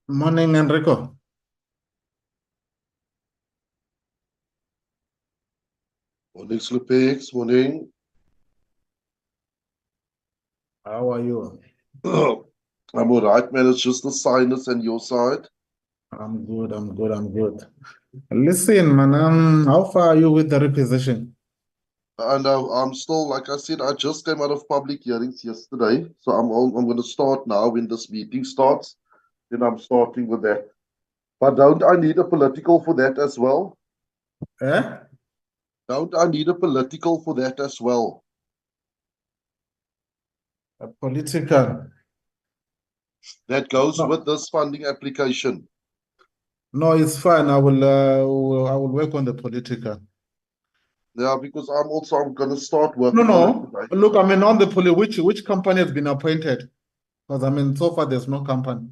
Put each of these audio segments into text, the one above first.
Morning, Enrico. Morning, Slipix. Morning. How are you? I'm all right, man. It's just the sinus and your side. I'm good, I'm good, I'm good. Listen, man, how far are you with the requisition? And I'm still, like I said, I just came out of public hearings yesterday. So I'm going to start now when this meeting starts. Then I'm starting with that. But don't I need a political for that as well? Eh? Don't I need a political for that as well? A political. That goes with No, this funding application. no, it's fine. I will work on the political. Yeah, because I'm going to start No, working on it no. today. Look, I mean, on the which company has been appointed? Because I mean, so far there's no company.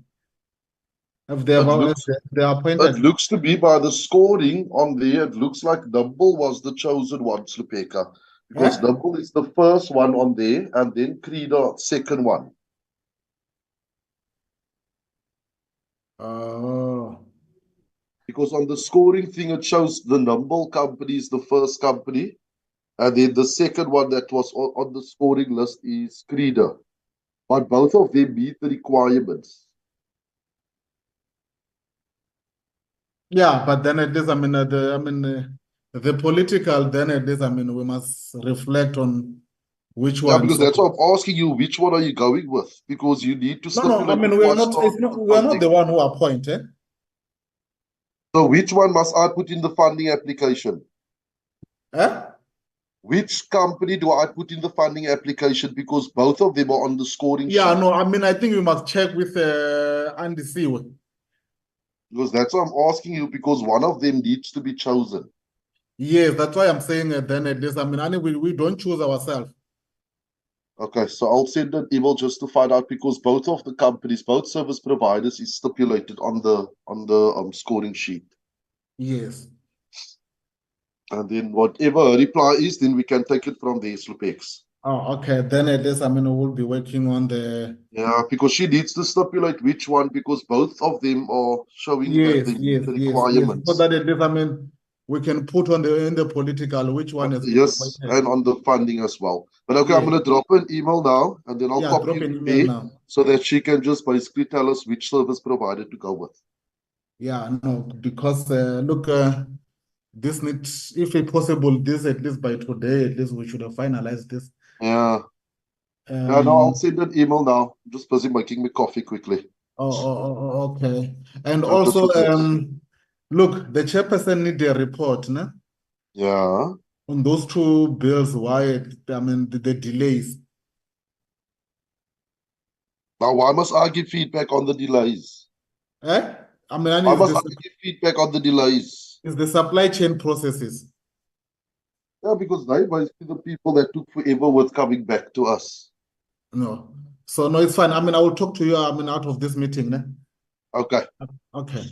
It If looks they are It appointed. looks to be by the scoring on there, it looks like Double was the chosen one, Slupeka, because Eh? Double is the first one on there, and then Creda second one. Oh, Because on the scoring thing, it shows the Double company is the first company, and then the second one that was on the scoring list is Creda. But both of them meet the requirements. yeah, but then at least I mean, the political. Then at least I mean, we must reflect on which Yeah, one. because So that's what I'm asking you, which one are you going with? Because you need to no, no. I stipulate mean, we before are I not. start It's with not. the We are not the funding. one who appointed. So which one must I put in the funding application? Eh? Which company do I put in the funding application? Because both of them are on the scoring Yeah, sheet. no. I mean, I think we must check with Andy Siwe. Because that's what I'm asking you, because one of them needs to be chosen. Yes, that's why I'm saying then at least. I mean, we don't choose ourselves. Okay, so I'll send an email just to find out because both of the companies, both service providers, is stipulated on the scoring sheet. Yes. And then whatever her reply is, then we can take it from there, Slupex. Oh, okay. Then at least I mean, we will be working on the. Yeah, because she needs to stipulate which one, because both of them are showing that Yes, they meet yes, the yes, yes. So requirements. that at least I mean, we can put on the in the political which one has been Yes, appointed. and on the funding as well. But okay, I'm Yes. going to drop an email now, and then I'll Yeah, copy drop you an in email there now. so that she can just basically tell us which service provider to go with. Yeah, no, because look, this needs, if it's possible, this at least by today, at least we should have finalized this. Yeah, yeah. No, I'll Um, send an email now. I'm just busy making me coffee quickly. okay. And Okay, also, Slupex. look, the chairperson need a report, no? Yeah. On those two bills, why, I mean, the delays. Now, why must I give feedback on the delays? Eh? I mean, and Why must I give feedback on the delays? it's the supply chain processes. Yeah, because they basically the people that took forever with coming back to us. No. So, no, it's fine. I mean, I will talk to you, I mean, out of this meeting, no? Okay. Okay.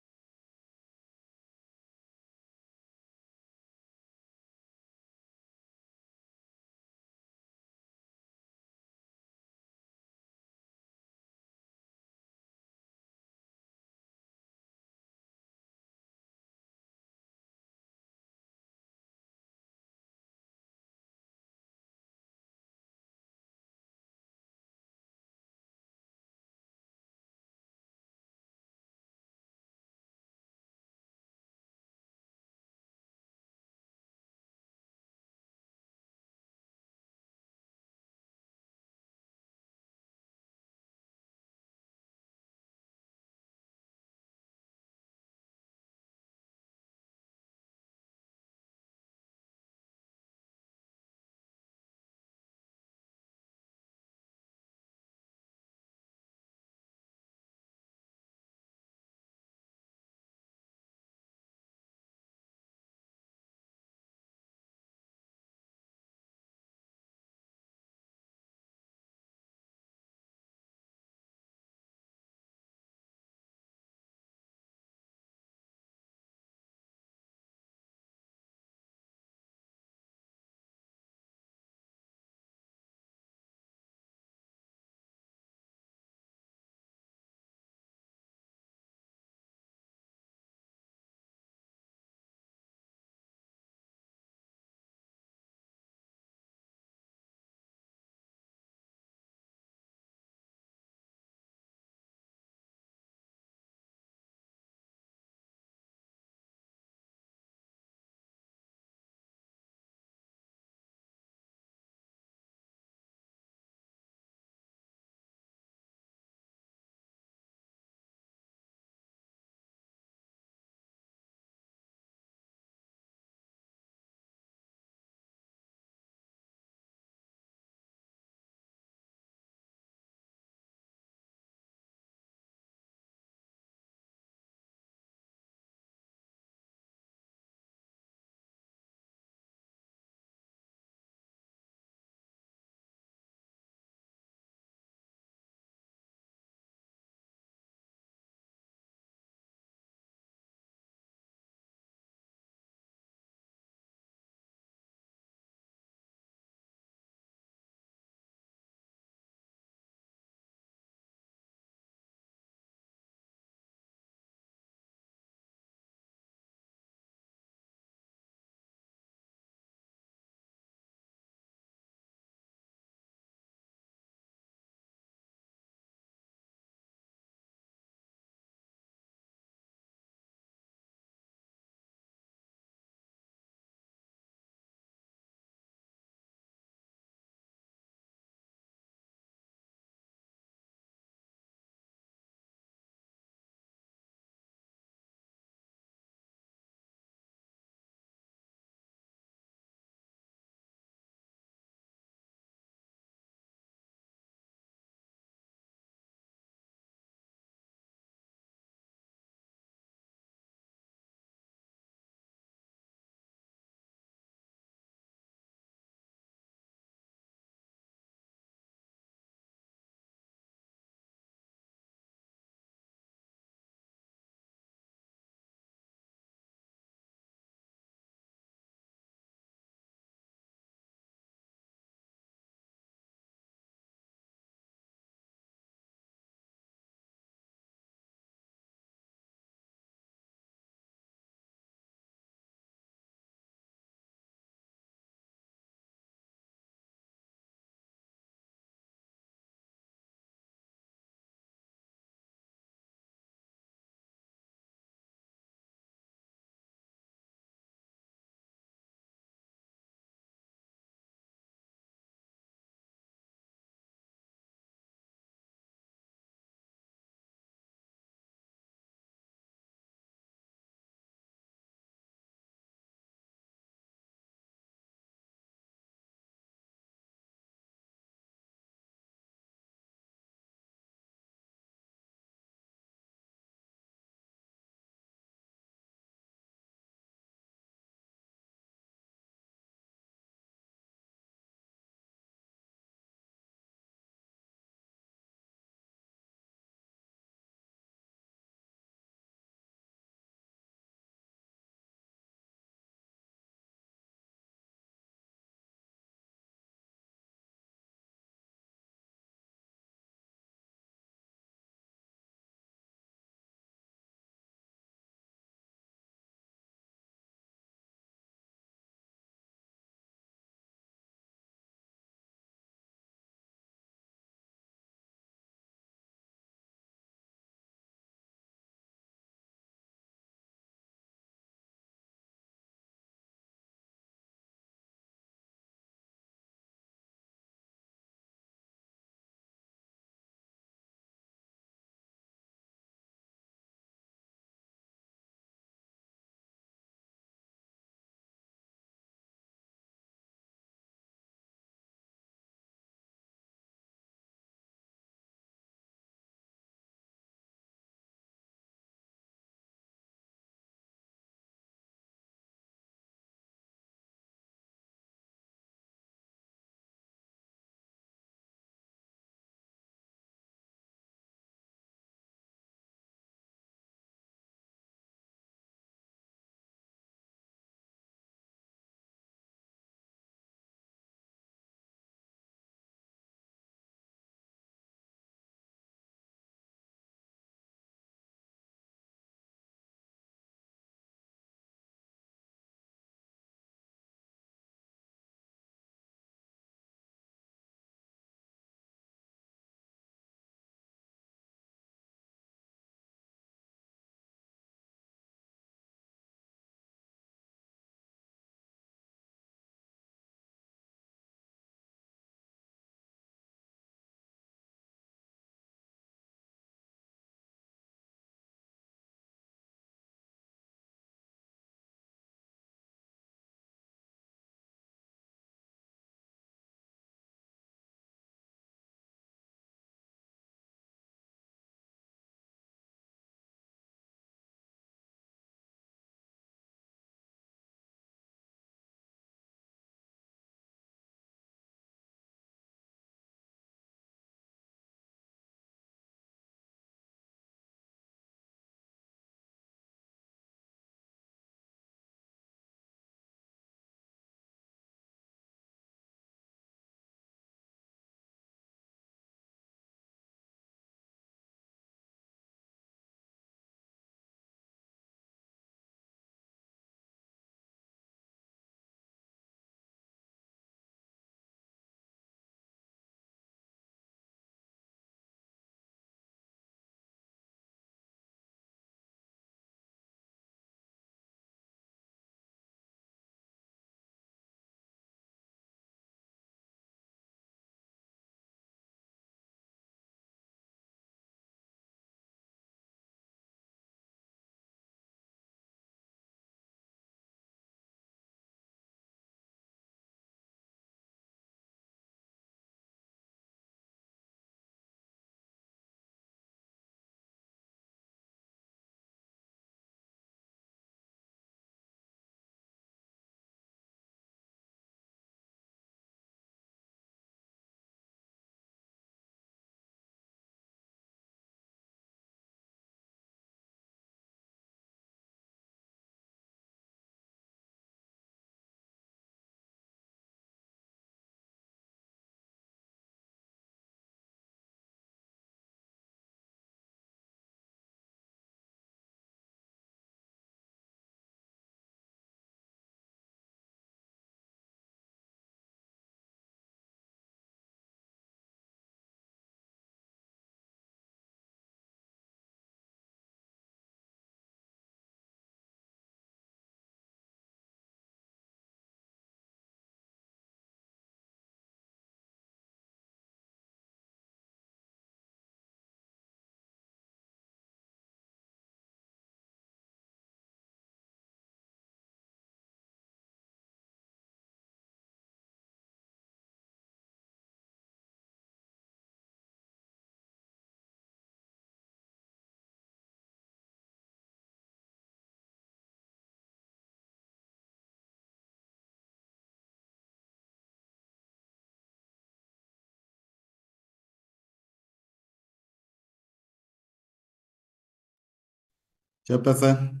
Chairperson.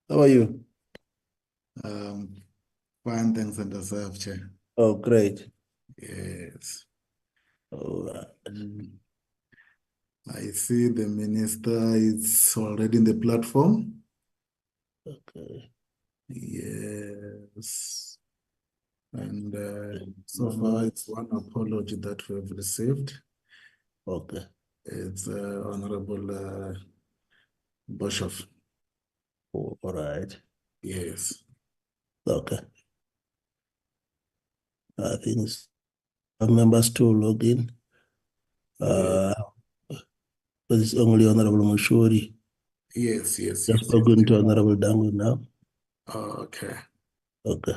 How are you? Fine, thanks, and yourself, Chair. Oh, great. Yes. Oh, I see the minister is already in the platform. okay. Yes. And so far, it's one apology that we have received. Okay. It's Honorable Boshoff. Oh, all right. Yes. Okay. I think members to log in. Yeah. But it's only Honorable Mushuri. Yes, yes, Just yes. spoken to Honorable Dangu now. Okay. Okay.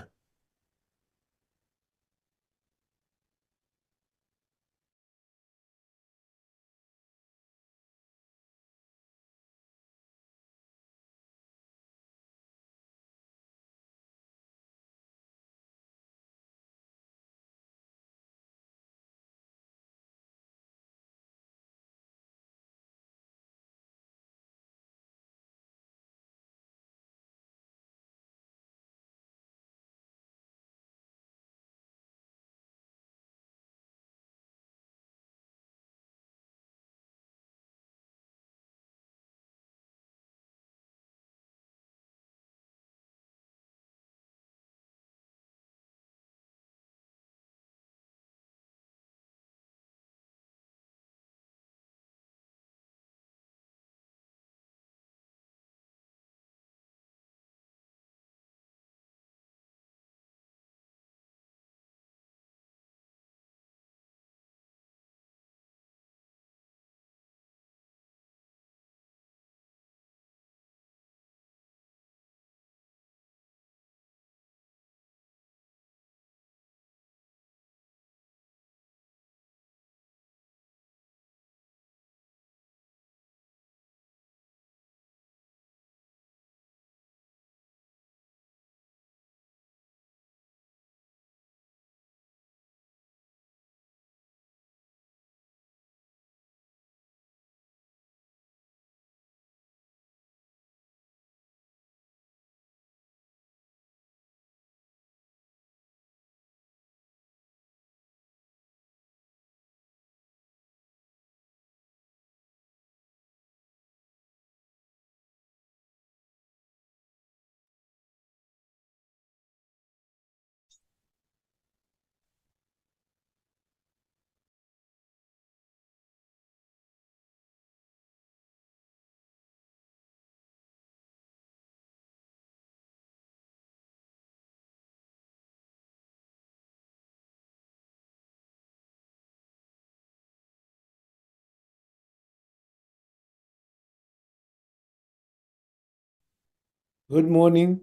Good morning.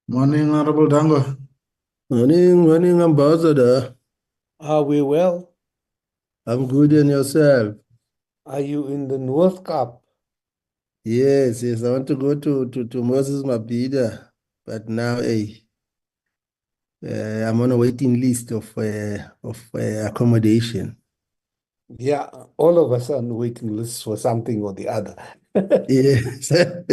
Morning, Honorable Dango. Morning, Ambassador. Are we well? I'm good, and yourself? Are you in the North Cape? Yes, I want to go to Moses Mabhida, but now, I'm on a waiting list of accommodation. Yeah, all of us are on waiting lists for something or the other. Yes. I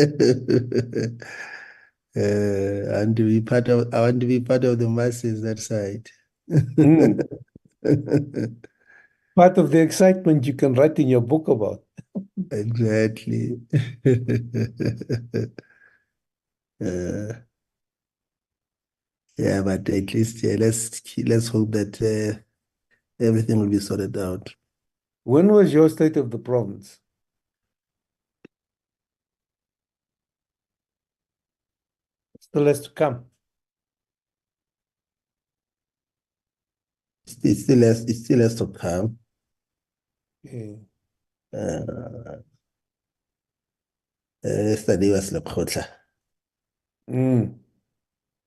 want to be part of the masses that side. Mm. Part of the excitement you can write in your book about. Exactly. Uh, yeah, but at least let's hope that everything will be sorted out. When was your state of the province? Still has to come. It still has to come. Yeah. Yesterday was Lekgotla. Mm.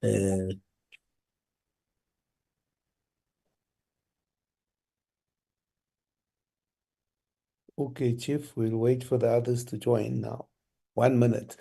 Uh, Okay, Chief, we'll wait for the others to join now. 1 minute.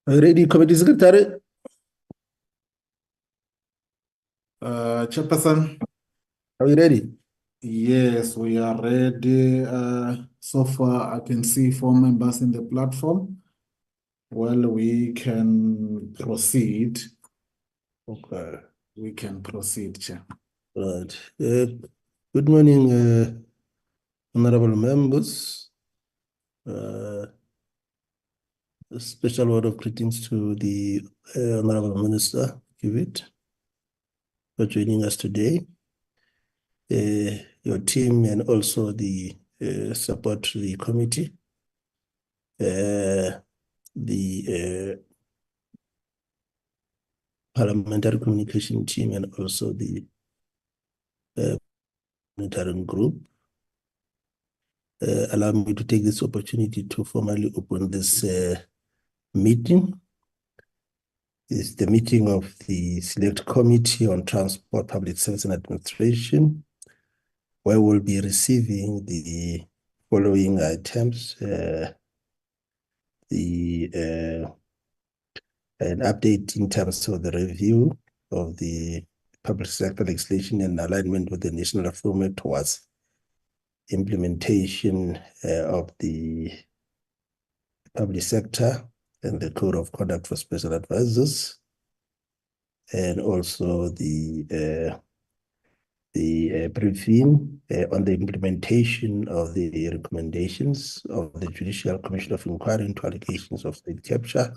Are you ready, Committee Secretary? Chairperson, Are we ready? yes, we are ready. So far, I can see 4 members in the platform. Well, we can proceed. Okay. We can proceed, Chair. Right. Good morning, honorable members. A special word of greetings to the Honorable Minister, Kivit, for joining us today. Your team and also the support to the committee. The parliamentary communication team and also the monitoring group. Allow me to take this opportunity to formally open this meeting. It's the meeting of the Select Committee on Transport, Public Service and Administration, where we'll be receiving the following items. An update in terms of the review of the public sector legislation in alignment with the national framework towards implementation of the public sector and the code of conduct for special advisors, and also the briefing on the implementation of the recommendations of the Judicial Commission of Inquiry into allegations of state capture,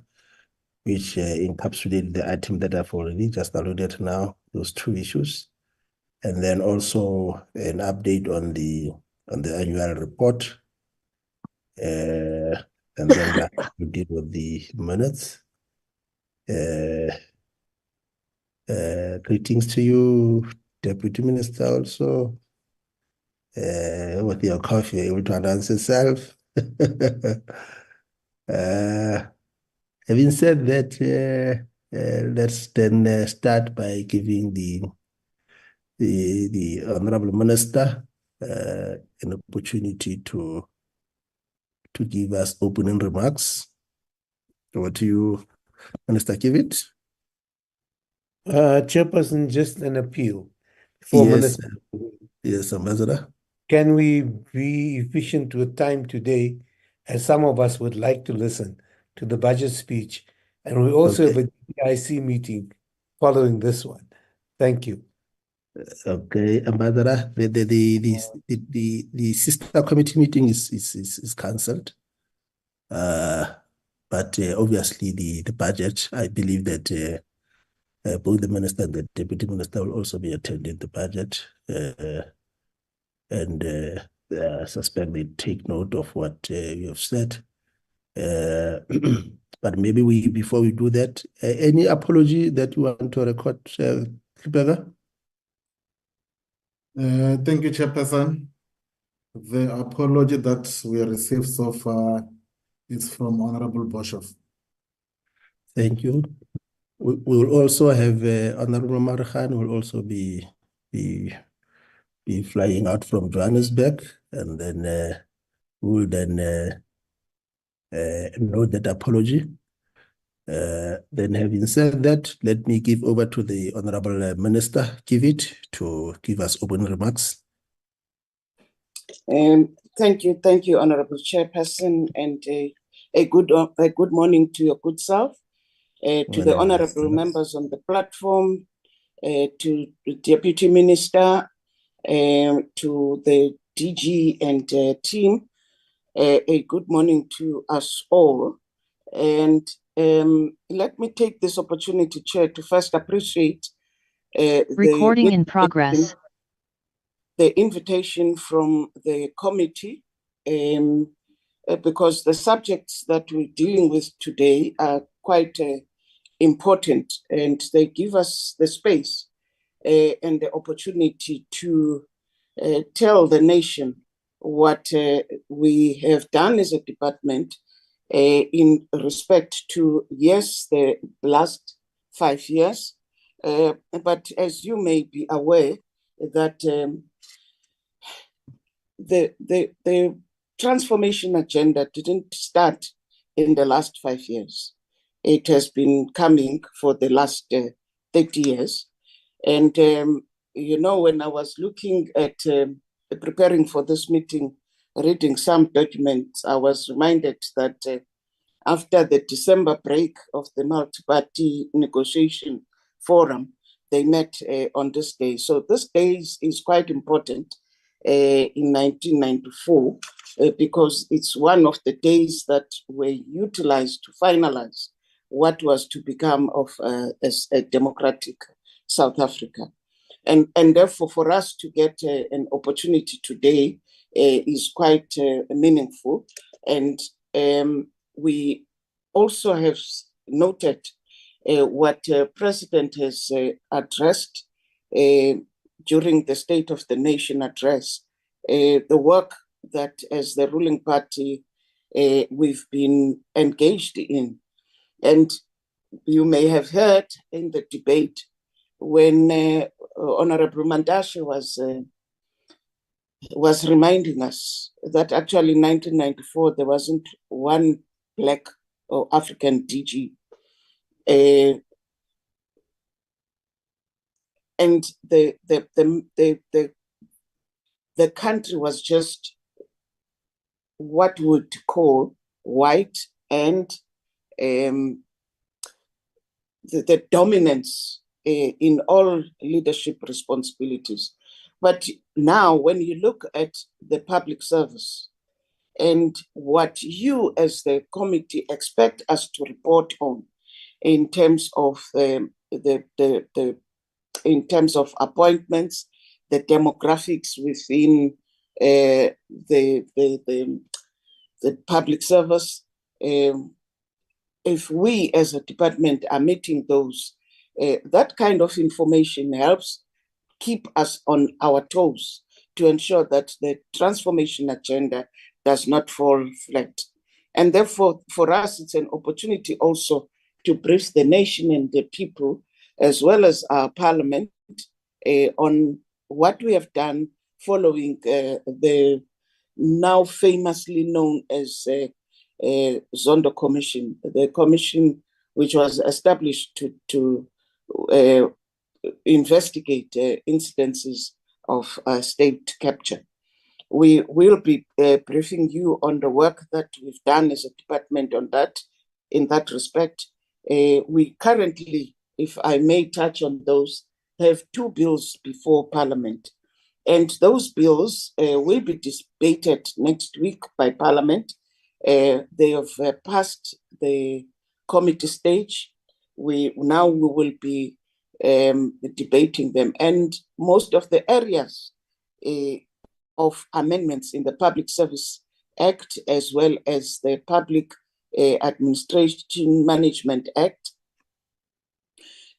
which encapsulated the item that I've already just alluded now, those 2 issues. And then also an update on the annual report. And then that we deal with the minutes. Greetings to you, Deputy Minister, also. With your coffee, able to announce yourself. Having said that, let's then start by giving the Honorable Minister an opportunity to give us opening remarks. Over to you, Minister Kivit. Chairperson, just an appeal. 4 minutes. Yes, Ambassador. Can we be efficient with time today, as some of us would like to listen to the budget speech, and we also have a DIC meeting following this one. Thank you. Okay, Ambassador, the sister committee meeting is cancelled. But obviously the budget, I believe that both the minister and the deputy minister will also be attending the budget, and I suspect they take note of what you have said. But maybe before we do that, any apology that you want to record, Kipega? Thank you, Chairperson. The apology that we received so far is from Honorable Boshoff. Thank you. We will also have Honorable Marhan will also be flying out from Johannesburg, and then we will then note that apology. Then having said that, let me give over to the Honorable Minister Kivit to give us opening remarks. Thank you, Honorable Chairperson, and a good morning to your good self, to the honorable members on the platform, to the Deputy Minister, to the DG and team. A good morning to us all. And let me take this opportunity, Chair, to first appreciate recording in progress. The invitation from the committee, because the subjects that we're dealing with today are quite important, and they give us the space and the opportunity to tell the nation what we have done as a department in respect to, yes, the last 5 years, but as you may be aware that the transformation agenda didn't start in the last 5 years. It has been coming for the last 30 years. And, you know, when I was looking at preparing for this meeting, reading some documents, I was reminded that after the December break of the multi-party negotiation forum, they met on this day. So this day is quite important in 1994 because it's one of the days that were utilized to finalize what was to become of a democratic South Africa. And therefore, for us to get an opportunity today is quite meaningful. And we also have noted what President has addressed during the State of the Nation address, the work that as the ruling party we've been engaged in. And you may have heard in the debate when Honorable Mandashe was reminding us that actually in 1994 there wasn't one Black or African DG. And the country was just what we would call white, and the dominance in all leadership responsibilities. But now when you look at the public service and what you as the committee expect us to report on in terms of in terms of appointments, the demographics within the public service, if we as a department are meeting those, that kind of information helps keep us on our toes to ensure that the transformation agenda does not fall flat. And therefore, for us, it's an opportunity also to brief the nation and the people, as well as our parliament, on what we have done following the now famously known as Zondo Commission, the commission which was established to investigate incidences of state capture. We will be briefing you on the work that we've done as a department on that. In that respect, we currently, if I may touch on those, have 2 bills before Parliament. And those bills will be debated next week by Parliament. They have passed the committee stage. We will be debating them. And most of the areas of amendments in the Public Service Act, as well as the Public Administration Management Act,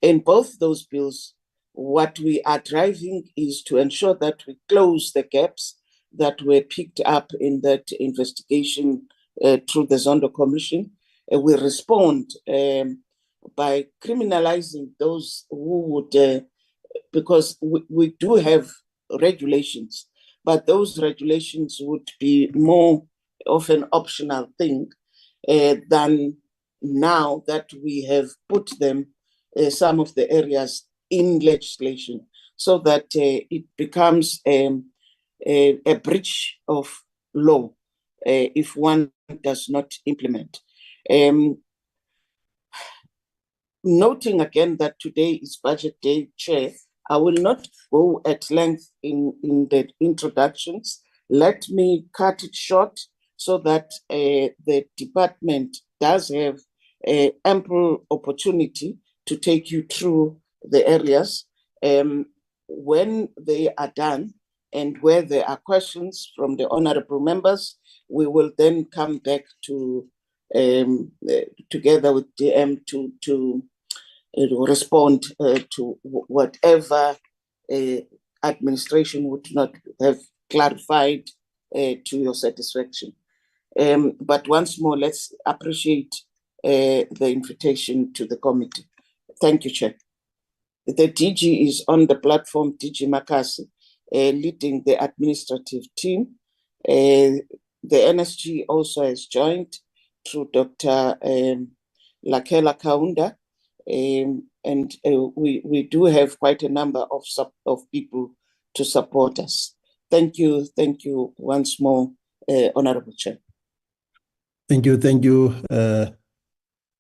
in both those bills, what we are driving is to ensure that we close the gaps that were picked up in that investigation through the Zondo Commission. We respond by criminalizing those who would, because we do have regulations, but those regulations would be more of an optional thing than now that we have put them, some of the areas in legislation, so that it becomes a breach of law if one does not implement. Noting again that today is Budget Day, Chair, I will not go at length in the introductions. Let me cut it short so that the department does have ample opportunity to take you through the areas. When they are done and where there are questions from the honorable members, we will then come back to together with DM to respond to whatever administration would not have clarified to your satisfaction. But once more, let's appreciate the invitation to the committee. Thank you, Chair. The DG is on the platform, DG Makasi, leading the administrative team. The NSG also has joined through Dr. Lakela Kaunda, and we do have quite a number of people to support us. Thank you once more, Honorable Chair. Thank you,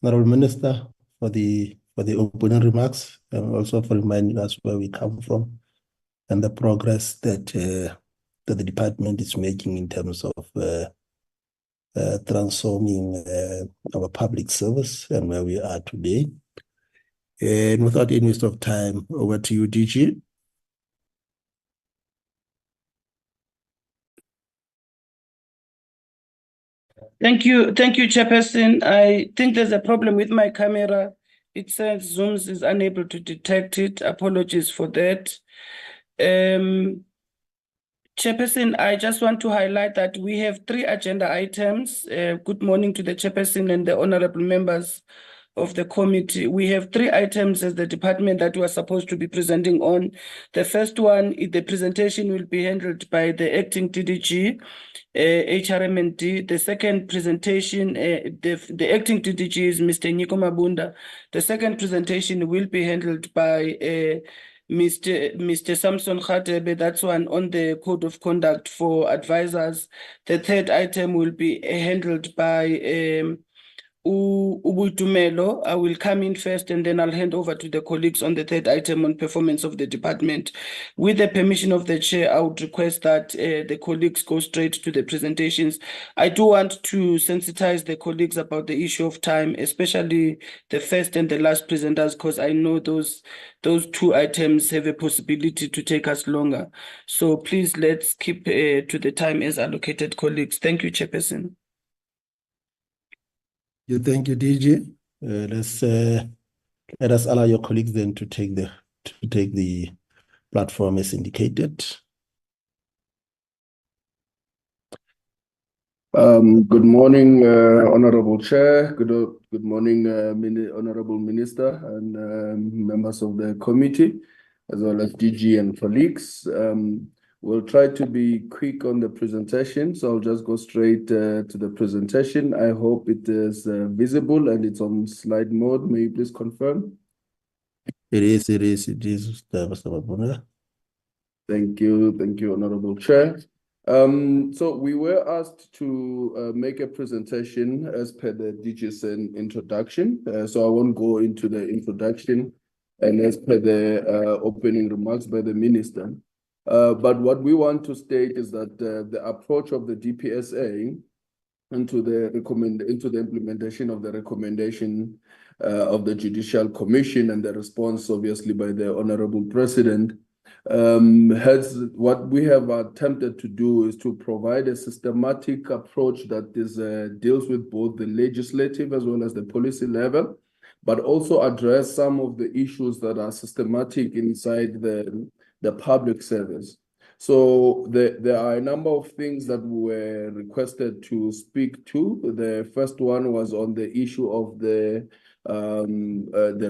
Honorable Minister, for the opening remarks, and also for reminding us where we come from and the progress that the department is making in terms of transforming our public service and where we are today. And without any waste of time, over to you, DG. Thank you, Chairperson. I think there's a problem with my camera. It says Zooms is unable to detect it. Apologies for that. Chairperson, I just want to highlight that we have 3 agenda items. Good morning to the Chairperson and the honorable members of the committee. We have 3 items as the department that we are supposed to be presenting on. The first one, the presentation will be handled by the acting DDG, HRMND. The second presentation, the acting DDG is Mr. Nico Mabunda. The second presentation will be handled by Mr. Samson Khatebe, that's one on the code of conduct for advisors. The third item will be handled by Ubutumelo. I will come in first and then I'll hand over to the colleagues on the third item on performance of the department. With the permission of the chair, I would request that the colleagues go straight to the presentations. I do want to sensitize the colleagues about the issue of time, especially the first and the last presenters, because I know those 2 items have a possibility to take us longer. So please, let's keep to the time as allocated, colleagues. Thank you, Chairperson. Thank you, DG. Let us allow your colleagues then to take the platform as indicated. Good morning, Honorable Chair. Good morning, Honorable Minister and members of the committee, as well as DG and colleagues. We'll try to be quick on the presentation, so I'll just go straight to the presentation. I hope it is visible and it's on slide mode. May you please confirm? It is, Mr. Mabunda. Thank you, Honorable Chair. So we were asked to make a presentation as per the DGSN introduction. So I won't go into the introduction and as per the opening remarks by the Minister. But what we want to state is that the approach of the DPSA into the implementation of the recommendation of the Judicial Commission and the response, obviously, by the Honorable President, what we have attempted to do is to provide a systematic approach that deals with both the legislative as well as the policy level, but also address some of the issues that are systematic inside the public service. So there are a number of things that were requested to speak to. The first one was on the issue of the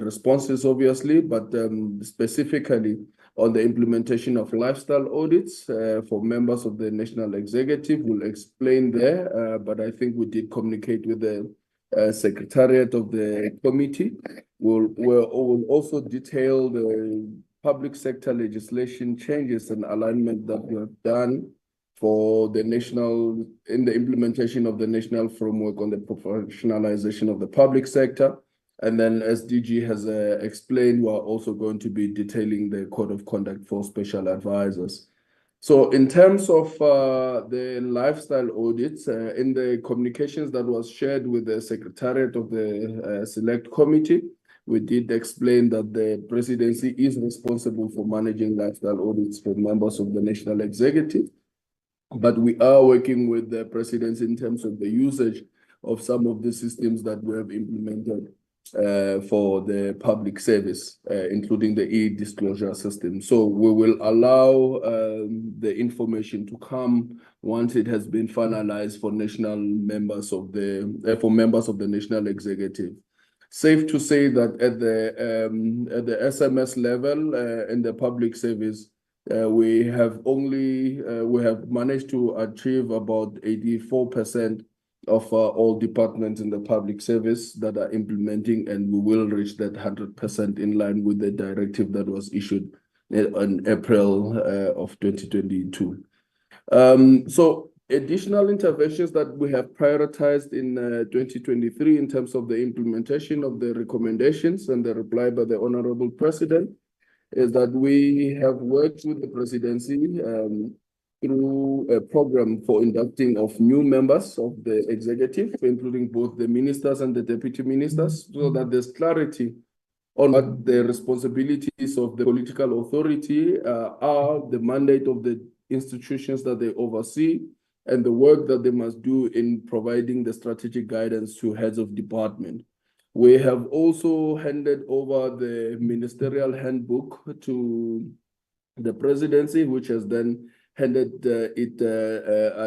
responses, obviously, but specifically on the implementation of lifestyle audits for members of the National Executive. We'll explain there, but I think we did communicate with the Secretariat of the committee. We'll also detail the public sector legislation changes and alignment that we have done for the in the implementation of the national framework on the professionalization of the public sector. And then, as DG has explained, we're also going to be detailing the code of conduct for special advisors. So in terms of the lifestyle audits, in the communications that was shared with the Secretariat of the Select Committee, we did explain that the presidency is responsible for managing lifestyle audits for members of the National Executive, but we are working with the presidency in terms of the usage of some of the systems that we have implemented for the public service, including the e-disclosure system. So we will allow the information to come once it has been finalized for national members of for members of the national executive. Safe to say that at the SMS level in the public service, we have managed to achieve about 84% of all departments in the public service that are implementing, and we will reach that 100% in line with the directive that was issued in April of 2022. So additional interventions that we have prioritized in 2023 in terms of the implementation of the recommendations and the reply by the Honorable President is that we have worked with the presidency through a program for inducting of new members of the executive, including both the ministers and the deputy ministers, so that there's clarity on what the responsibilities of the political authority are, the mandate of the institutions that they oversee, and the work that they must do in providing the strategic guidance to heads of department. We have also handed over the Ministerial Handbook to the presidency, which has then handed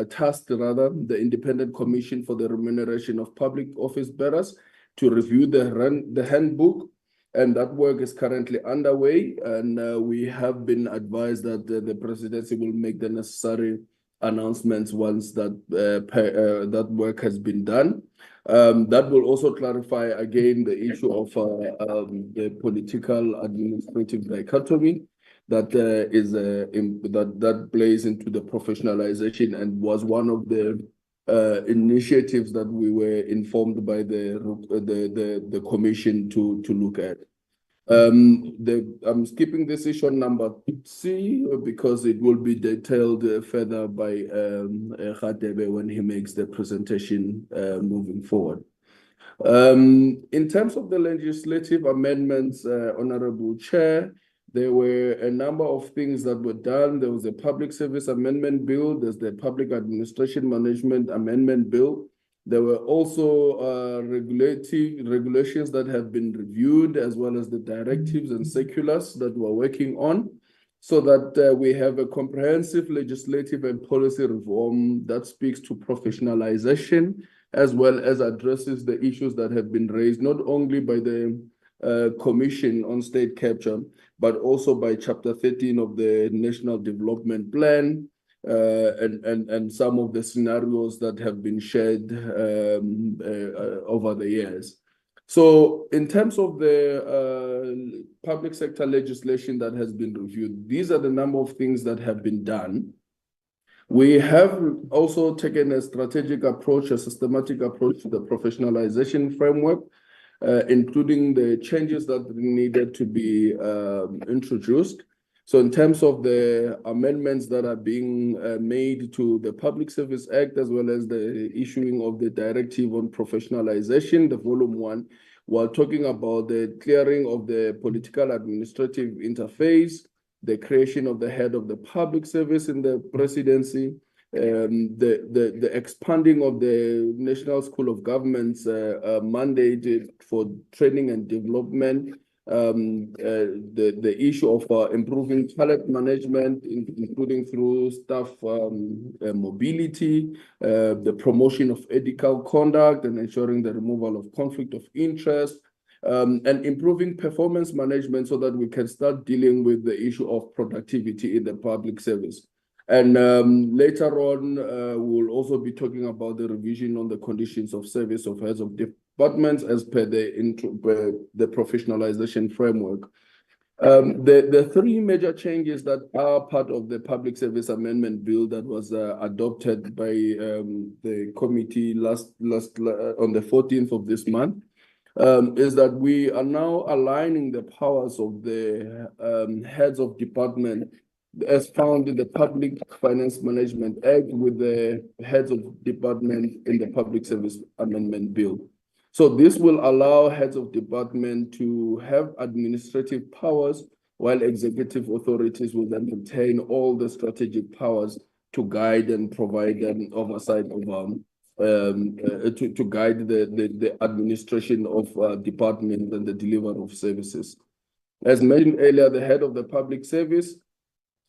tasked the Independent Commission for the Remuneration of Public Office Bearers to review the handbook, and that work is currently underway. And we have been advised that the presidency will make the necessary announcements once that work has been done. That will also clarify again the issue of the political administrative dichotomy that that plays into the professionalization, and was one of the initiatives that we were informed by the commission to look at. I'm skipping this issue on number C because it will be detailed further by Khatebe when he makes the presentation moving forward. In terms of the legislative amendments, Honorable Chair, there were a number of things that were done. There was a Public Service Amendment Bill. There's the Public Administration Management Amendment Bill. There were also regulations that have been reviewed, as well as the directives and circulars that we're working on, so that we have a comprehensive legislative and policy reform that speaks to professionalization, as well as addresses the issues that have been raised, not only by the Commission on State Capture, but also by Chapter 13 of the National Development Plan, and some of the scenarios that have been shared over the years. So in terms of the public sector legislation that has been reviewed, these are the number of things that have been done. We have also taken a strategic approach, a systematic approach to the professionalization framework, including the changes that needed to be introduced. So in terms of the amendments that are being made to the Public Service Act, as well as the issuing of the Directive on Professionalization, the Volume 1, we're talking about the clearing of the political administrative interface, the creation of the head of the public service in the presidency, the expanding of the National School of Government's mandate for training and development, the issue of improving talent management, including through staff mobility, the promotion of ethical conduct and ensuring the removal of conflict of interest, and improving performance management so that we can start dealing with the issue of productivity in the public service. And later on, we'll also be talking about the revision on the conditions of service of heads of departments as per the professionalization framework. The three major changes that are part of the Public Service Amendment Bill that was adopted by the committee on the 14th of this month is that we are now aligning the powers of the heads of department as found in the Public Finance Management Act with the heads of department in the Public Service Amendment Bill. So this will allow heads of department to have administrative powers, while executive authorities will then retain all the strategic powers to guide and provide an oversight of to guide the administration of departments and the delivery of services. As mentioned earlier, the head of the public service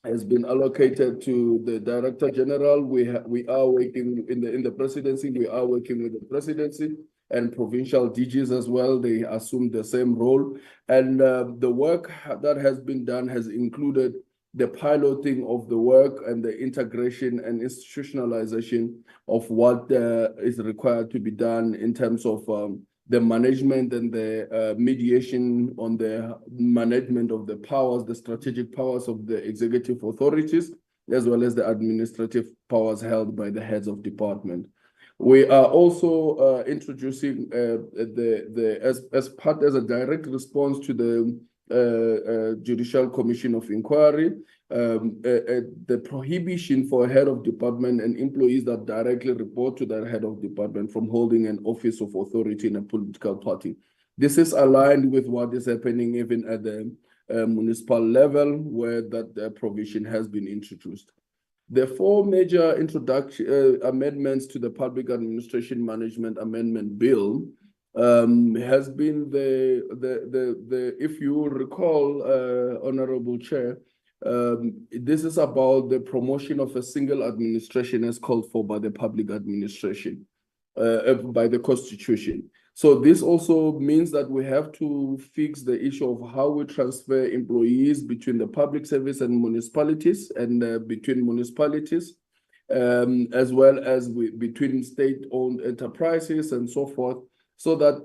has been allocated to the Director General. We are working in the presidency. We are working with the presidency and provincial DGs as well. They assume the same role. And the work that has been done has included the piloting of the work and the integration and institutionalization of what is required to be done in terms of the management and the mediation on the management of the powers, the strategic powers of the executive authorities, as well as the administrative powers held by the heads of department. We are also introducing as a direct response to the Judicial Commission of Inquiry, the prohibition for a head of department and employees that directly report to that head of department from holding an office of authority in a political party. This is aligned with what is happening even at the municipal level, where that provision has been introduced. The four major amendments to the Public Administration Management Amendment Bill has been if you recall, Honorable Chair, this is about the promotion of a single administration as called for by the public administration, by the Constitution. So this also means that we have to fix the issue of how we transfer employees between the public service and municipalities, and between municipalities, as well as between state-owned enterprises and so forth, so that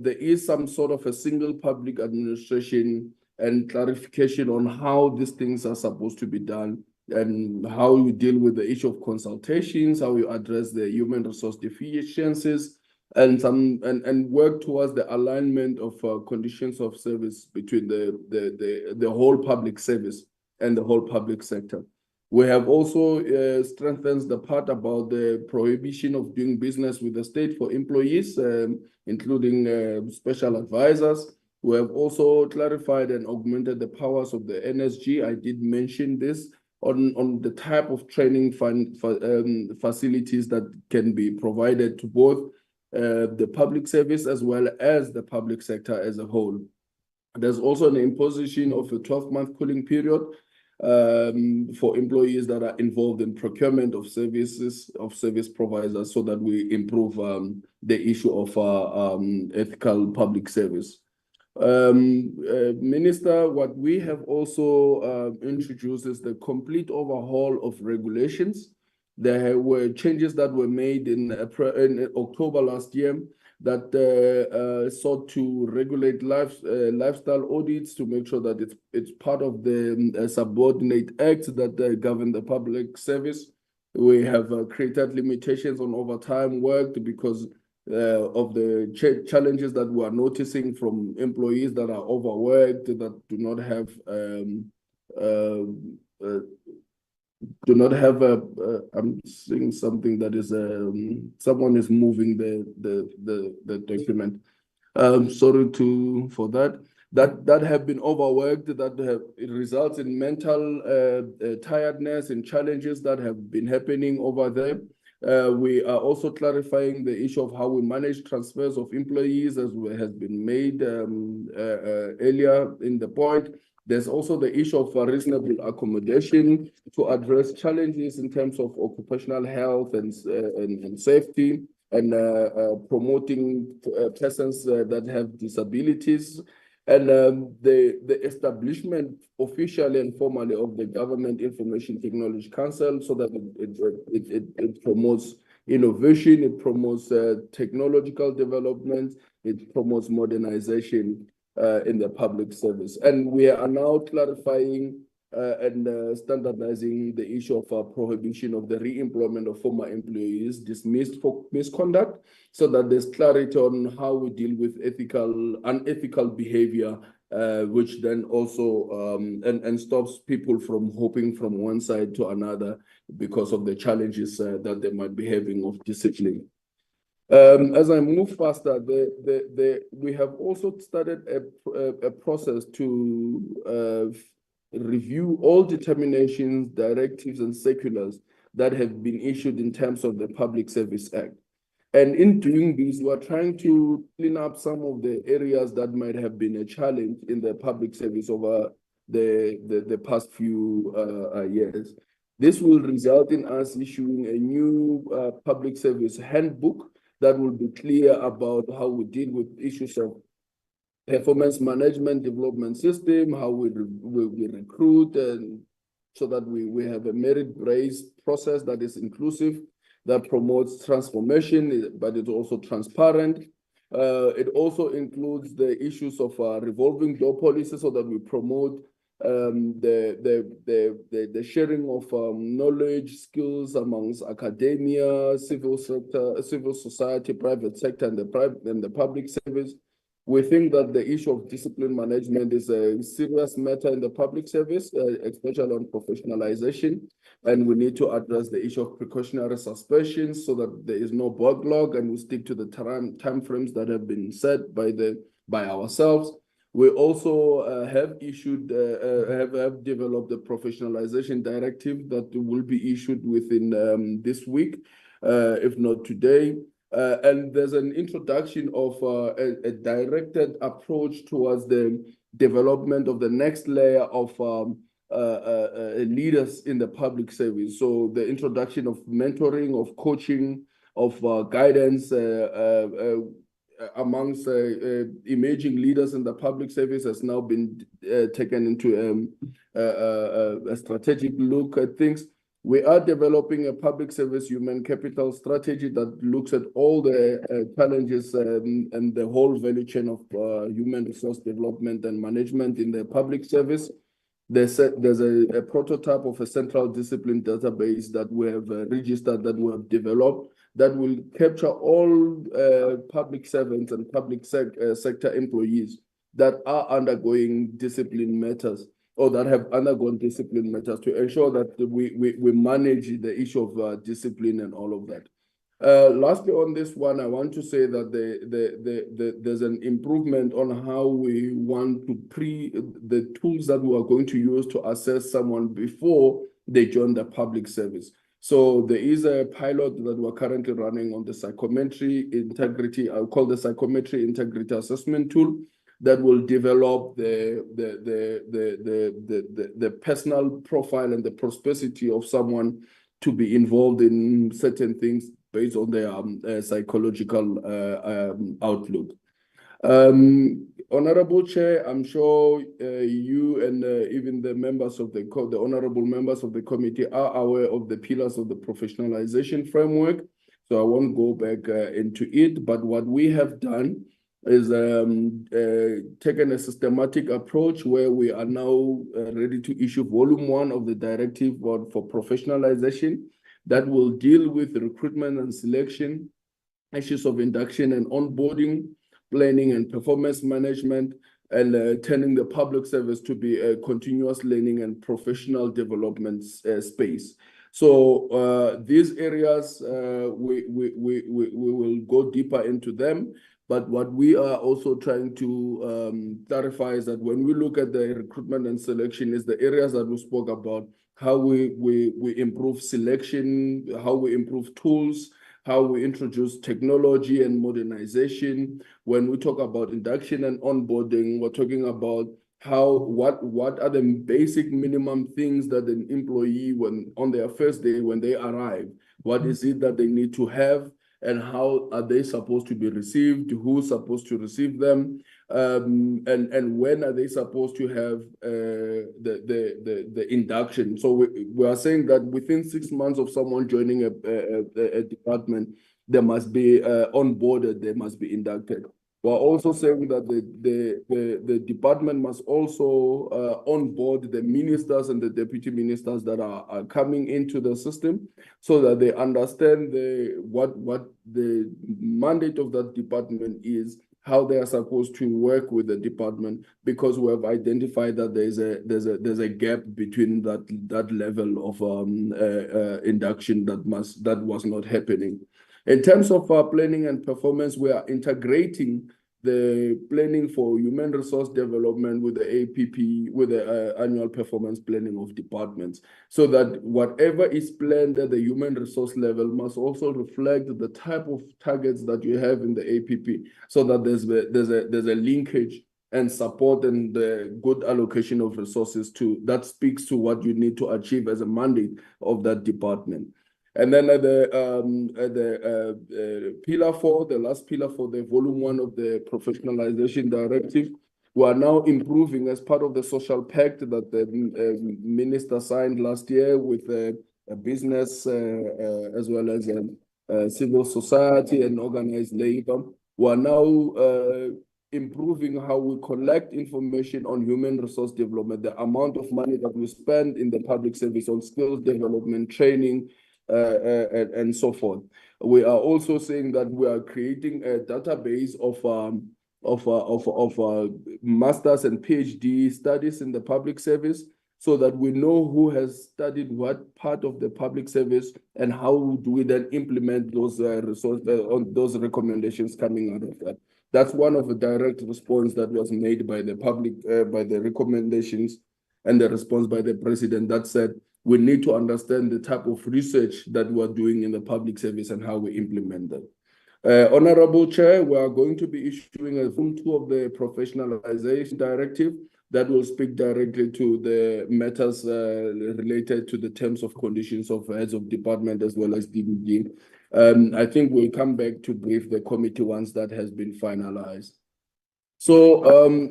there is some sort of a single public administration and clarification on how these things are supposed to be done, and how you deal with the issue of consultations, how you address the human resource deficiencies, and work towards the alignment of conditions of service between the whole public service and the whole public sector. We have also strengthened the part about the prohibition of doing business with the state for employees, including special advisors. We have also clarified and augmented the powers of the NSG. I did mention this on the type of training facilities that can be provided to both the public service as well as the public sector as a whole. There's also an imposition of a 12-month cooling period for employees that are involved in procurement of services of service providers, so that we improve the issue of ethical public service. Minister, what we have also introduced is the complete overhaul of regulations. There were changes that were made in October last year that sought to regulate lifestyle audits to make sure that it's part of the subordinate acts that govern the public service. We have created limitations on overtime work because of the challenges that we are noticing from employees that are overworked, that do not have I'm seeing something that is someone is moving the document. Sorry for that. That have been overworked, it results in mental tiredness and challenges that have been happening over there. We are also clarifying the issue of how we manage transfers of employees, as has been made earlier in the point. There's also the issue of reasonable accommodation to address challenges in terms of occupational health and safety, and promoting persons that have disabilities, and the establishment officially and formally of the Government Information Technology Council, so that it promotes innovation, it promotes technological development, it promotes modernization in the public service. And we are now clarifying and standardizing the issue of prohibition of the re-employment of former employees dismissed for misconduct, so that there's clarity on how we deal with unethical behavior, which then also and stops people from hopping from one side to another because of the challenges that they might be having of discipline. As I move faster, we have also started a process to review all determinations, directives, and circulars that have been issued in terms of the Public Service Act. And in doing this, we're trying to clean up some of the areas that might have been a challenge in the public service over the past few years. This will result in us issuing a new public service handbook that will be clear about how we deal with issues of performance management development system, how we recruit, and so that we have a merit-based process that is inclusive, that promotes transformation, but it's also transparent. It also includes the issues of revolving door policy, so that we promote the sharing of knowledge, skills amongst academia, civil sector, civil society, private sector, and the public service. We think that the issue of discipline management is a serious matter in the public service, especially on professionalization. And we need to address the issue of precautionary suspensions so that there is no backlog, and we stick to the time frames that have been set by ourselves. We also have developed a professionalization directive that will be issued within this week, if not today. And there's an introduction of a directed approach towards the development of the next layer of leaders in the public service. So the introduction of mentoring, of coaching, of guidance amongst emerging leaders in the public service has now been taken into a strategic look at things. We are developing a public service human capital strategy that looks at all the challenges and the whole value chain of human resource development and management in the public service. There's a prototype of a central discipline database that we have registered, that we have developed, that will capture all public servants and public sector employees that are undergoing discipline matters, or that have undergone discipline matters, to ensure that we manage the issue of discipline and all of that. Lastly, on this one, I want to say that there's an improvement on how we want to the tools that we are going to use to assess someone before they join the public service. So there is a pilot that we're currently running on the psychometry integrity, I'll call the psychometry integrity assessment tool, that will develop the personal profile and the prosperity of someone to be involved in certain things based on their psychological outlook. Honorable Chair, I'm sure you and even the members of the honorable members of the committee are aware of the pillars of the professionalization framework, so I won't go back into it. But what we have done is taken a systematic approach where we are now ready to issue volume 1 of the directive for professionalization that will deal with recruitment and selection, issues of induction and onboarding, planning and performance management, and turning the public service to be a continuous learning and professional development space. So these areas, we will go deeper into them. But what we are also trying to clarify is that when we look at the recruitment and selection, is the areas that we spoke about, how we improve selection, how we improve tools, how we introduce technology and modernization. When we talk about induction and onboarding, we're talking about what are the basic minimum things that an employee, when on their first day, when they arrive, what is it that they need to have, and how are they supposed to be received, who's supposed to receive them, and when are they supposed to have the induction. So we are saying that within 6 months of someone joining a department, they must be onboarded, they must be inducted. We're also saying that the department must also onboard the ministers and the deputy ministers that are coming into the system, so that they understand what the mandate of that department is, how they are supposed to work with the department, because we have identified that there's a gap between that level of induction that was not happening. In terms of our planning and performance, we are integrating the planning for human resource development with the APP, with the annual performance planning of departments, so that whatever is planned at the human resource level must also reflect the type of targets that you have in the APP, so that there's a linkage and support and the good allocation of resources that speaks to what you need to achieve as a mandate of that department. And then at the pillar 4, the last pillar for the volume 1 of the professionalization directive, we are now improving as part of the social pact that the minister signed last year with a business as well as civil society and organized labor. We are now improving how we collect information on human resource development, the amount of money that we spend in the public service on skills development, training, and so forth. We are also saying that we are creating a database of masters and PhD studies in the public service, so that we know who has studied what part of the public service and how do we then implement those on those recommendations coming out of that. That's one of the direct response that was made by the public, by the recommendations and the response by the president that said, we need to understand the type of research that we're doing in the public service and how we implement that. Honorable Chair, we are going to be issuing a volume 2 of the professionalization directive that will speak directly to the matters related to the terms of conditions of heads of department as well as DBD. I think we'll come back to brief the committee once that has been finalized. So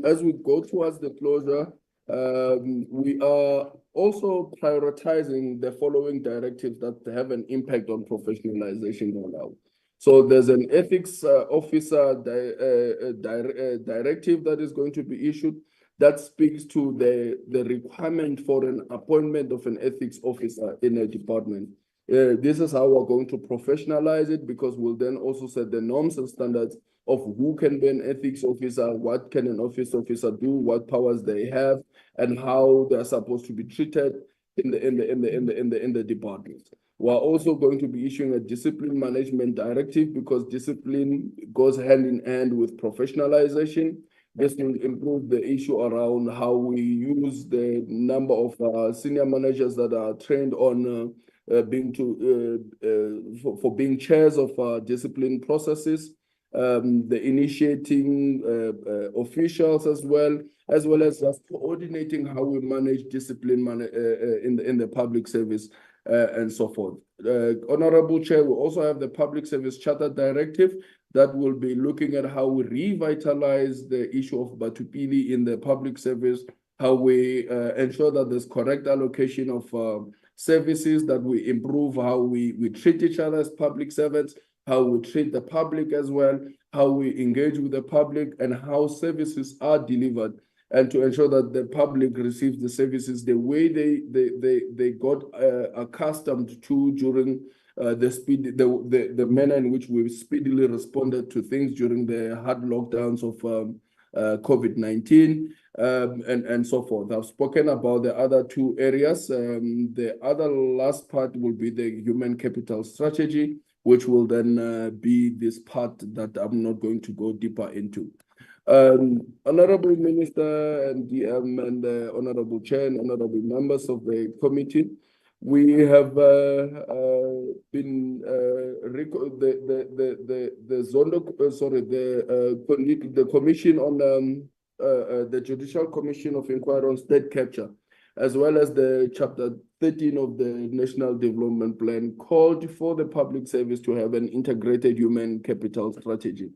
as we go towards the closure, we are also prioritizing the following directives that have an impact on professionalization rollout. So there's an ethics officer directive that is going to be issued that speaks to the requirement for an appointment of an ethics officer in a department. This is how we're going to professionalize it, because we'll then also set the norms and standards of who can be an ethics officer, what can an office officer do, what powers they have, and how they're supposed to be treated in the department. We're also going to be issuing a discipline management directive, because discipline goes hand in hand with professionalization. This will improve the issue around how we use the number of senior managers that are trained on being chairs of discipline processes, the initiating officials as well as just coordinating how we manage discipline in the public service and so forth. Honorable Chair, we also have the Public Service Charter Directive that will be looking at how we revitalize the issue of Batupili in the public service, how we ensure that there's correct allocation of services, that we improve how we treat each other as public servants, how we treat the public as well, how we engage with the public, and how services are delivered, and to ensure that the public receives the services the way they got accustomed to during the manner in which we speedily responded to things during the hard lockdowns of COVID-19 and so forth. I've spoken about the other two areas. The other last part will be the human capital strategy, which will then be this part that I'm not going to go deeper into. Honorable Minister and DM and Honorable Chair and Honorable members of the committee, we have been the Commission on the Judicial Commission of Inquiry on State Capture, as well as the Chapter 13 of the National Development Plan, called for the public service to have an integrated human capital strategy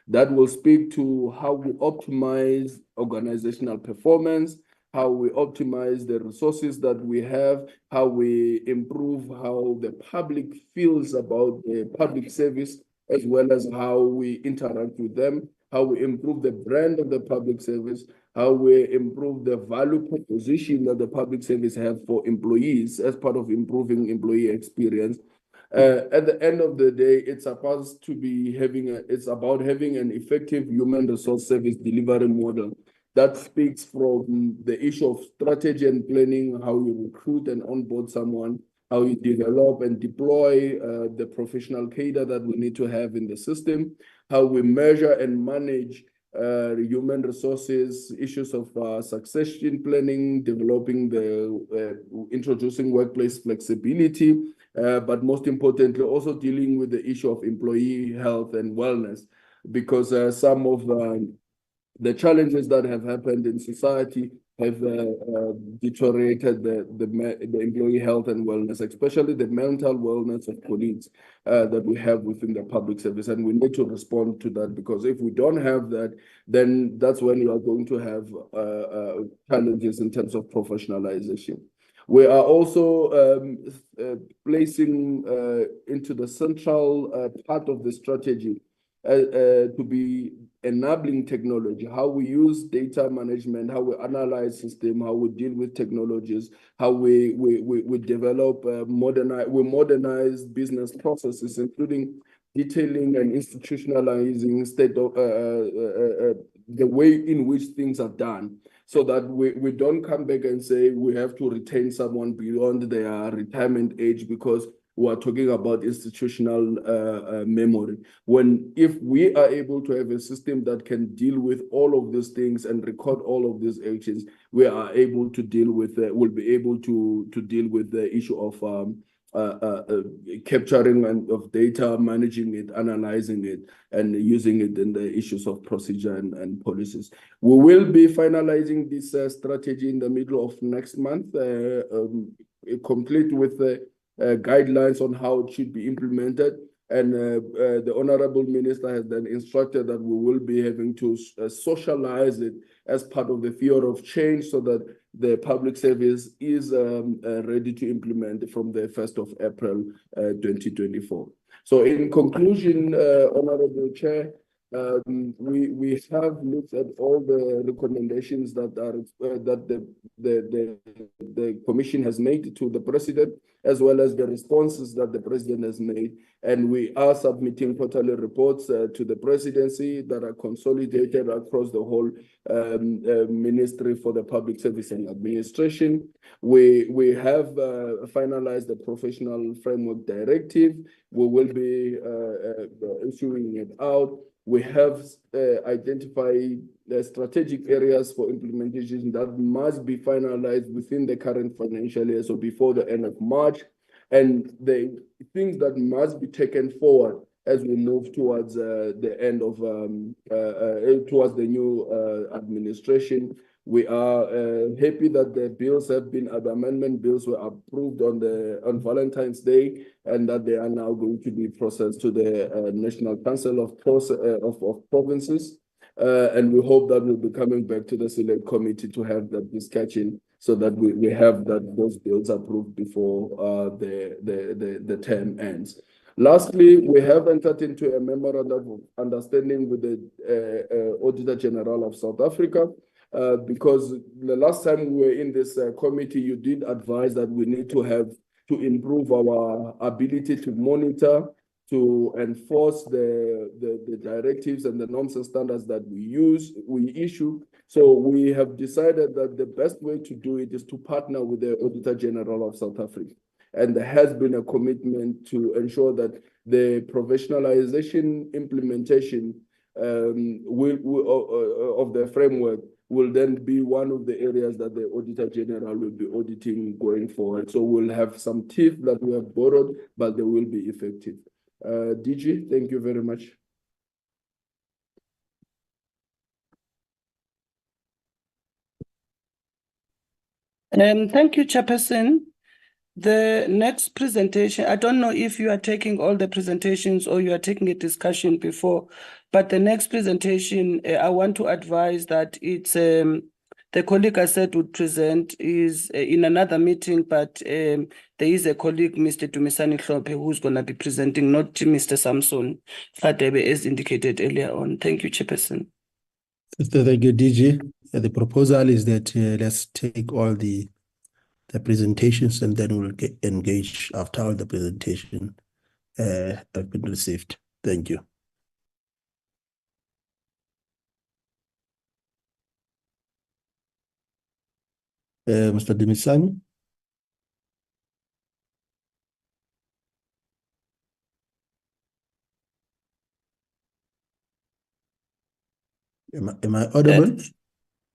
that will speak to how we optimize organizational performance, how we optimize the resources that we have, how we improve how the public feels about the public service, as well as how we interact with them, how we improve the brand of the public service, how we improve the value proposition that the public service have for employees as part of improving employee experience. At the end of the day, it's supposed to be it's about having an effective human resource service delivery model that speaks from the issue of strategy and planning, how you recruit and onboard someone, how you develop and deploy the professional cadre that we need to have in the system, how we measure and manage human resources, issues of succession planning, developing introducing workplace flexibility, but most importantly, also dealing with the issue of employee health and wellness, because some of the challenges that have happened in society have deteriorated the employee health and wellness, especially the mental wellness of colleagues that we have within the public service. And we need to respond to that, because if we don't have that, then that's when you are going to have challenges in terms of professionalization. We are also placing into the central part of the strategy to be enabling technology, how we use data management, how we analyze system, how we deal with technologies, how we develop, modernize business processes, including detailing and institutionalizing the way in which things are done, so that we don't come back and say we have to retain someone beyond their retirement age because we are talking about institutional memory. If we are able to have a system that can deal with all of these things and record all of these actions, we are able to deal with, we'll be able to deal with the issue of capturing of data, managing it, analyzing it, and using it in the issues of procedure and policies. We will be finalizing this strategy in the middle of next month, complete with the guidelines on how it should be implemented. And the Honorable Minister has then instructed that we will be having to socialize it as part of the theory of change, so that the public service is ready to implement from the 1st of April 2024. So in conclusion, Honorable Chair, we have looked at all the recommendations that the Commission has made to the President, as well as the responses that the President has made. And we are submitting quarterly reports to the Presidency that are consolidated across the whole Ministry for the Public Service and Administration. We have finalized the Professional Framework Directive. We will be issuing it out. We have identified the strategic areas for implementation that must be finalized within the current financial year, so before the end of March, and the things that must be taken forward as we move towards the end of towards the new administration. We are happy that the bills have been, the amendment bills were approved on Valentine's Day, and that they are now going to be processed to the National Council of Provinces. And we hope that we'll be coming back to the Select Committee to have that discussion, so that we have those bills approved before the term ends. Lastly, we have entered into a memorandum of understanding with the Auditor General of South Africa, because the last time we were in this committee, you did advise that we need to improve our ability to monitor, to enforce the directives and the norms and standards that we issue. So we have decided that the best way to do it is to partner with the Auditor General of South Africa. And there has been a commitment to ensure that the professionalization implementation of the framework will then be one of the areas that the Auditor General will be auditing going forward. So we'll have some teeth that we have borrowed, but they will be effective. DG, thank you very much. Thank you, Chairperson. The next presentation, I don't know if you are taking all the presentations or you are taking a discussion before, but the next presentation, I want to advise that it's the colleague I said would present is in another meeting, but there is a colleague, Mr. Dumisani Hlope, who's going to be presenting, not Mr. Samson Fadebe, as indicated earlier on. Thank you, Chairperson. Thank you, DG. The proposal is that let's take all the presentations, and then we'll get engaged after all the presentation have been received. Thank you. Mr. Dumisani. Am I audible?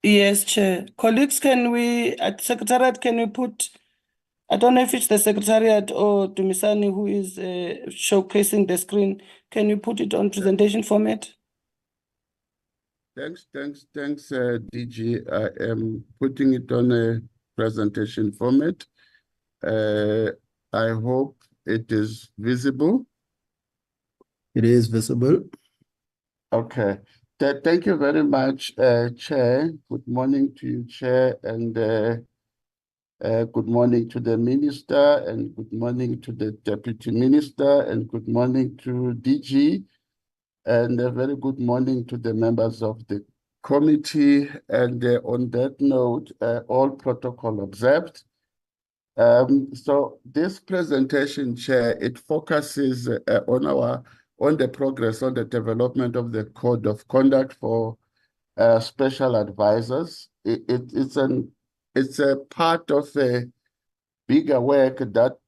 Yes, Chair. Colleagues, at Secretariat, can we put, I don't know if it's the Secretariat or Dumisani who is showcasing the screen. Can you put it on presentation format? Thanks, DG. I am putting it on a presentation format. I hope it is visible. It is visible. Okay. Thank you very much, Chair. Good morning to you, Chair, and good morning to the Minister, and good morning to the Deputy Minister, and good morning to DG, and a very good morning to the members of the committee. And on that note, all protocol observed. So this presentation, Chair, it focuses on the progress on the development of the code of conduct for special advisors. It's a part of a bigger work that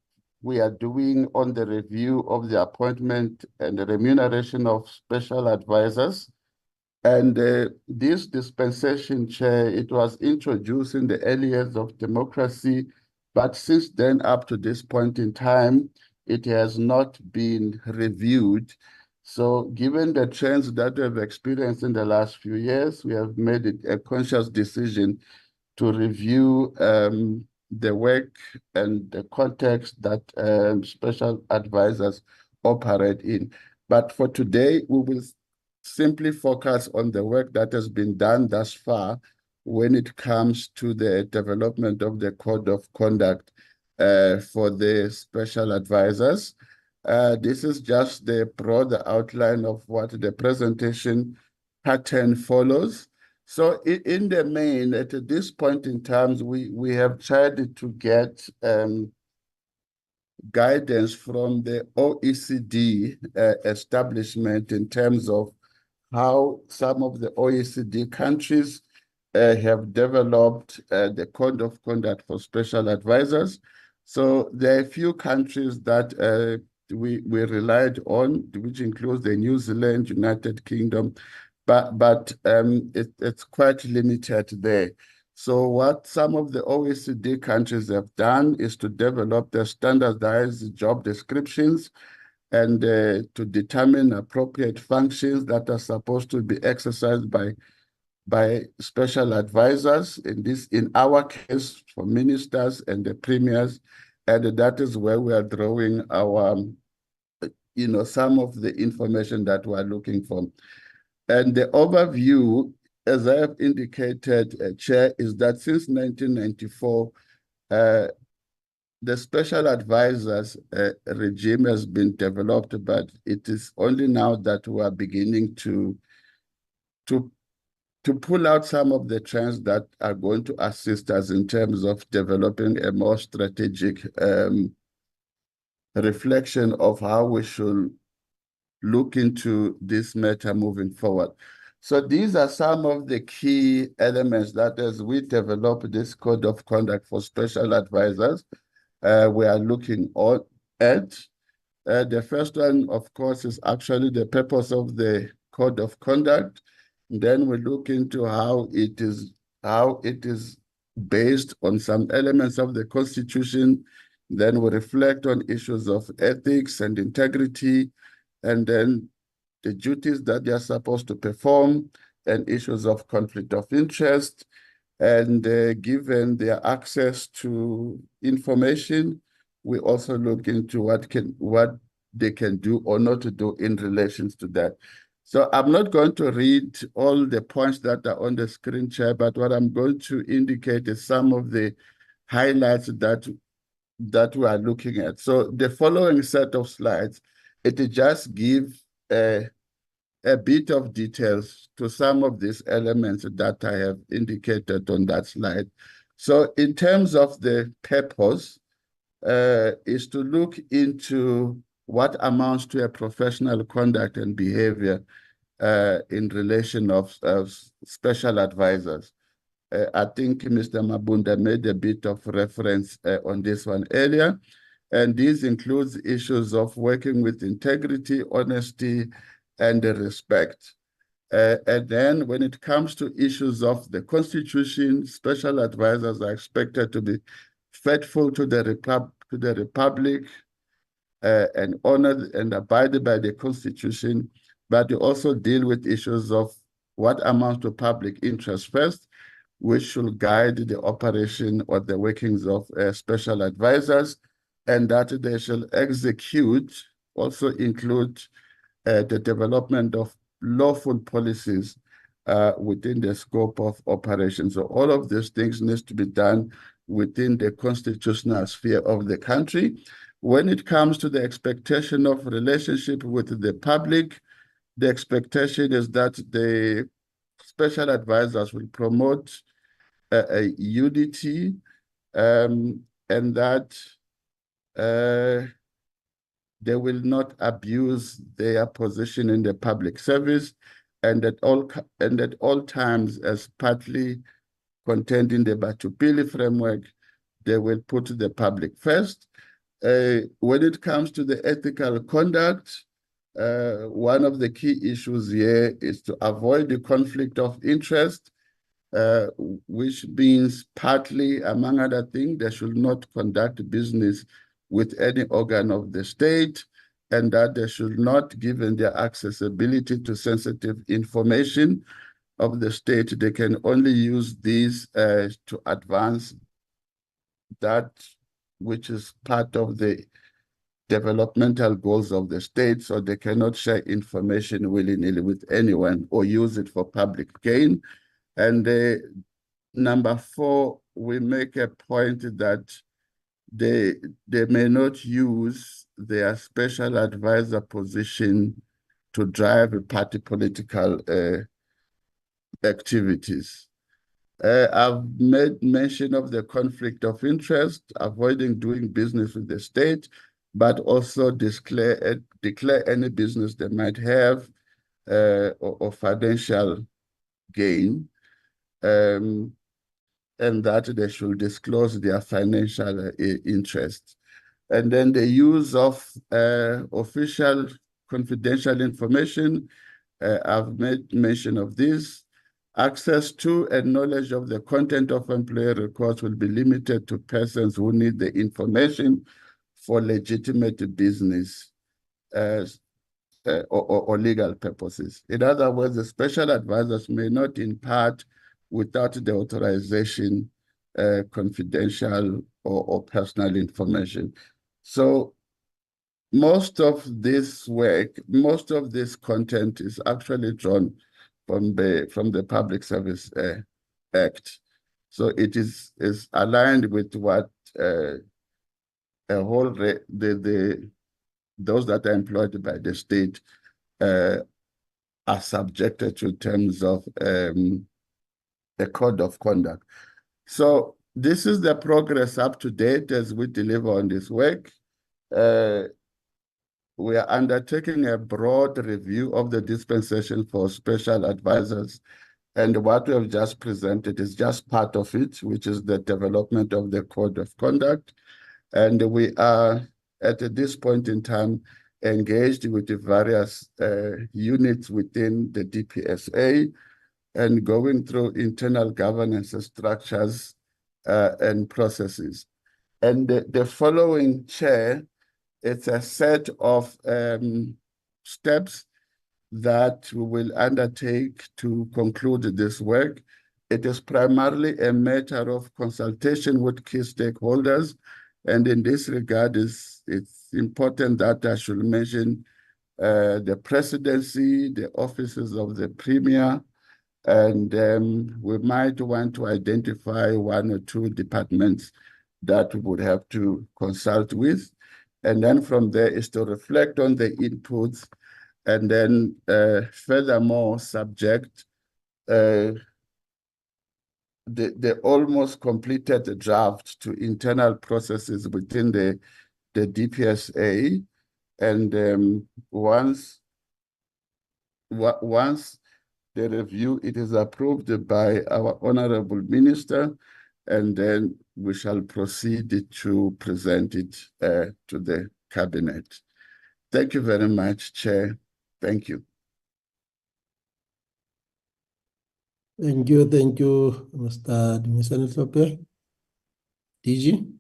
we are doing on the review of the appointment and the remuneration of special advisors. And this dispensation, Chair, it was introduced in the early years of democracy, but since then, up to this point in time, it has not been reviewed. So given the trends that we have experienced in the last few years, we have made it a conscious decision to review the work and the context that special advisors operate in. But for today, we will simply focus on the work that has been done thus far when it comes to the development of the code of conduct for the special advisors. This is just the broader outline of what the presentation pattern follows. So in the main, at this point in time, we have tried to get guidance from the OECD establishment in terms of how some of the OECD countries have developed the code of conduct for special advisors. So there are a few countries that we relied on, which includes the New Zealand, United Kingdom, but it's quite limited there. So what some of the OECD countries have done is to develop the standardized job descriptions and to determine appropriate functions that are supposed to be exercised by special advisors, in our case, for ministers and the premiers, and that is where we are drawing our, some of the information that we're looking for. And the overview, as I have indicated, Chair, is that since 1994, the special advisors regime has been developed, but it is only now that we are beginning to pull out some of the trends that are going to assist us in terms of developing a more strategic reflection of how we should look into this matter moving forward. So these are some of the key elements that as we develop this code of conduct for special advisors, we are looking at. The first one, of course, is actually the purpose of the code of conduct. Then we look into how it is based on some elements of the Constitution. Then we reflect on issues of ethics and integrity, and then the duties that they are supposed to perform, and issues of conflict of interest. And given their access to information, we also look into what they can do or not to do in relation to that. So I'm not going to read all the points that are on the screen, Chair, but what I'm going to indicate is some of the highlights that we are looking at. So the following set of slides, it just gives a bit of details to some of these elements that I have indicated on that slide. So in terms of the purpose, is to look into what amounts to a professional conduct and behavior in relation of special advisors. I think Mr. Mabunda made a bit of reference on this one earlier, and this includes issues of working with integrity, honesty, and respect. And then when it comes to issues of the Constitution, special advisors are expected to be faithful to the Republic and honor and abide by the Constitution, but they also deal with issues of what amounts to public interest first, which should guide the operation or the workings of special advisors, and that they shall execute, also include the development of lawful policies within the scope of operations. So all of these things needs to be done within the constitutional sphere of the country. When it comes to the expectation of relationship with the public, the expectation is that the special advisors will promote a unity and that they will not abuse their position in the public service, and at all times, as partly contained in the Batupili framework, they will put the public first. When it comes to the ethical conduct, one of the key issues here is to avoid the conflict of interest, which means partly, among other things, they should not conduct business with any organ of the state, and that they should not, given their accessibility to sensitive information of the state, they can only use these to advance that which is part of the developmental goals of the state, so they cannot share information willy-nilly with anyone or use it for public gain. And number 4, we make a point that they may not use their special advisor position to drive party political activities. I've made mention of the conflict of interest, avoiding doing business with the state, but also declare any business they might have or financial gain, and that they should disclose their financial interest. And then the use of official confidential information, I've made mention of this. Access to and knowledge of the content of employee records will be limited to persons who need the information for legitimate business or legal purposes. In other words, the special advisors may not impart without the authorization confidential or personal information. So most of this work, most of this content is actually drawn from the Public Service Act. So it is aligned with what those that are employed by the state are subjected to in terms of the code of conduct. So this is the progress up to date as we deliver on this work. We are undertaking a broad review of the dispensation for special advisors. And what we have just presented is just part of it, which is the development of the code of conduct. And we are, at this point in time, engaged with the various units within the DPSA and going through internal governance structures and processes. And the following, Chair, it's a set of steps that we will undertake to conclude this work. It is primarily a matter of consultation with key stakeholders. And in this regard, it's important that I should mention the presidency, the offices of the premier, and we might want to identify 1 or 2 departments that we would have to consult with. And then from there is to reflect on the inputs and then furthermore subject the almost completed draft to internal processes within the DPSA. And once the review, it is approved by our Honorable Minister, and then we shall proceed to present it to the Cabinet. Thank you very much, Chair. Thank you. Thank you, Mr. Dumisani-Hlophe. DG?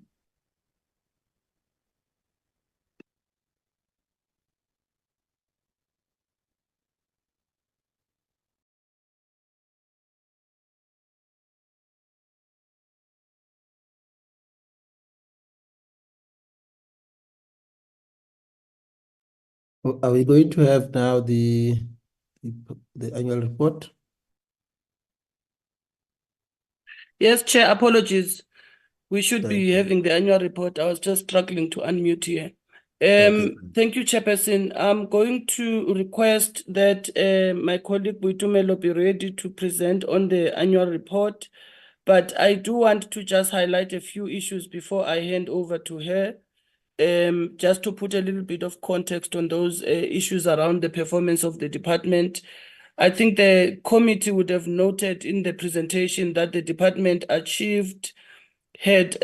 Are we going to have now the annual report? Yes, Chair, apologies. We should Thank be you. having the annual report. I was just struggling to unmute here. Okay. Thank you, Chairperson. I'm going to request that my colleague Boitumelo be ready to present on the annual report, but I do want to just highlight a few issues before I hand over to her, just to put a little bit of context on those issues around the performance of the department. I think the committee would have noted in the presentation that the department had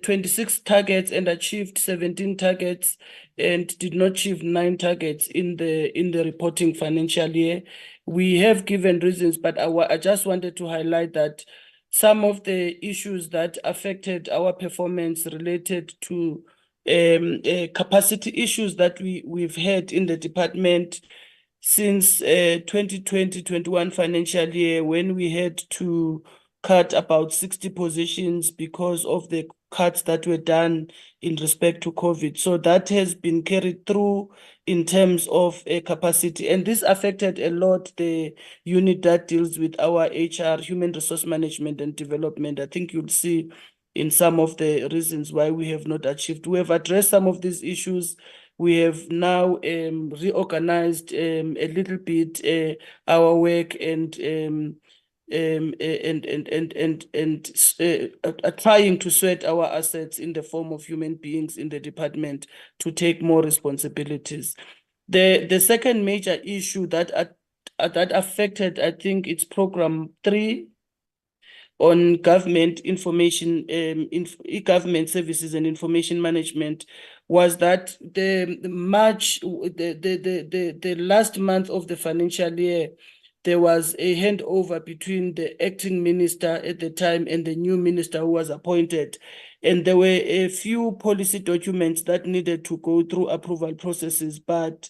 26 targets and achieved 17 targets and did not achieve 9 targets in the reporting financial year. We have given reasons, but I just wanted to highlight that some of the issues that affected our performance related to capacity issues that we've had in the department since 2020-21 financial year, when we had to cut about 60 positions because of the cuts that were done in respect to COVID. So that has been carried through in terms of capacity. And this affected a lot the unit that deals with our HR, human resource management and development. I think you'll see in some of the reasons why we have not achieved. We have addressed some of these issues. We have now reorganized a little bit our work and trying to sweat our assets in the form of human beings in the department to take more responsibilities. The second major issue that affected, I think it's program 3 on government information, e-government services and information management, was that the last month of the financial year, there was a handover between the acting minister at the time and the new minister who was appointed. And there were a few policy documents that needed to go through approval processes, but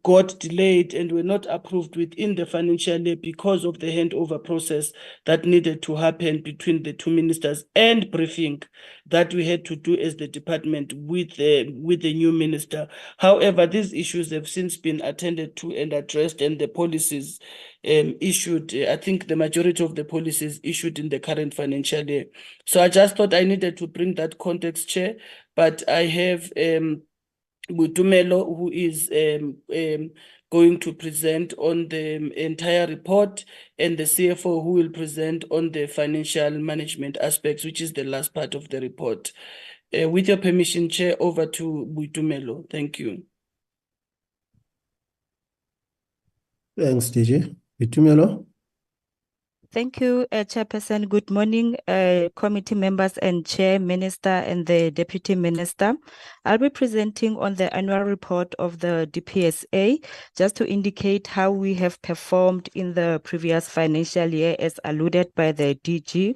got delayed and were not approved within the financial year because of the handover process that needed to happen between the two ministers and briefing that we had to do as the department with the new minister. However, these issues have since been attended to and addressed, and the policies issued, I think the majority of the policies issued in the current financial year. So I just thought I needed to bring that context, Chair, but I have Boitumelo, who is going to present on the entire report, and the CFO, who will present on the financial management aspects, which is the last part of the report. With your permission, Chair, over to Boitumelo. Thank you. Thanks, DG. Boitumelo? Thank you, Chairperson. Good morning, committee members and Chair, Minister, and the Deputy Minister. I'll be presenting on the annual report of the DPSA, just to indicate how we have performed in the previous financial year, as alluded by the DG.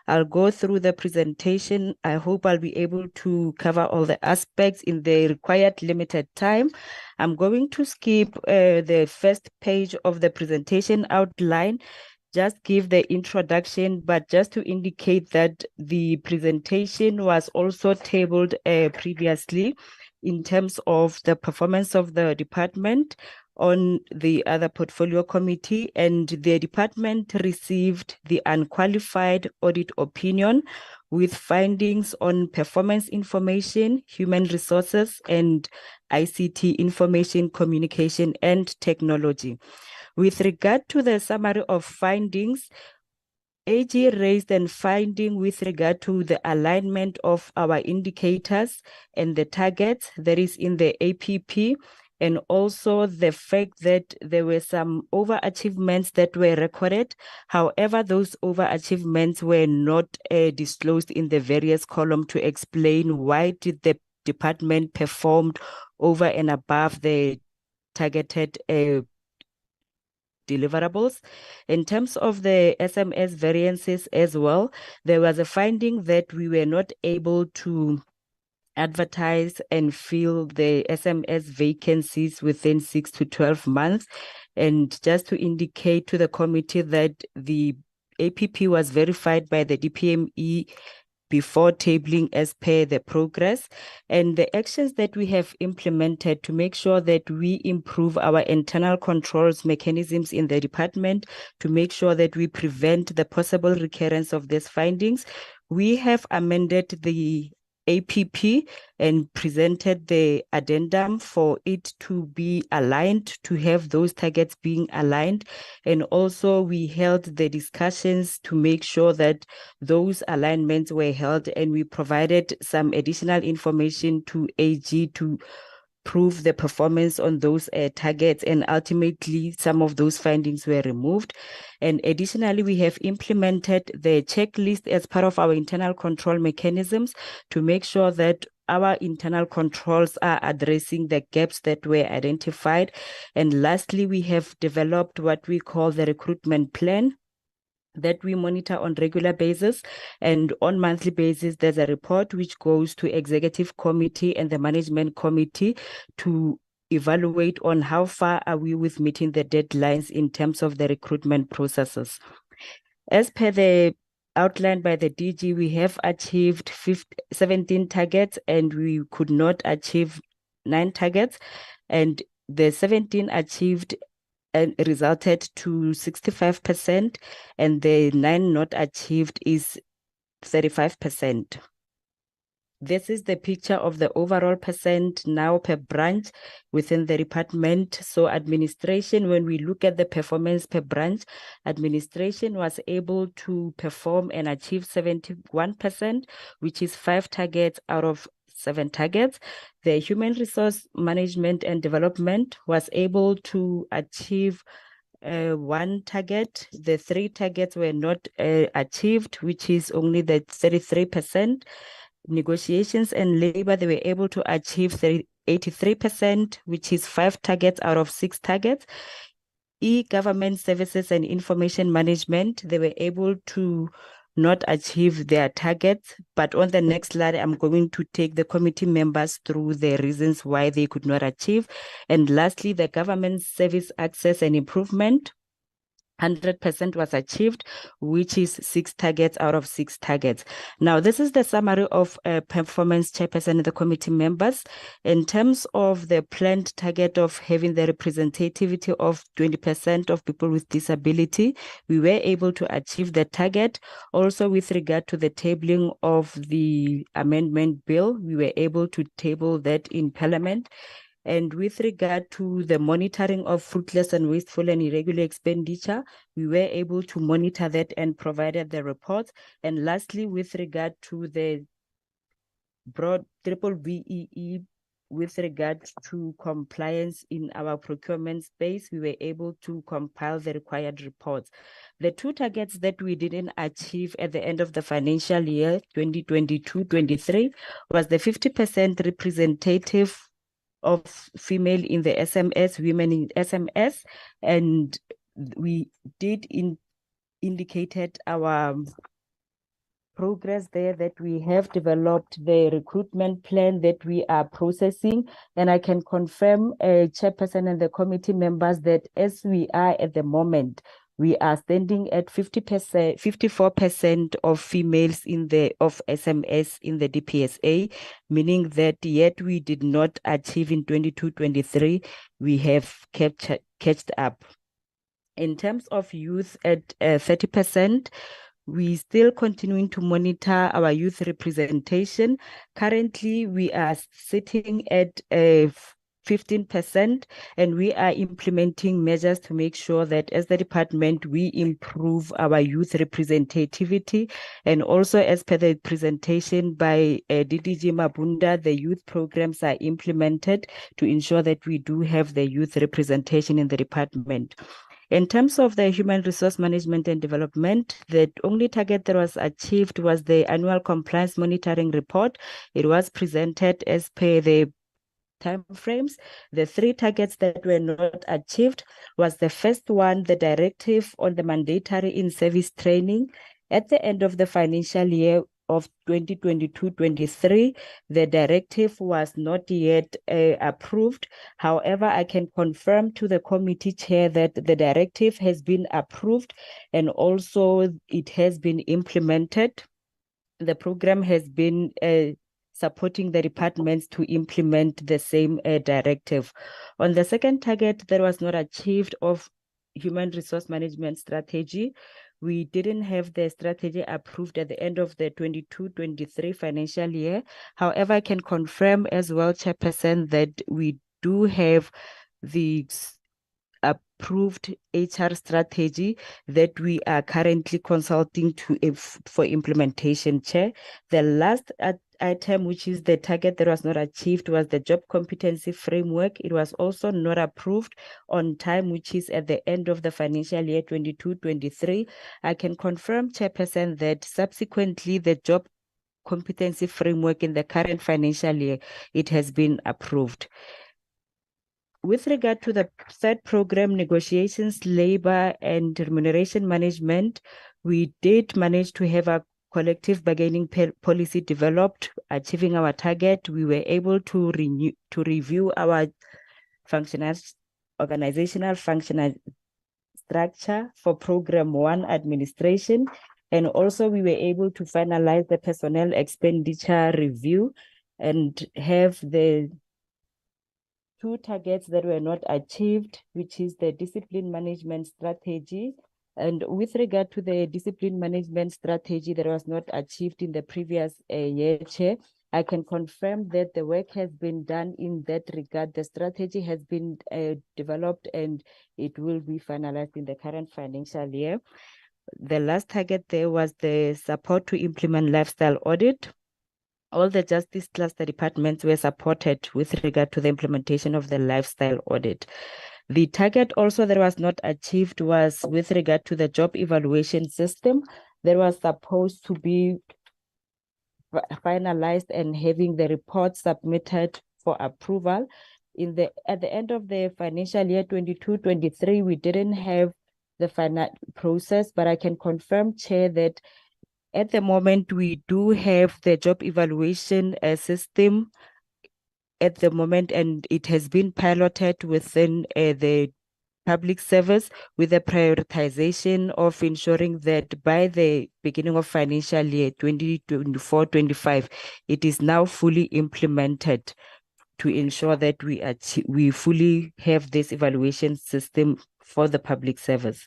I'll go through the presentation. I hope I'll be able to cover all the aspects in the required limited time. I'm going to skip the first page of the presentation outline, just give the introduction, but just to indicate that the presentation was also tabled previously in terms of the performance of the department on the other portfolio committee, and the department received the unqualified audit opinion with findings on performance information, human resources, and ICT, information communication and technology. With regard to the summary of findings, AG raised a finding with regard to the alignment of our indicators and the targets that is in the APP, and also the fact that there were some overachievements that were recorded. However, those overachievements were not disclosed in the various columns to explain why did the department performed over and above the targeted deliverables. In terms of the SMS variances as well, there was a finding that we were not able to advertise and fill the SMS vacancies within 6 to 12 months. And just to indicate to the committee that the APP was verified by the DPME before tabling as per the progress, and the actions that we have implemented to make sure that we improve our internal controls mechanisms in the department to make sure that we prevent the possible recurrence of these findings. We have amended the APP and presented the addendum for it to be aligned, to have those targets being aligned. And also we held the discussions to make sure that those alignments were held, and we provided some additional information to AG to prove the performance on those targets, and ultimately some of those findings were removed. And additionally, we have implemented the checklist as part of our internal control mechanisms to make sure that our internal controls are addressing the gaps that were identified. And lastly, we have developed what we call the recruitment plan that we monitor on regular basis, and on monthly basis there's a report which goes to executive committee and the management committee to evaluate on how far are we with meeting the deadlines in terms of the recruitment processes. As per the outlined by the DG, we have achieved 17 targets and we could not achieve 9 targets, and the 17 achieved and resulted to 65%, and the 9 not achieved is 35%. This is the picture of the overall percent now per branch within the department. So administration, when we look at the performance per branch, administration was able to perform and achieve 71%, which is 5 targets out of 7 targets. The human resource management and development was able to achieve 1 target. The 3 targets were not achieved, which is only the 33%. Negotiations and labor, they were able to achieve 83%, which is 5 targets out of 6 targets. E-government services and information management, they were able to not achieve their targets, but on the next slide, I'm going to take the committee members through the reasons why they could not achieve. And lastly, the government service access and improvement, 100% was achieved, which is 6 targets out of 6 targets. Now, this is the summary of performance chairperson and the committee members. In terms of the planned target of having the representativity of 20% of people with disability, we were able to achieve the target. Also, with regard to the tabling of the amendment bill, we were able to table that in Parliament. And with regard to the monitoring of fruitless and wasteful and irregular expenditure, we were able to monitor that and provided the reports. And lastly, with regard to the broad triple BEE, with regard to compliance in our procurement space, we were able to compile the required reports. The 2 targets that we didn't achieve at the end of the financial year 2022-23 was the 50% representative of female in the SMS, women in SMS, and we did indicated our progress there, that we have developed the recruitment plan that we are processing, and I can confirm, chairperson and the committee members, that as we are at the moment, we are standing at 50%, 54% of females of SMS in the DPSA, meaning that yet we did not achieve in 22-23, we have catched up. In terms of youth at 30%, we still continuing to monitor our youth representation. Currently, we are sitting at 15%, and we are implementing measures to make sure that as the department, we improve our youth representativity. And also, as per the presentation by DDG Mabunda, the youth programs are implemented to ensure that we do have the youth representation in the department. In terms of the human resource management and development, the only target that was achieved was the annual compliance monitoring report. It was presented as per the timeframes. The three targets that were not achieved was the first one, the directive on the mandatory in-service training. At the end of the financial year of 2022-23, the directive was not yet approved. However, I can confirm to the committee chair that the directive has been approved and also it has been implemented. The program has been supporting the departments to implement the same directive. On the second target that was not achieved of human resource management strategy, we didn't have the strategy approved at the end of the 22-23 financial year. However, I can confirm as well, Chairperson, that we do have the approved HR strategy that we are currently consulting to for implementation, Chair. The last item, which is the target that was not achieved, was the job competency framework. It was also not approved on time, which is at the end of the financial year 22-23. I can confirm, Chairperson, that subsequently the job competency framework in the current financial year, it has been approved. With regard to the third program, negotiations, labor and remuneration management, we did manage to have a collective bargaining policy developed, achieving our target. We were able to review our organizational functional structure for program 1 administration. And also we were able to finalize the personnel expenditure review and have the two targets that were not achieved, which is the discipline management strategy. And with regard to the discipline management strategy that was not achieved in the previous year, Chair, I can confirm that the work has been done in that regard. The strategy has been developed and it will be finalized in the current financial year. The last target there was the support to implement lifestyle audit. All the justice cluster departments were supported with regard to the implementation of the lifestyle audit. The target also that was not achieved was with regard to the job evaluation system that was supposed to be finalized and having the report submitted for approval. At the end of the financial year 22-23, we didn't have the final process, but I can confirm, Chair, that at the moment, we do have the job evaluation system at the moment, and it has been piloted within the public service with the prioritization of ensuring that by the beginning of financial year 2024-25, it is now fully implemented to ensure that we fully have this evaluation system for the public service.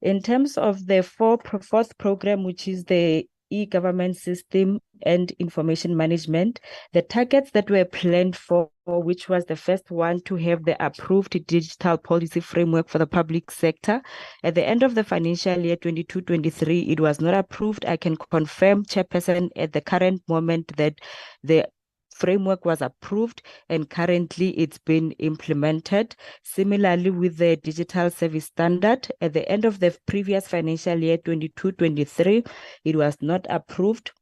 In terms of the fourth program, which is the e-government system and information management, the targets that were planned for, which was the first one to have the approved digital policy framework for the public sector. At the end of the financial year 22-23, it was not approved. I can confirm, Chairperson, at the current moment that the framework was approved and currently it's been implemented. Similarly, with the digital service standard, at the end of the previous financial year 22-23, it was not approved.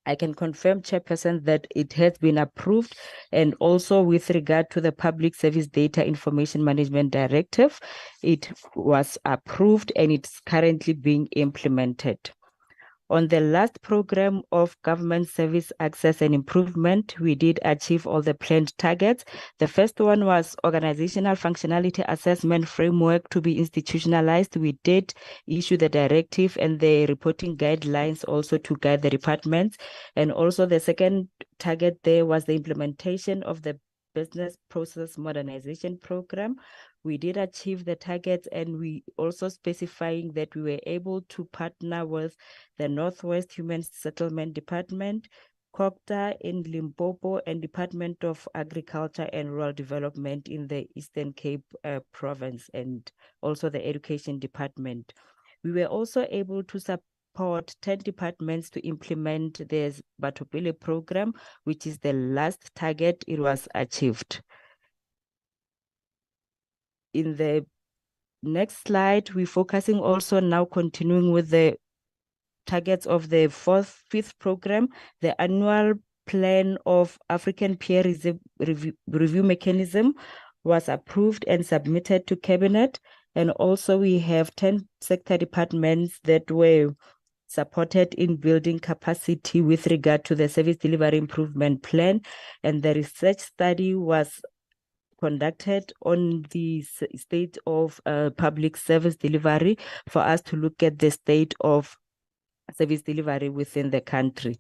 I can confirm, Chairperson, that it has been approved, and also with regard to the Public Service Data Information Management Directive, it was approved and it's currently being implemented. On the last program of government service access and improvement, we did achieve all the planned targets. The first one was organizational functionality assessment framework to be institutionalized. We did issue the directive and the reporting guidelines also to guide the departments. And also the second target there was the implementation of the business process modernization program. We did achieve the targets, and we also specifying that we were able to partner with the Northwest Human Settlement Department, COGTA in Limpopo, and Department of Agriculture and Rural Development in the Eastern Cape province, and also the Education Department. We were also able to support 10 departments to implement the Batopele program, which is the last target. It was achieved. In the next slide, we're focusing also now continuing with the targets of the fifth program, the annual plan of African peer review mechanism was approved and submitted to Cabinet. And also we have 10 sector departments that were supported in building capacity with regard to the service delivery improvement plan. And the research study was conducted on the state of public service delivery for us to look at the state of service delivery within the country.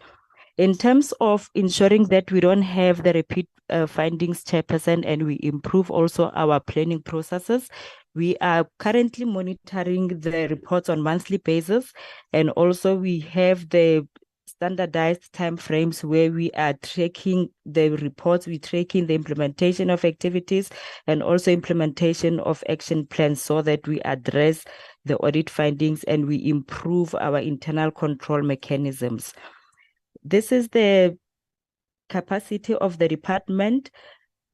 In terms of ensuring that we don't have the repeat findings, Chairperson, and we improve also our planning processes, we are currently monitoring the reports on monthly basis, and also we have the standardized timeframes where we are tracking the reports, we're tracking the implementation of activities and also implementation of action plans so that we address the audit findings and we improve our internal control mechanisms. This is the capacity of the department.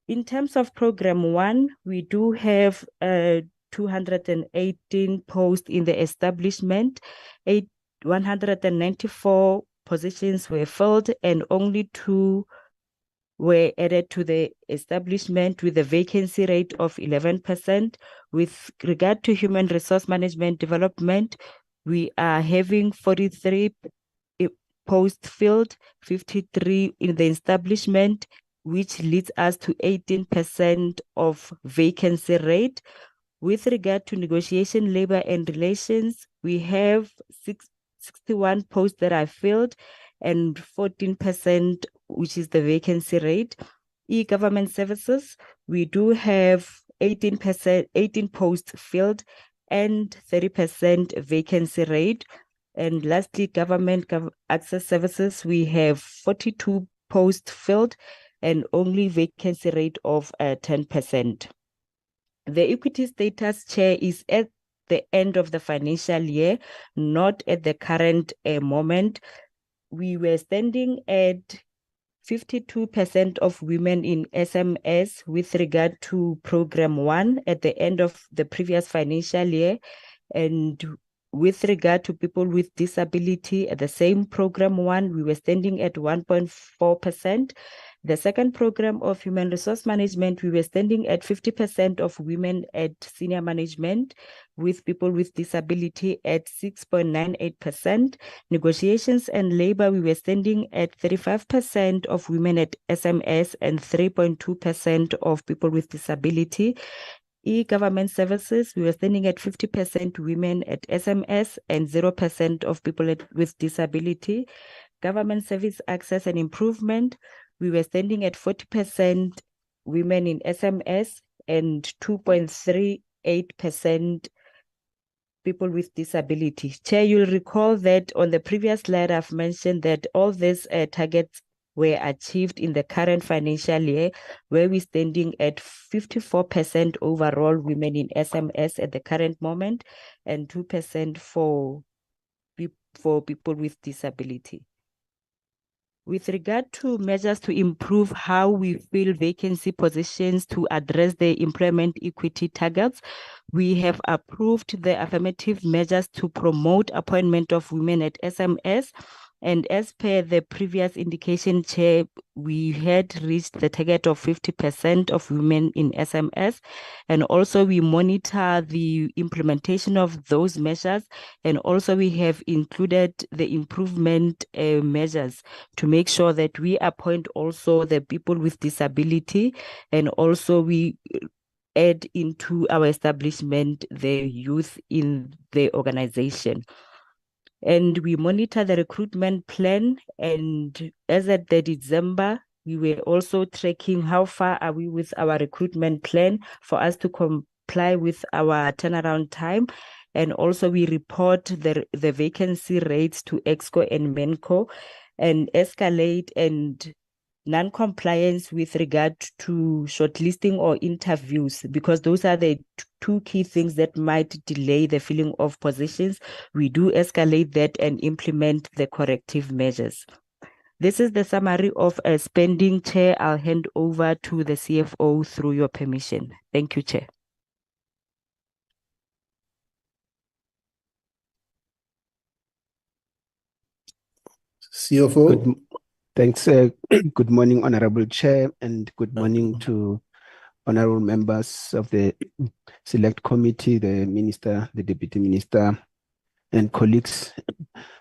In terms of Program 1, we do have 218 posts in the establishment, 194 positions were filled and only 2 were added to the establishment with a vacancy rate of 11%. With regard to human resource management development, we are having 43 posts filled, 53 in the establishment, which leads us to 18% of vacancy rate. With regard to negotiation, labor and relations, we have 61 posts that are filled and 14%, which is the vacancy rate. E-government services, we do have 18 posts filled and 30% vacancy rate. And lastly, government access services, we have 42 posts filled and only vacancy rate of 10%. The equity status, Chair, is at the end of the financial year, not at the current moment. We were standing at 52% of women in SMS with regard to Program 1 at the end of the previous financial year. And with regard to people with disability, at the same Program 1, we were standing at 1.4%. The second program of human resource management, we were standing at 50% of women at senior management, with people with disability at 6.98%. Negotiations and labor, we were standing at 35% of women at SMS and 3.2% of people with disability. E-government services, we were standing at 50% women at SMS and 0% of people with disability. Government service access and improvement, we were standing at 40% women in SMS and 2.38% people with disability. Chair, you'll recall that on the previous slide, I've mentioned that all these targets were achieved in the current financial year, where we're standing at 54% overall women in SMS at the current moment and 2% for people with disability. With regard to measures to improve how we fill vacancy positions to address the employment equity targets, we have approved the affirmative measures to promote appointment of women at SMS. And as per the previous indication, Chair, we had reached the target of 50% of women in SMS. And also we monitor the implementation of those measures. And also we have included the improvement measures to make sure that we appoint also the people with disability. And also we add into our establishment the youth in the organization. And we monitor the recruitment plan, and as at the December, we were also tracking how far are we with our recruitment plan for us to comply with our turnaround time. And also we report the vacancy rates to EXCO and MENCO and escalate and non-compliance with regard to shortlisting or interviews, because those are the two key things that might delay the filling of positions. We do escalate that and implement the corrective measures. This is the summary of spending, Chair. I'll hand over to the CFO through your permission. Thank you, Chair. CFO. Thanks. Good morning, Honorable Chair, and good morning to honorable members of the Select Committee, the Minister, the Deputy Minister, and colleagues.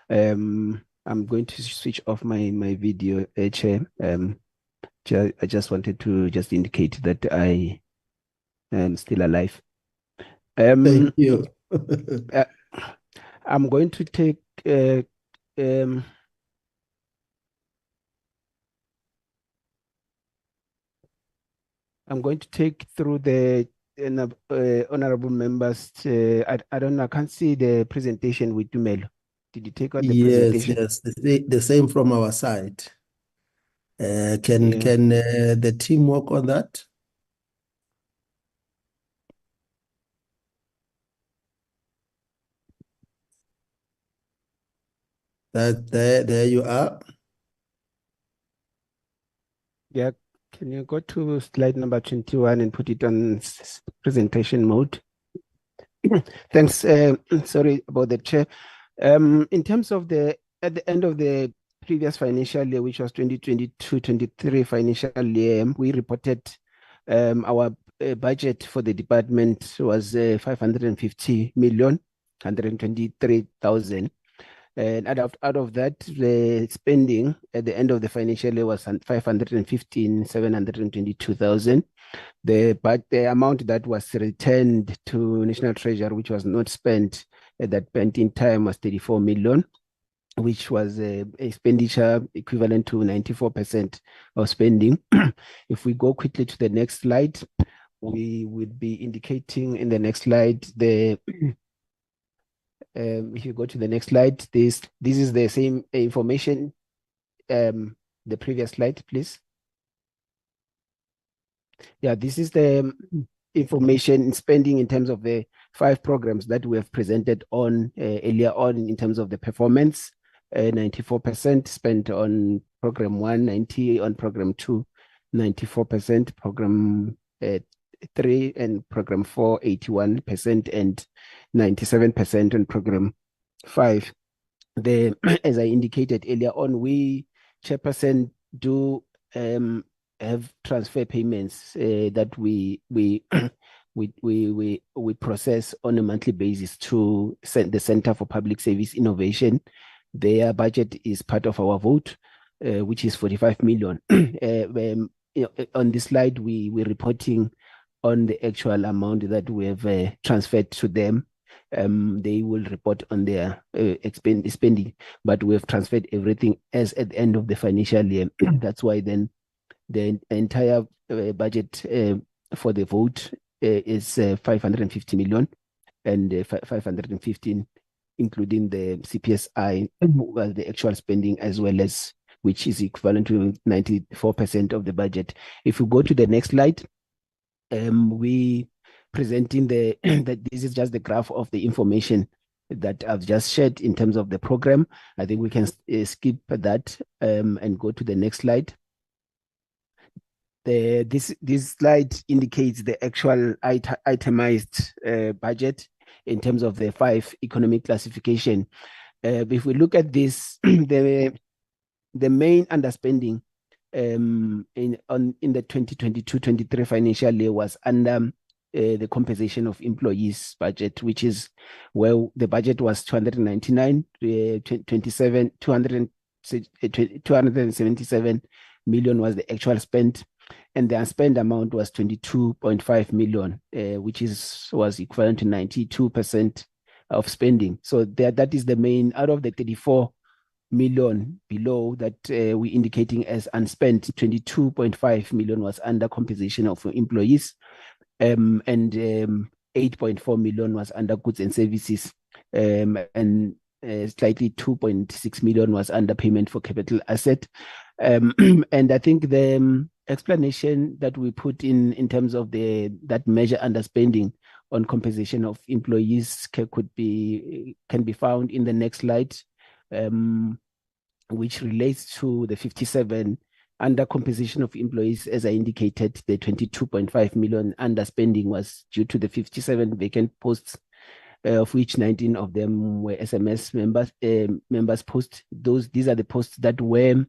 I'm going to switch off my video, Chair. I just wanted to just indicate that I am still alive. Thank you. I'm going to take I'm going to take through the honorable members. I don't know. I can't see the presentation with Dumelo. Did you take out the presentation? Yes, the same from our side. Can the team work on that? There you are. Yeah, can you go to slide number 21 and put it on presentation mode? Thanks. Sorry about the chair. In terms of at the end of the previous financial year, which was 2022-23 financial year, we reported our budget for the department was 550 million, 123,000. And out of that, the spending at the end of the financial year was 515,722,000. The amount that was returned to National Treasury, which was not spent at that point in time, was 34 million, which was expenditure equivalent to 94% of spending. If we go quickly to the next slide, we would be indicating in the next slide the if you go to the next slide, this is the same information. The previous slide, please. Yeah, this is the information spending in terms of the 5 programs that we have presented on earlier on in terms of the performance. 94% spent on program 1, 90 on program 2, 94% program 3 and program 4, 81% and 97% on program 5. As I indicated earlier on, we, Chairperson, do have transfer payments that we process on a monthly basis to the Center for Public Service Innovation. Their budget is part of our vote, which is 45 million. On this slide, we're reporting on the actual amount that we have transferred to them. They will report on their spending, but we have transferred everything as at the end of the financial year. That's why then the entire budget for the vote is 550 million and 515, including the CPSI, the actual spending, as well as which is equivalent to 94% of the budget. If you go to the next slide, we presenting that this is just the graph of the information that I've just shared in terms of the program. I think we can skip that and go to the next slide. This slide indicates the actual itemized budget in terms of the 5 economic classification. If we look at this, the main underspending in the 2022-23 financial year was under the compensation of employees budget, which is where the budget was 277 million was the actual spent, and the unspent amount was 22.5 million, which was equivalent to 92% of spending. So that is the main out of the 34 million below that we indicating as unspent. 22.5 million was under compensation of employees, and 8.4 million was under goods and services, and slightly 2.6 million was under payment for capital asset. And I think the explanation that we put in terms of that measure underspending on compensation of employees can be found in the next slide, which relates to the 57 under compensation of employees. As I indicated, the 22.5 million underspending was due to the 57 vacant posts, of which 19 of them were SMS members posts. These are the posts that were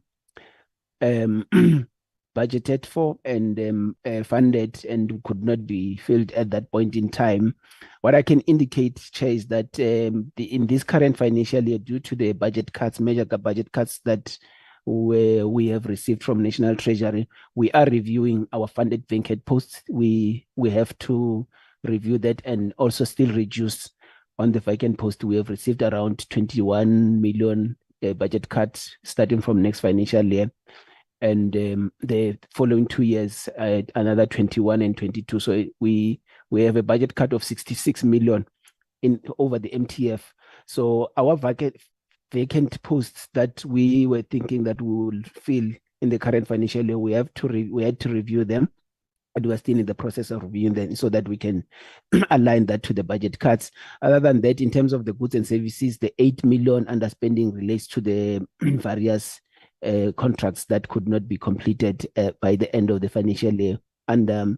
budgeted for and funded and could not be filled at that point in time. What I can indicate, Chair, is that in this current financial year, due to the budget cuts, major budget cuts that we have received from National Treasury, we are reviewing our funded vacant posts. We have to review that and also still reduce on the vacant post. We have received around 21 million budget cuts starting from next financial year. And the following 2 years, another 21 and 22. So we have a budget cut of 66 million over the MTF. So our vacant posts that we were thinking that we will fill in the current financial year, we had to review them. And we're still in the process of reviewing them so that we can align that to the budget cuts. Other than that, in terms of the goods and services, the 8 million underspending relates to the various contracts that could not be completed by the end of the financial year under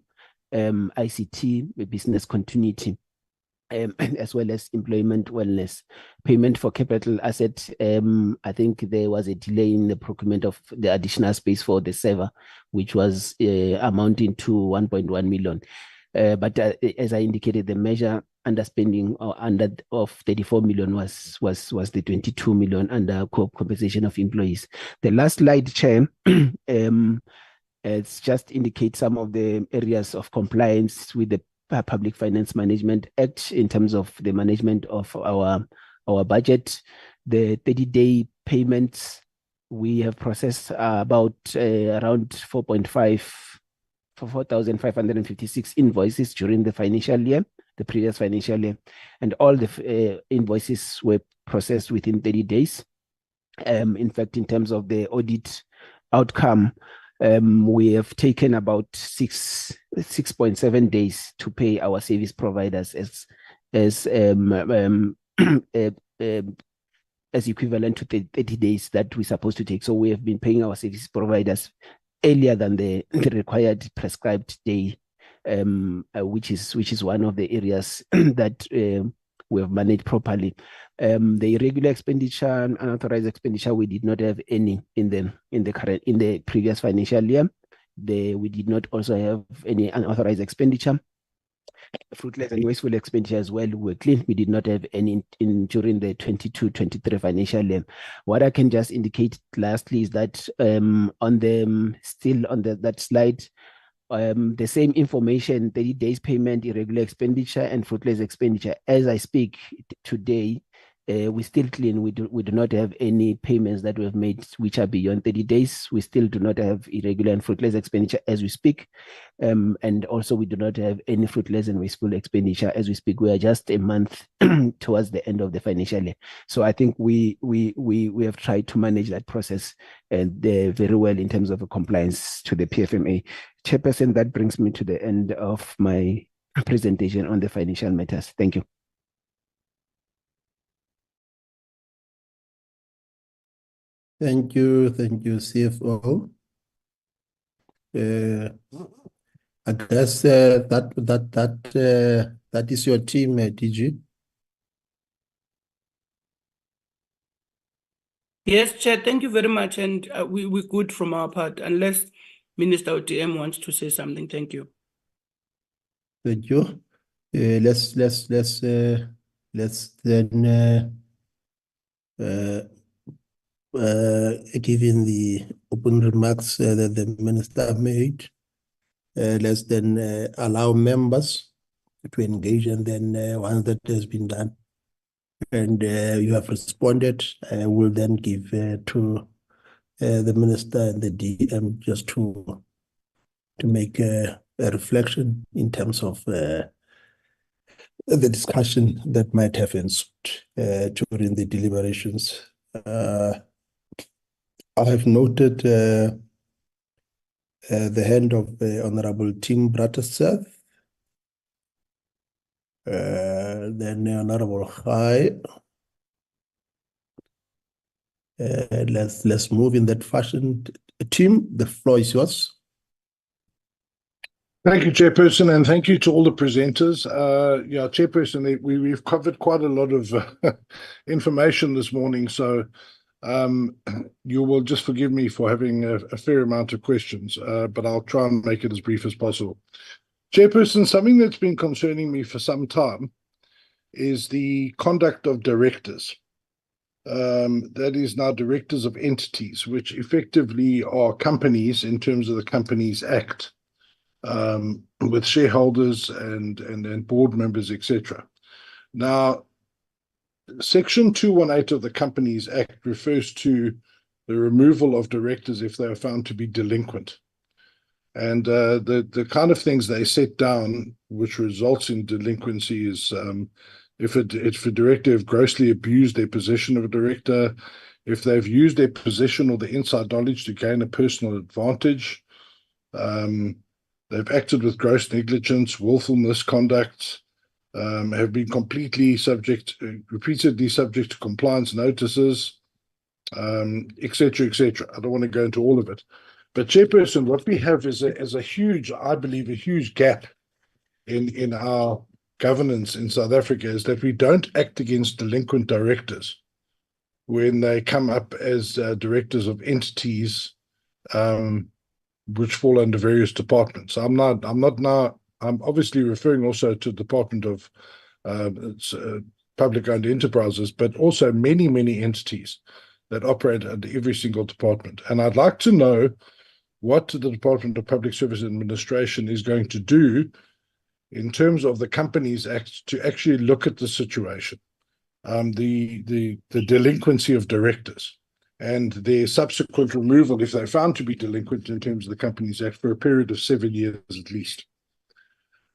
ICT, business continuity, as well as employment wellness. Payment for capital asset, I think there was a delay in the procurement of the additional space for the server, which was amounting to 1.1 million. But as I indicated, the measure underspending of 34 million was the 22 million under compensation of employees. The last slide, Chair, it's just indicates some of the areas of compliance with the Public Finance Management Act in terms of the management of our budget. The 30-day payments, we have processed about around 4,556 invoices during the financial year, the previous financial year, and all the invoices were processed within 30 days. In fact, in terms of the audit outcome, we have taken about 6.7 days to pay our service providers as equivalent to the 30 days that we're supposed to take. So we have been paying our service providers earlier than the required prescribed day, which is one of the areas that we have managed properly. The irregular expenditure and unauthorized expenditure, we did not have any in the previous financial year. We did not also have any unauthorized expenditure. Fruitless and wasteful expenditure as well were clean. We did not have any during the 22-23 financial year. What I can just indicate lastly is that on that slide, the same information, 30 days payment, irregular expenditure, and fruitless expenditure. As I speak today, we still clean. We do not have any payments that we have made which are beyond 30 days. We still do not have irregular and fruitless expenditure as we speak. And also we do not have any fruitless and wasteful expenditure as we speak. We are just a month towards the end of the financial year. So I think we have tried to manage that process very well in terms of compliance to the PFMA. Chairperson, that brings me to the end of my presentation on the financial matters. Thank you. Thank you, CFO. I guess that is your team, DG. Yes, Chair, thank you very much. And we're good from our part, unless Minister ODM wants to say something. Thank you. Thank you. Let's then given the open remarks that the minister made, let's then allow members to engage, and then once that has been done and you have responded, we'll then give to the minister and the DM just to make a reflection in terms of the discussion that might have ensued during the deliberations. I have noted the hand of the Honorable Tim Bratterstaff, then Honorable High. Let's move in that fashion. Tim, the floor is yours. Thank you, Chairperson, and thank you to all the presenters. Yeah, Chairperson, we've covered quite a lot of information this morning, so You will just forgive me for having a fair amount of questions, but I'll try and make it as brief as possible. Chairperson, something that's been concerning me for some time is the conduct of directors. That is now directors of entities, which effectively are companies in terms of the Companies Act, with shareholders and board members, etc. Now, Section 218 of the Companies Act refers to the removal of directors if they are found to be delinquent. And the kind of things they set down, which results in delinquency, is if a director have grossly abused their position of a director, if they've used their position or the inside knowledge to gain a personal advantage, they've acted with gross negligence, willful misconduct, have been repeatedly subject to compliance notices, etc., etc. I don't want to go into all of it. But Chairperson, what we have is a huge, I believe, a huge gap in our governance in South Africa, is that we don't act against delinquent directors when they come up as directors of entities which fall under various departments. I'm obviously referring also to the Department of Public-Owned Enterprises, but also many, many entities that operate under every single department. And I'd like to know what the Department of Public Service Administration is going to do in terms of the Companies Act to actually look at the situation, the delinquency of directors and their subsequent removal if they're found to be delinquent in terms of the Companies Act for a period of 7 years at least.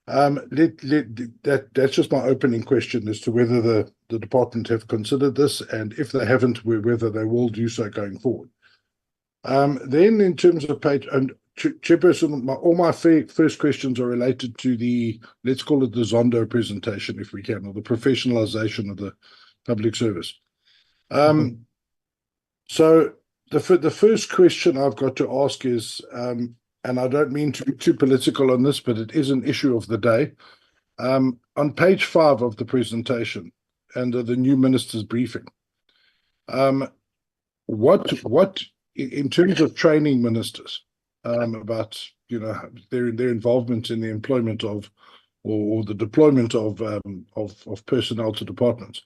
That's just my opening question as to whether the department have considered this, and if they haven't, whether they will do so going forward. Then in terms of page, and Chairperson, all my first questions are related to the, let's call it the Zondo presentation, if we can, or the professionalization of the public service. So the first question I've got to ask is, and I don't mean to be too political on this, but it is an issue of the day. On page 5 of the presentation, under the new minister's briefing, what in terms of training ministers about their involvement in the employment of or the deployment of personnel to departments,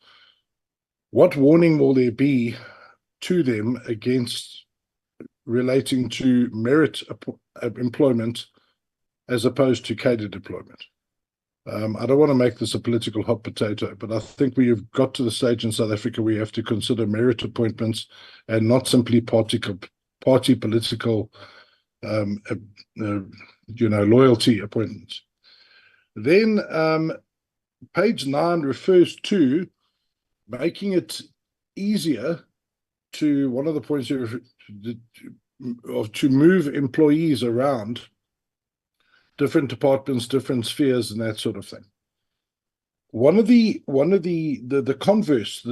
what warning will there be to them against relating to merit employment as opposed to cadre deployment? I don't want to make this a political hot potato, but I think we have got to the stage in South Africa where we have to consider merit appointments and not simply party political loyalty appointments. Then page 9 refers to making it easier to, one of the points here, to move employees around different departments, different spheres, and that sort of thing. One of the converse,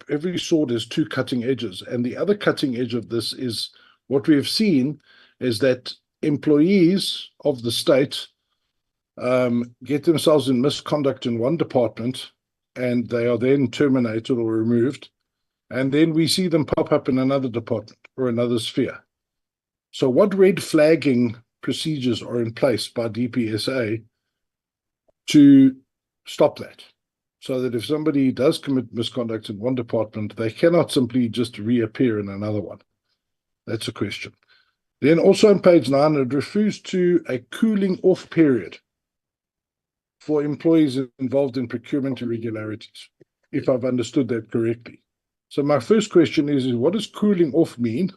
every sword has two cutting edges, and the other cutting edge of this is what we have seen is that employees of the state get themselves in misconduct in one department, and they are then terminated or removed, and then we see them pop up in another department or another sphere. So what red flagging procedures are in place by DPSA to stop that, so that if somebody does commit misconduct in one department, they cannot simply just reappear in another one? That's a question. Then also on page 9, it refers to a cooling off period for employees involved in procurement irregularities, if I've understood that correctly. So my first question is what does cooling off mean?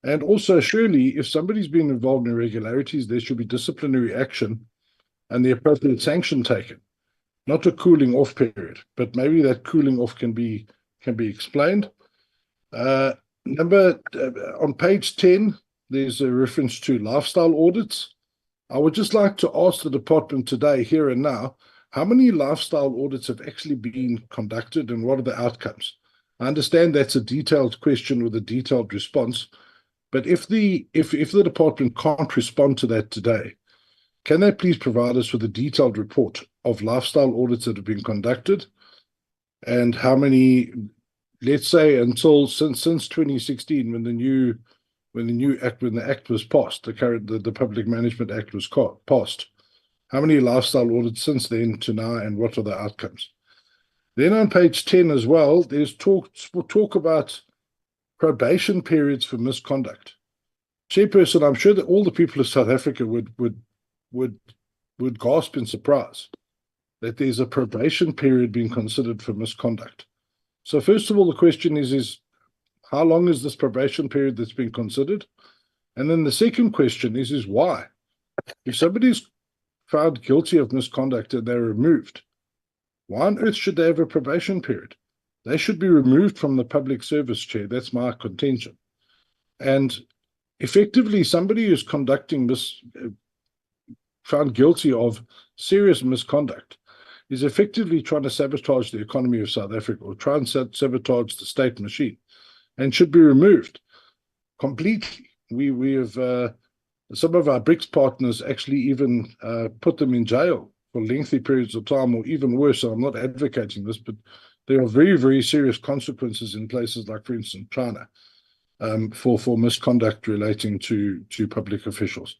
And also, surely, if somebody's been involved in irregularities, there should be disciplinary action and the appropriate sanction taken, not a cooling off period. But maybe that cooling off can be explained. On page 10, there's a reference to lifestyle audits. I would just like to ask the department today, here and now, how many lifestyle audits have actually been conducted and what are the outcomes? I understand that's a detailed question with a detailed response. But if the department can't respond to that today, can they please provide us with a detailed report of lifestyle audits that have been conducted and how many let's say until since 2016, when the act was passed, the Public Management Act was passed. How many lifestyle audits since then to now, and what are the outcomes? Then on page 10 as well, there's talk about probation periods for misconduct. Chairperson, I'm sure that all the people of South Africa would gasp in surprise that there's a probation period being considered for misconduct. So first of all, the question is how long is this probation period that's been considered? And then the second question is why? If somebody's found guilty of misconduct and they're removed, why on earth should they have a probation period? They should be removed from the public service, Chair. That's my contention. And effectively, somebody who's found guilty of serious misconduct is effectively trying to sabotage the economy of South Africa, or try and sabotage the state machine, and should be removed completely. We have some of our BRICS partners actually even put them in jail for lengthy periods of time, or even worse. So I'm not advocating this, but there are very, very serious consequences in places like, for instance, China, for misconduct relating to public officials.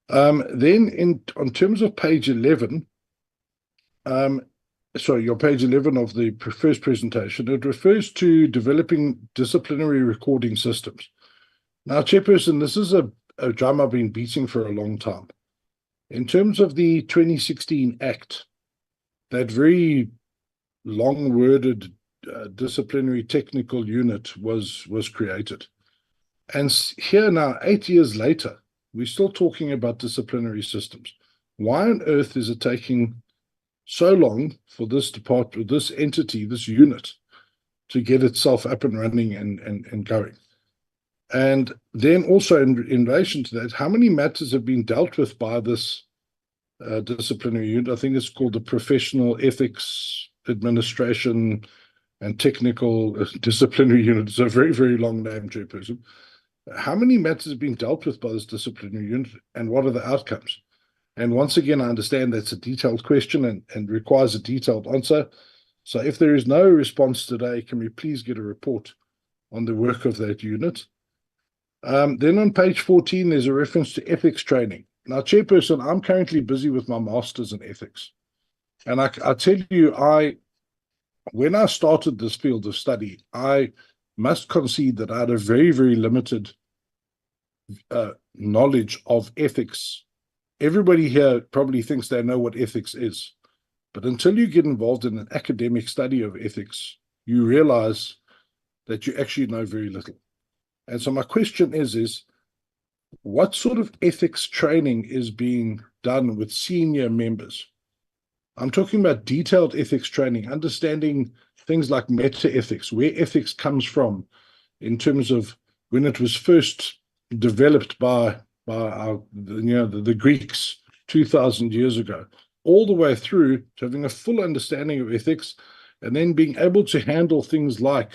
Then on terms of page 11, sorry, your page 11 of the first presentation, it refers to developing disciplinary recording systems. Now, Chairperson, this is a drum I've been beating for a long time. In terms of the 2016 Act, that very long-worded disciplinary technical unit was created. And here now, 8 years later, we're still talking about disciplinary systems. Why on earth is it taking so long for this department, this entity, this unit, to get itself up and running and going? And then also in relation to that, how many matters have been dealt with by this disciplinary unit? I think it's called the Professional Ethics Administration and Technical Disciplinary Unit. It's a very, very long name, Chairperson. How many matters have been dealt with by this disciplinary unit, and what are the outcomes? And once again, I understand that's a detailed question and requires a detailed answer. So if there is no response today, can we please get a report on the work of that unit? Then on page 14, there's a reference to ethics training. Now, Chairperson, I'm currently busy with my master's in ethics. And I tell you, when I started this field of study, I must concede that I had a very, very limited knowledge of ethics. Everybody here probably thinks they know what ethics is. But until you get involved in an academic study of ethics, you realize that you actually know very little. And so my question is what sort of ethics training is being done with senior members? I'm talking about detailed ethics training, understanding things like meta-ethics, where ethics comes from in terms of when it was first developed by the Greeks 2,000 years ago, all the way through to having a full understanding of ethics, and then being able to handle things like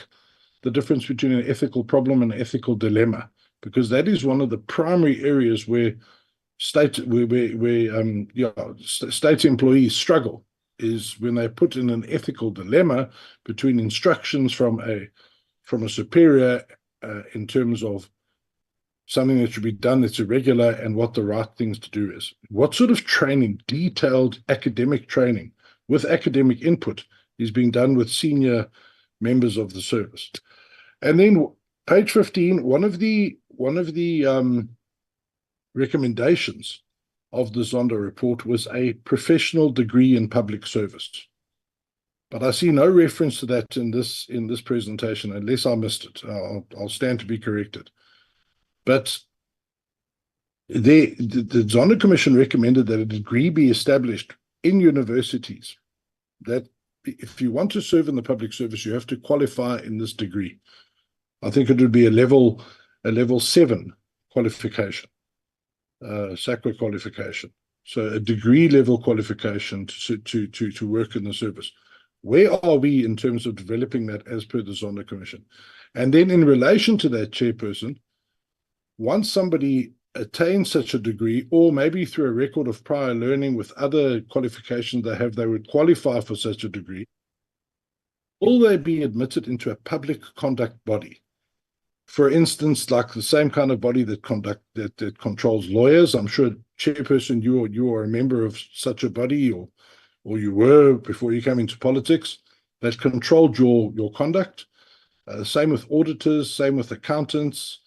the difference between an ethical problem and an ethical dilemma, because that is one of the primary areas where state employees struggle, is when they put in an ethical dilemma between instructions from a superior in terms of something that should be done that's irregular and what the right things to do is. What sort of training, detailed academic training with academic input, is being done with senior members of the service? And then page 15, one of the recommendations of the Zondo report was a professional degree in public service. But I see no reference to that in this presentation, unless I missed it. I'll stand to be corrected. But the Zondo Commission recommended that a degree be established in universities, that if you want to serve in the public service, you have to qualify in this degree. I think it would be a level 7 qualification, SACWA qualification. So a degree level qualification to work in the service. Where are we in terms of developing that as per the Zondo Commission? And then in relation to that, Chairperson, once somebody attains such a degree, or maybe through a record of prior learning with other qualifications they have, they would qualify for such a degree. will they be admitted into a public conduct body? For instance, like the same kind of body that controls lawyers. I'm sure, Chairperson, you are a member of such a body, or you were before you came into politics, that controlled your conduct. Same with auditors, same with accountants,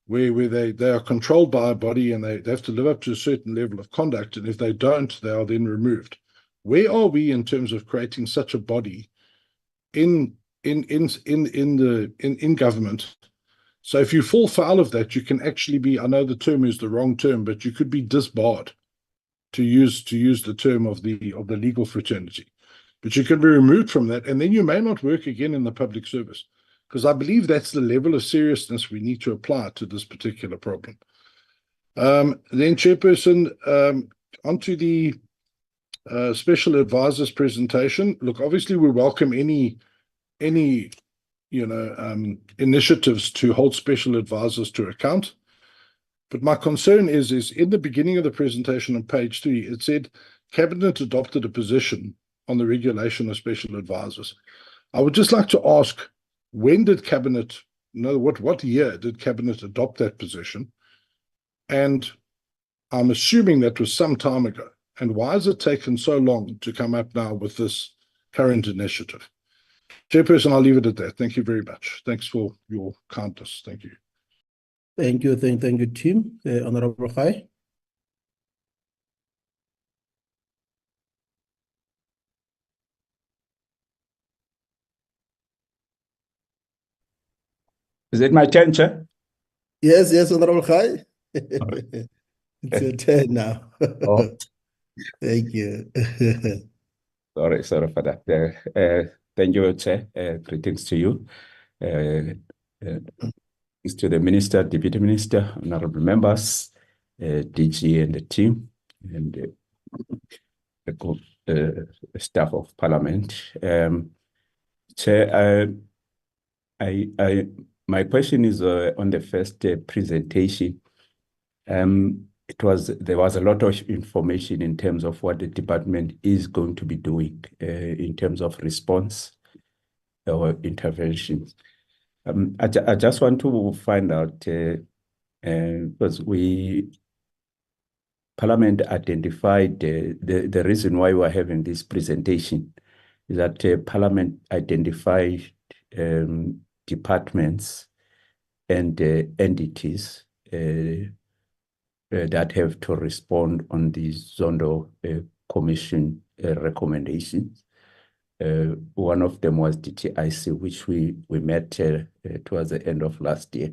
where they are controlled by a body and they have to live up to a certain level of conduct, and if they don't, they are then removed. Where are we in terms of creating such a body in government? So if you fall foul of that, you can actually be, I know the term is the wrong term, but you could be disbarred, to use the term of the legal fraternity. But you can be removed from that, and then you may not work again in the public service, because I believe that's the level of seriousness we need to apply to this particular problem. Then, Chairperson, onto the special advisor's presentation. Look, obviously we welcome any initiatives to hold special advisors to account. But my concern is in the beginning of the presentation on page 3, it said Cabinet adopted a position on the regulation of special advisors. I would just like to ask, when did Cabinet, what year did Cabinet adopt that position? And I'm assuming that was some time ago. And why has it taken so long to come up now with this current initiative? Chairperson, I'll leave it at that. Thank you very much. Thanks for your kindness. Thank you. Thank you, thank you, Tim. Honorable Khai. Is it my turn, Chair? Yes, Honorable Khai. It's your turn now. Oh. Thank you. Sorry for that. Thank you, Chair. Greetings to you. Thanks to the Minister, Deputy Minister, honorable members, DG and the team, and the staff of Parliament. Chair, my question is on the first presentation. There was a lot of information in terms of what the department is going to be doing in terms of response or interventions. I just want to find out, because Parliament identified the reason why we're having this presentation is that Parliament identified departments and entities that have to respond on the Zondo Commission recommendations. One of them was DTIC, which we met towards the end of last year.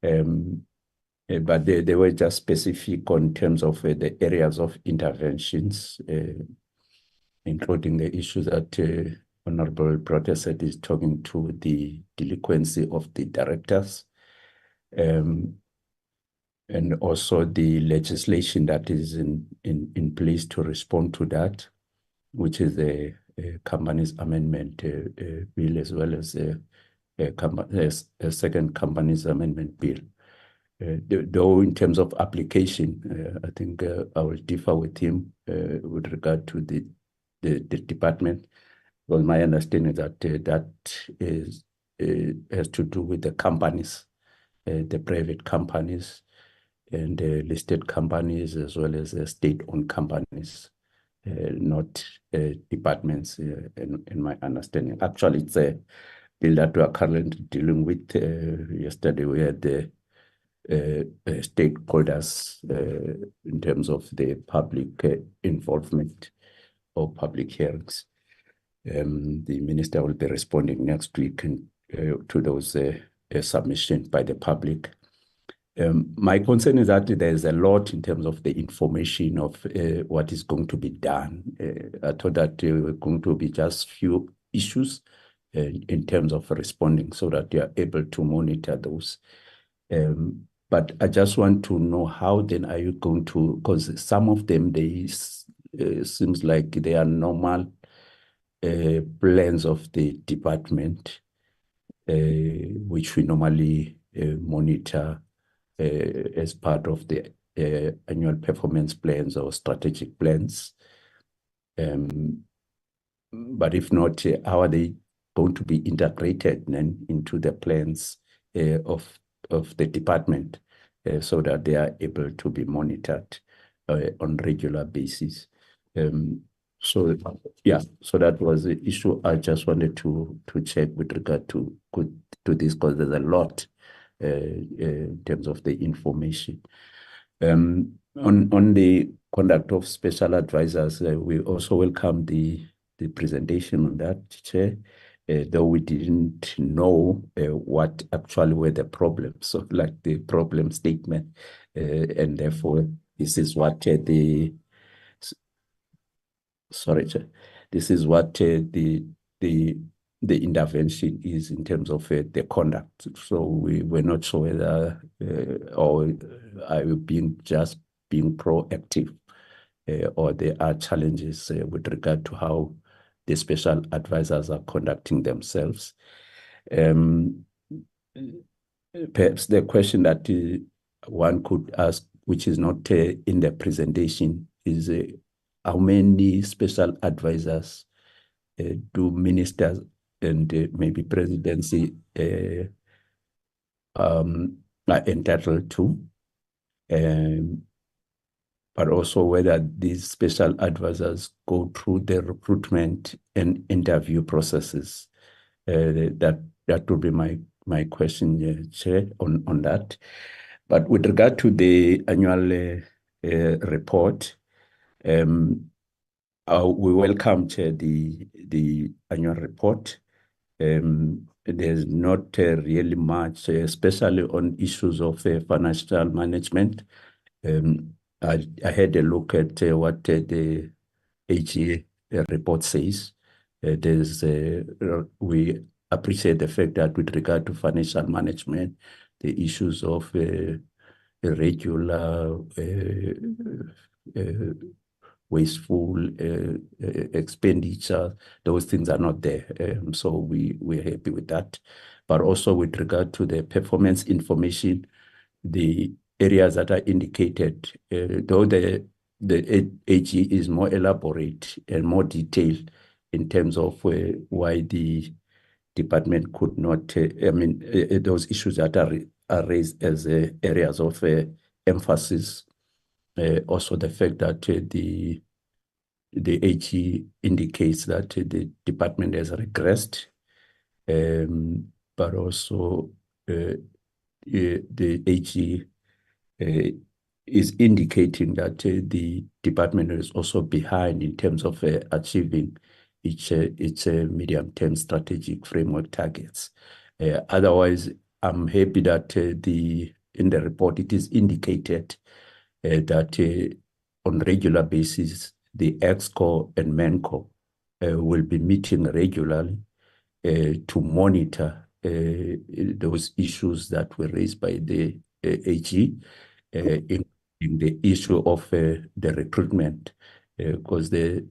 But they were just specific on terms of the areas of interventions, including the issues that Honorable Protestant is talking to, the delinquency of the directors, and also the legislation that is in place to respond to that, which is the Companies Amendment Bill, as well as a second Companies Amendment Bill. Though in terms of application, I think I will differ with him with regard to the department. Well, my understanding is that has to do with the companies, the private companies and listed companies, as well as state-owned companies. Not departments, in my understanding. Actually, it's a bill that we are currently dealing with. Yesterday, we had the stakeholders in terms of the public involvement or public hearings. The minister will be responding next week to those submissions by the public. My concern is that there's a lot in terms of the information of what is going to be done. I thought that there were going to be just few issues in terms of responding so that you are able to monitor those. But I just want to know how then are you going to, because some of them, seems like they are normal plans of the department, which we normally monitor as part of the annual performance plans or strategic plans. But if not, how are they going to be integrated then into the plans of the department so that they are able to be monitored on regular basis. So yeah, so that was the issue I just wanted to check with regard to this, because there's a lot in terms of the information. On the conduct of special advisors, we also welcome the presentation on that, Chair, though we didn't know what actually were the problems, so like the problem statement, and therefore this is what this is what the intervention is in terms of the conduct. So we were not sure whether or are we being proactive, or there are challenges with regard to how the special advisors are conducting themselves. Perhaps the question that one could ask, which is not in the presentation, is how many special advisors do ministers and maybe presidency are entitled to, but also whether these special advisors go through the recruitment and interview processes. That would be my question, Chair, on that. But with regard to the annual report, we welcome, Chair, the annual report. There's not really much, especially on issues of financial management. I had a look at what the AG report says. We appreciate the fact that with regard to financial management, the issues of irregular, wasteful expenditure, those things are not there. So we're happy with that. But also with regard to the performance information, the areas that are indicated, though the AG is more elaborate and more detailed in terms of why the department could not, those issues that are raised as areas of emphasis. Also the fact that the AG indicates that the department has regressed, but also the AG is indicating that the department is also behind in terms of achieving its medium-term strategic framework targets. Otherwise, I'm happy that in the report it is indicated that on regular basis, the EXCO and MENCO will be meeting regularly to monitor those issues that were raised by the AG, in the issue of the recruitment, because the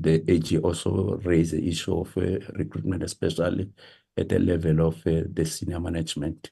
AG also raised the issue of recruitment, especially at the level of the senior management.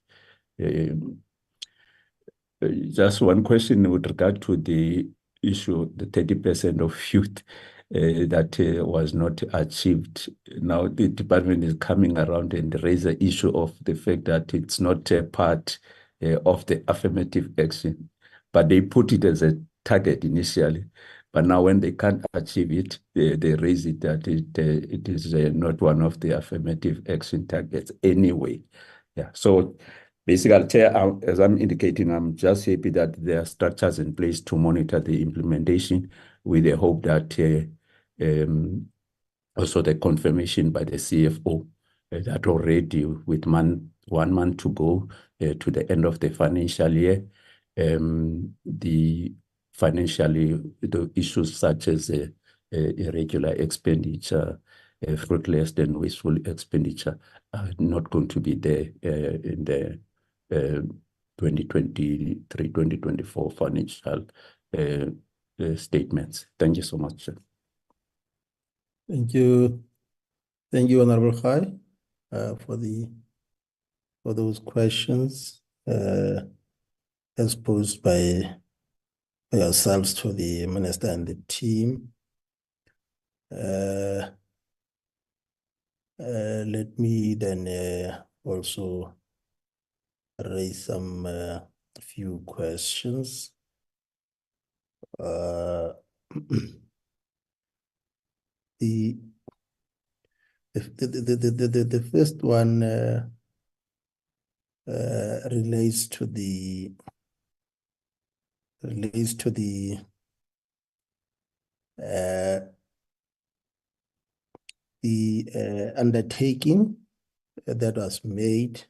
Just one question with regard to the issue, the 30% of youth that was not achieved. Now the department is coming around and raise the issue of the fact that it's not a part of the affirmative action, but they put it as a target initially. But now when they can't achieve it, they raise it that it is not one of the affirmative action targets anyway. Yeah, so basically, Chair, as I'm indicating, I'm just happy that there are structures in place to monitor the implementation with the hope that also the confirmation by the CFO that already with 1 month to go to the end of the financial year, the issues such as irregular expenditure, fruitless and wasteful expenditure are not going to be there in the 2023-2024 financial statements. Thank you so much, sir. Thank you. Thank you, Honorable Khai, for those questions as posed by yourselves to the Minister and the team. Let me then also raise some few questions. The first one relates to the undertaking that was made.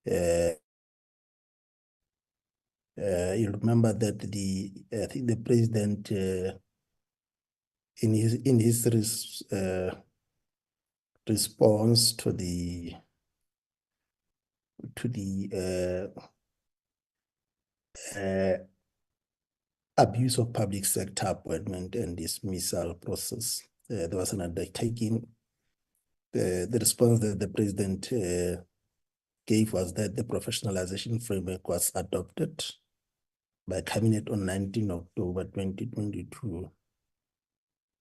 You remember that I think the president in his response to the abuse of public sector appointment and dismissal process. There was an undertaking. The response that the president gave was that the professionalization framework was adopted by Cabinet on 19 October 2022,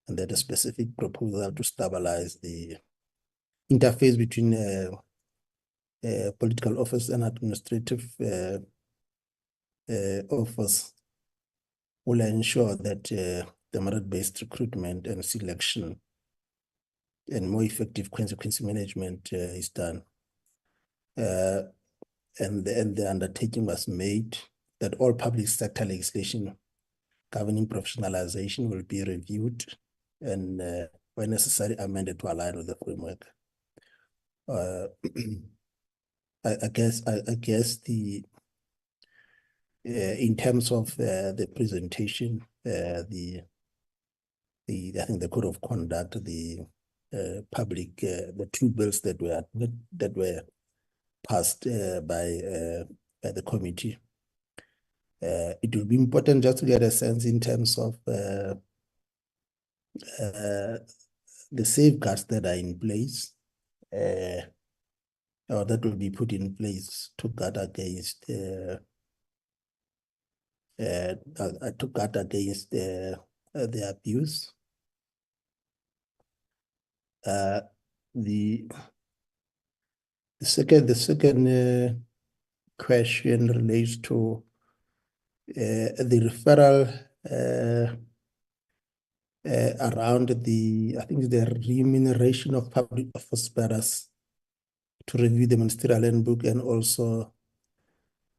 and that a specific proposal to stabilize the interface between political office and administrative office will ensure that the merit-based recruitment and selection and more effective consequence management is done. And the undertaking was made that all public sector legislation governing professionalization will be reviewed and when necessary amended to align with the framework. I guess the in terms of the presentation, I think the code of conduct, the public, the two bills that were passed by the committee. It will be important just to get a sense in terms of the safeguards that are in place, or that will be put in place to guard against the abuse. The second question relates to the referral around I think the remuneration of public office bearers to review the Ministerial Handbook, and also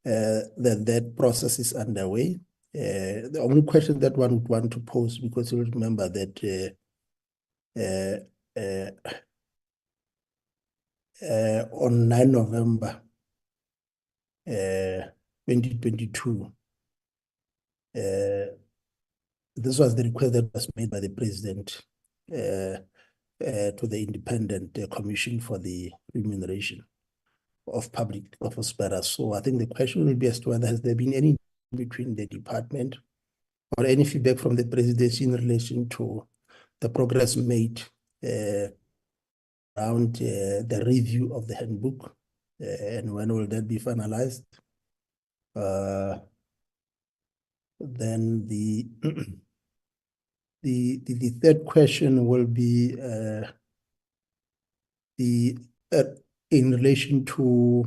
that process is underway. The only question that one would want to pose, because you'll remember that on 9 November 2022, this was the request that was made by the president to the Independent Commission for the Remuneration of Public Office Bearers. So I think the question will be as to whether has there been any between the department or any feedback from the presidency in relation to the progress made around the review of the handbook, and when will that be finalized? Then the the third question will be in relation to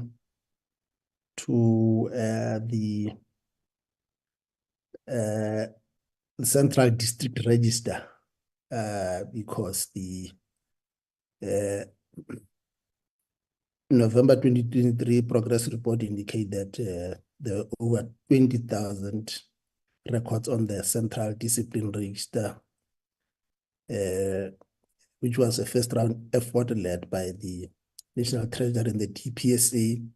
the Central District Register, because the November 2023 progress report indicate that there are over 20,000 records on the Central Discipline Register, which was a first round effort led by the National Treasury and the TPSA,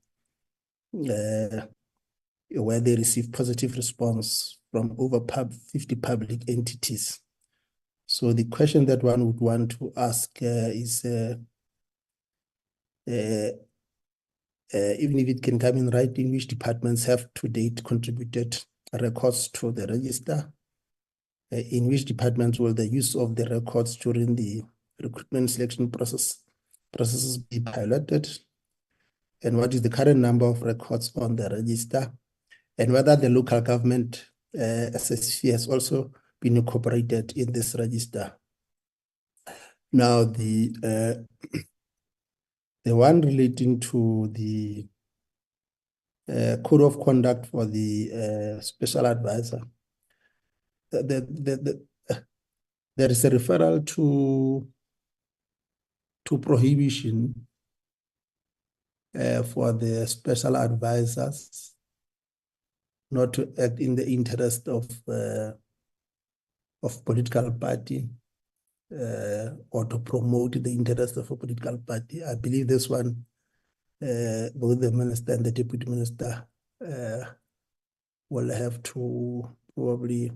where they received positive response from over 50 public entities. So the question that one would want to ask is, even if it can come in writing, which departments have to date contributed records to the register? In which departments will the use of the records during the recruitment selection processes be piloted? And what is the current number of records on the register? And whether the local government SSC has also been incorporated in this register. Now, the one relating to the code of conduct for the special advisor, there is a referral to prohibition for the special advisors not to act in the interest of political party or to promote the interest of a political party. I believe this one, both the minister and the deputy minister will have to probably,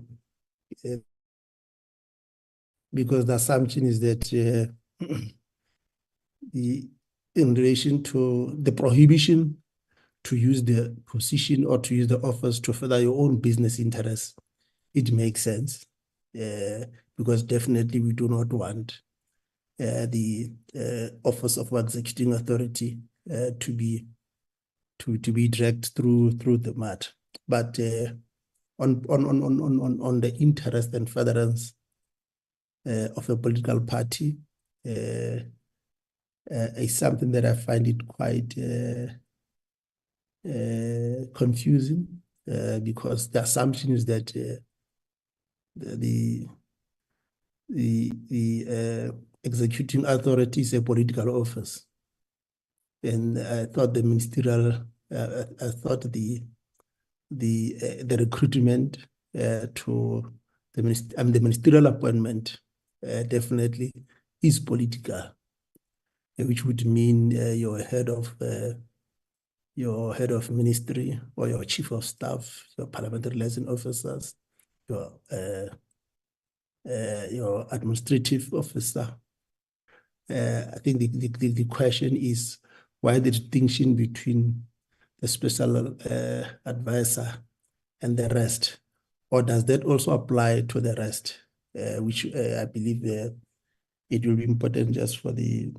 because the assumption is that in relation to the prohibition to use the position or to use the office to further your own business interests, it makes sense, because definitely we do not want the office of executing authority to be dragged through the mud. But on the interest and furtherance of a political party is something that I find it quite confusing, because the assumption is that the executing authority is a political office, and I thought the ministerial, I thought the recruitment to the ministerial appointment definitely is political, which would mean your head of ministry or your chief of staff, your parliamentary liaison officers, your administrative officer. I think the question is why the distinction between the special advisor and the rest, or does that also apply to the rest? Which I believe it will be important just for the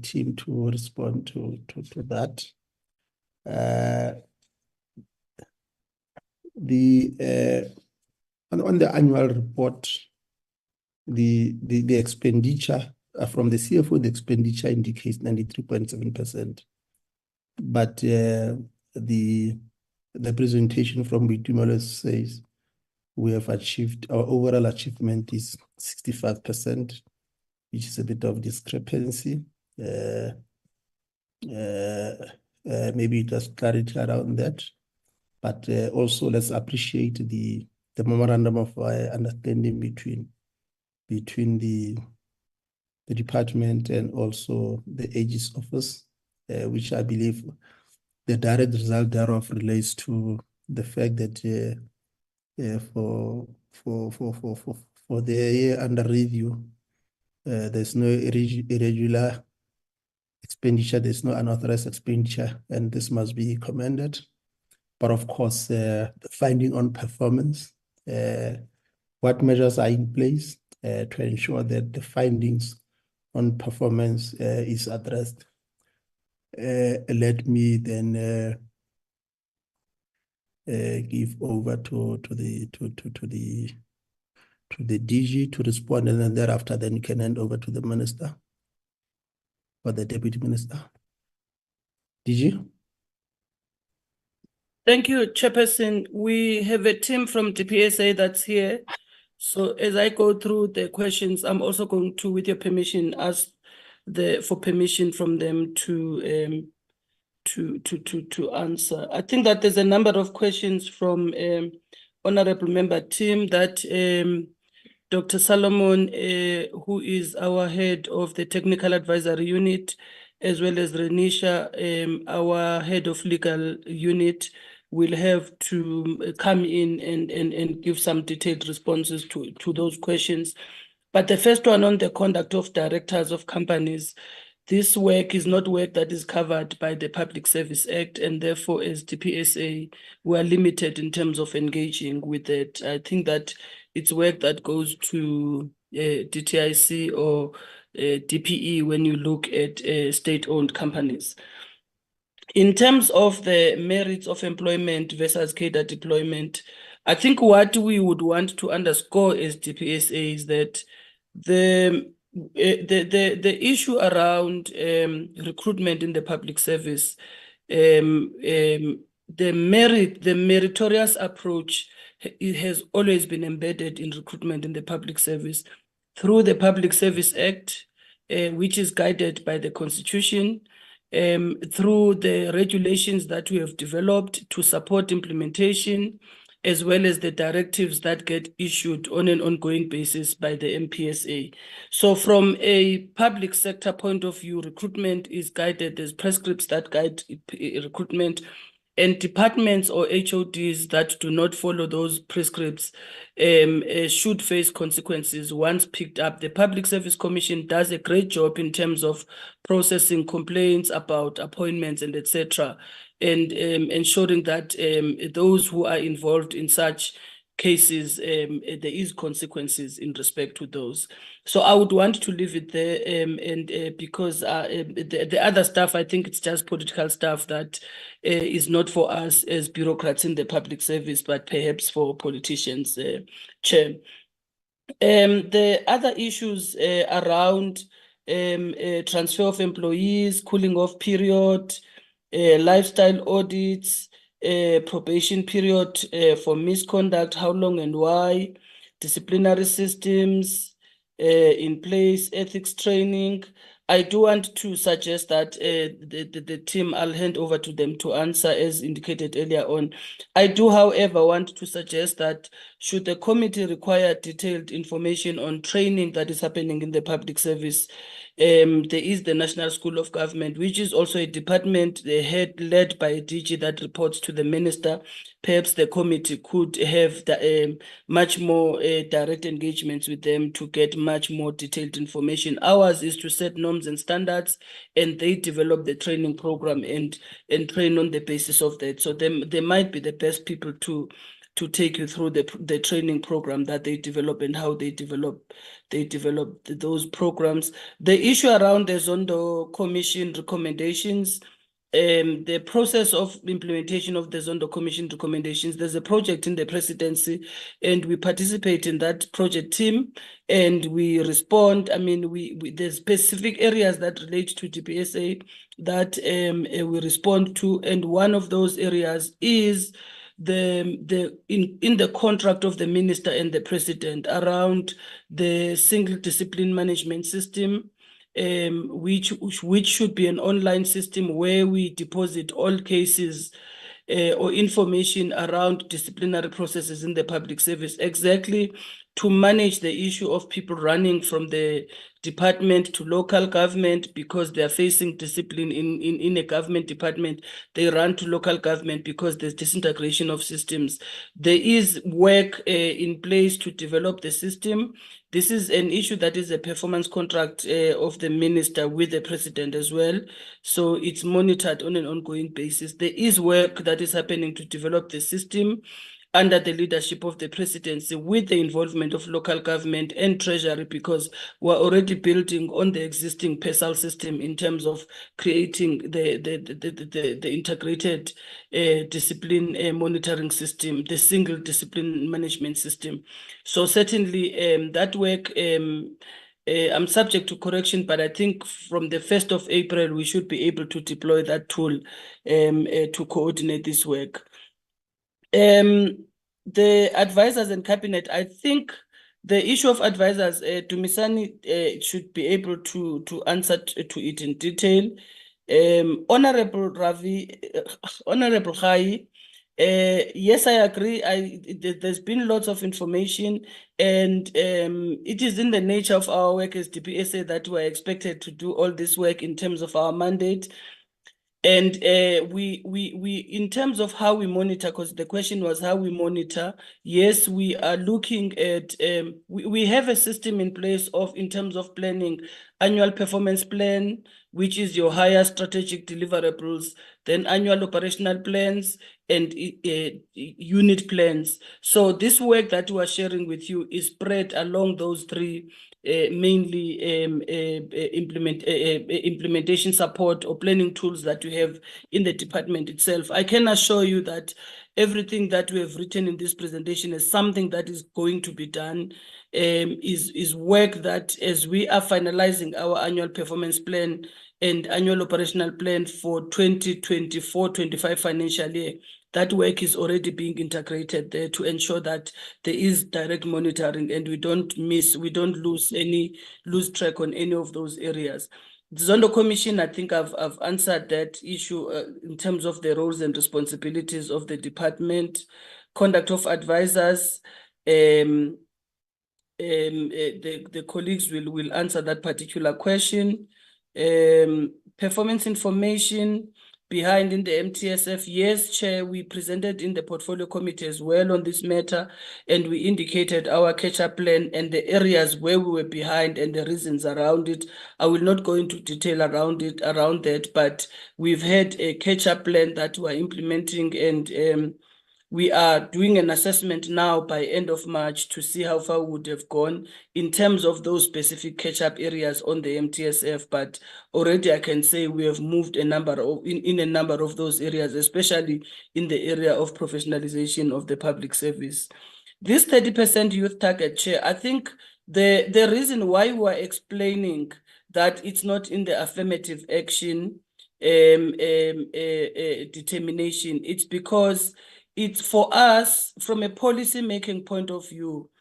team to respond to that. On the annual report, the expenditure from the CFO, the expenditure indicates 93.7%, but the presentation from Bitumelo says we have achieved, our overall achievement is 65%, which is a bit of discrepancy. Maybe just clarity around that, but also let's appreciate the memorandum of understanding between the department and also the Aegis office, which I believe the direct result thereof relates to the fact that for the year under review, there's no irregular expenditure, there's no unauthorized expenditure, and this must be commended. But of course, the finding on performance, what measures are in place to ensure that the findings on performance is addressed. Let me then give over to the DG to respond, and then thereafter, then you can hand over to the minister or the deputy minister. DG. Thank you, Chairperson. We have a team from DPSA that's here. So as I go through the questions, I'm also going to, with your permission, ask for permission from them to answer. I think that there's a number of questions from Honorable Member Tim that Dr. Solomon, who is our head of the Technical Advisory Unit, as well as Renisha, our head of legal unit, will have to come in and give some detailed responses to those questions. But the first one on the conduct of directors of companies, this work is not work that is covered by the Public Service Act, and therefore as DPSA, we are limited in terms of engaging with it. I think that it's work that goes to DTIC or DPE when you look at state-owned companies. In terms of the merits of employment versus cadre deployment, I think what we would want to underscore as DPSA is that The issue around recruitment in the public service, the meritorious approach, it has always been embedded in recruitment in the public service through the Public Service Act, which is guided by the Constitution, through the regulations that we have developed to support implementation, as well as the directives that get issued on an ongoing basis by the MPSA. So from a public sector point of view, recruitment is guided. There's prescripts that guide recruitment, and departments or HODs that do not follow those prescripts should face consequences once picked up. The Public Service Commission does a great job in terms of processing complaints about appointments and etc., and ensuring that those who are involved in such cases, there is consequences in respect to those. So I would want to leave it there, because the other stuff, I think it's just political stuff that is not for us as bureaucrats in the public service, but perhaps for politicians, Chair. The other issues around transfer of employees, cooling off period, lifestyle audits, probation period for misconduct, how long and why, disciplinary systems in place, ethics training. I do want to suggest that the team, I'll hand over to them to answer as indicated earlier on. I do, however, want to suggest that should the committee require detailed information on training that is happening in the public service, there is the National School of Government, which is also a department led by a DG that reports to the minister. Perhaps the committee could have much more direct engagements with them to get much more detailed information. Ours is to set norms and standards, and they develop the training program and train on the basis of that. So they might be the best people to take you through the training program that they develop and how they develop those programs. The issue around the Zondo Commission recommendations, the process of implementation of the Zondo Commission recommendations, there's a project in the presidency, and we participate in that project team, and we respond. I mean, there's specific areas that relate to DPSA that we respond to, and one of those areas is in the contract of the minister and the president around the single discipline management system, which should be an online system where we deposit all cases or information around disciplinary processes in the public service, exactly to manage the issue of people running from the department to local government because they are facing discipline in a government department. They run to local government because there's disintegration of systems. There is work in place to develop the system. This is an issue that is a performance contract of the minister with the president as well. So it's monitored on an ongoing basis. There is work that is happening to develop the system under the leadership of the presidency with the involvement of local government and treasury, because we're already building on the existing PESAL system in terms of creating the integrated discipline monitoring system, the single discipline management system. So certainly that work, I'm subject to correction, but I think from the 1st of April, we should be able to deploy that tool to coordinate this work. The advisors and cabinet, I think the issue of advisors, Dumisani should be able to answer to it in detail. Honorable Ravi, Honorable Khai, yes, I agree. There's been lots of information, and it is in the nature of our work as DPSA that we're expected to do all this work in terms of our mandate. And we in terms of how we monitor, because the question was how we monitor. Yes, we are looking at we have a system in place in terms of planning, annual performance plan, which is your higher strategic deliverables, then annual operational plans and unit plans. So this work that we are sharing with you is spread along those three mainly implementation support or planning tools that we have in the department itself. I can assure you that everything that we have written in this presentation is something that is going to be done, is work that as we are finalizing our annual performance plan and annual operational plan for 2024-25 financial year, that work is already being integrated there to ensure that there is direct monitoring and we don't lose track on any of those areas. The Zondo Commission, I think I've answered that issue in terms of the roles and responsibilities of the department, conduct of advisors. The colleagues will answer that particular question. Performance information behind in the MTSF. Yes, Chair, we presented in the portfolio committee as well on this matter, and we indicated our catch-up plan and the areas where we were behind and the reasons around it. I will not go into detail around that, but we've had a catch-up plan that we're implementing, and we are doing an assessment now by end of March to see how far we would have gone in terms of those specific catch-up areas on the MTSF. But already I can say we have moved in a number of those areas, especially in the area of professionalization of the public service. This 30% youth target, Chair, I think the reason why we're explaining that it's not in the affirmative action determination, it's because it's for us from a policy making point of view.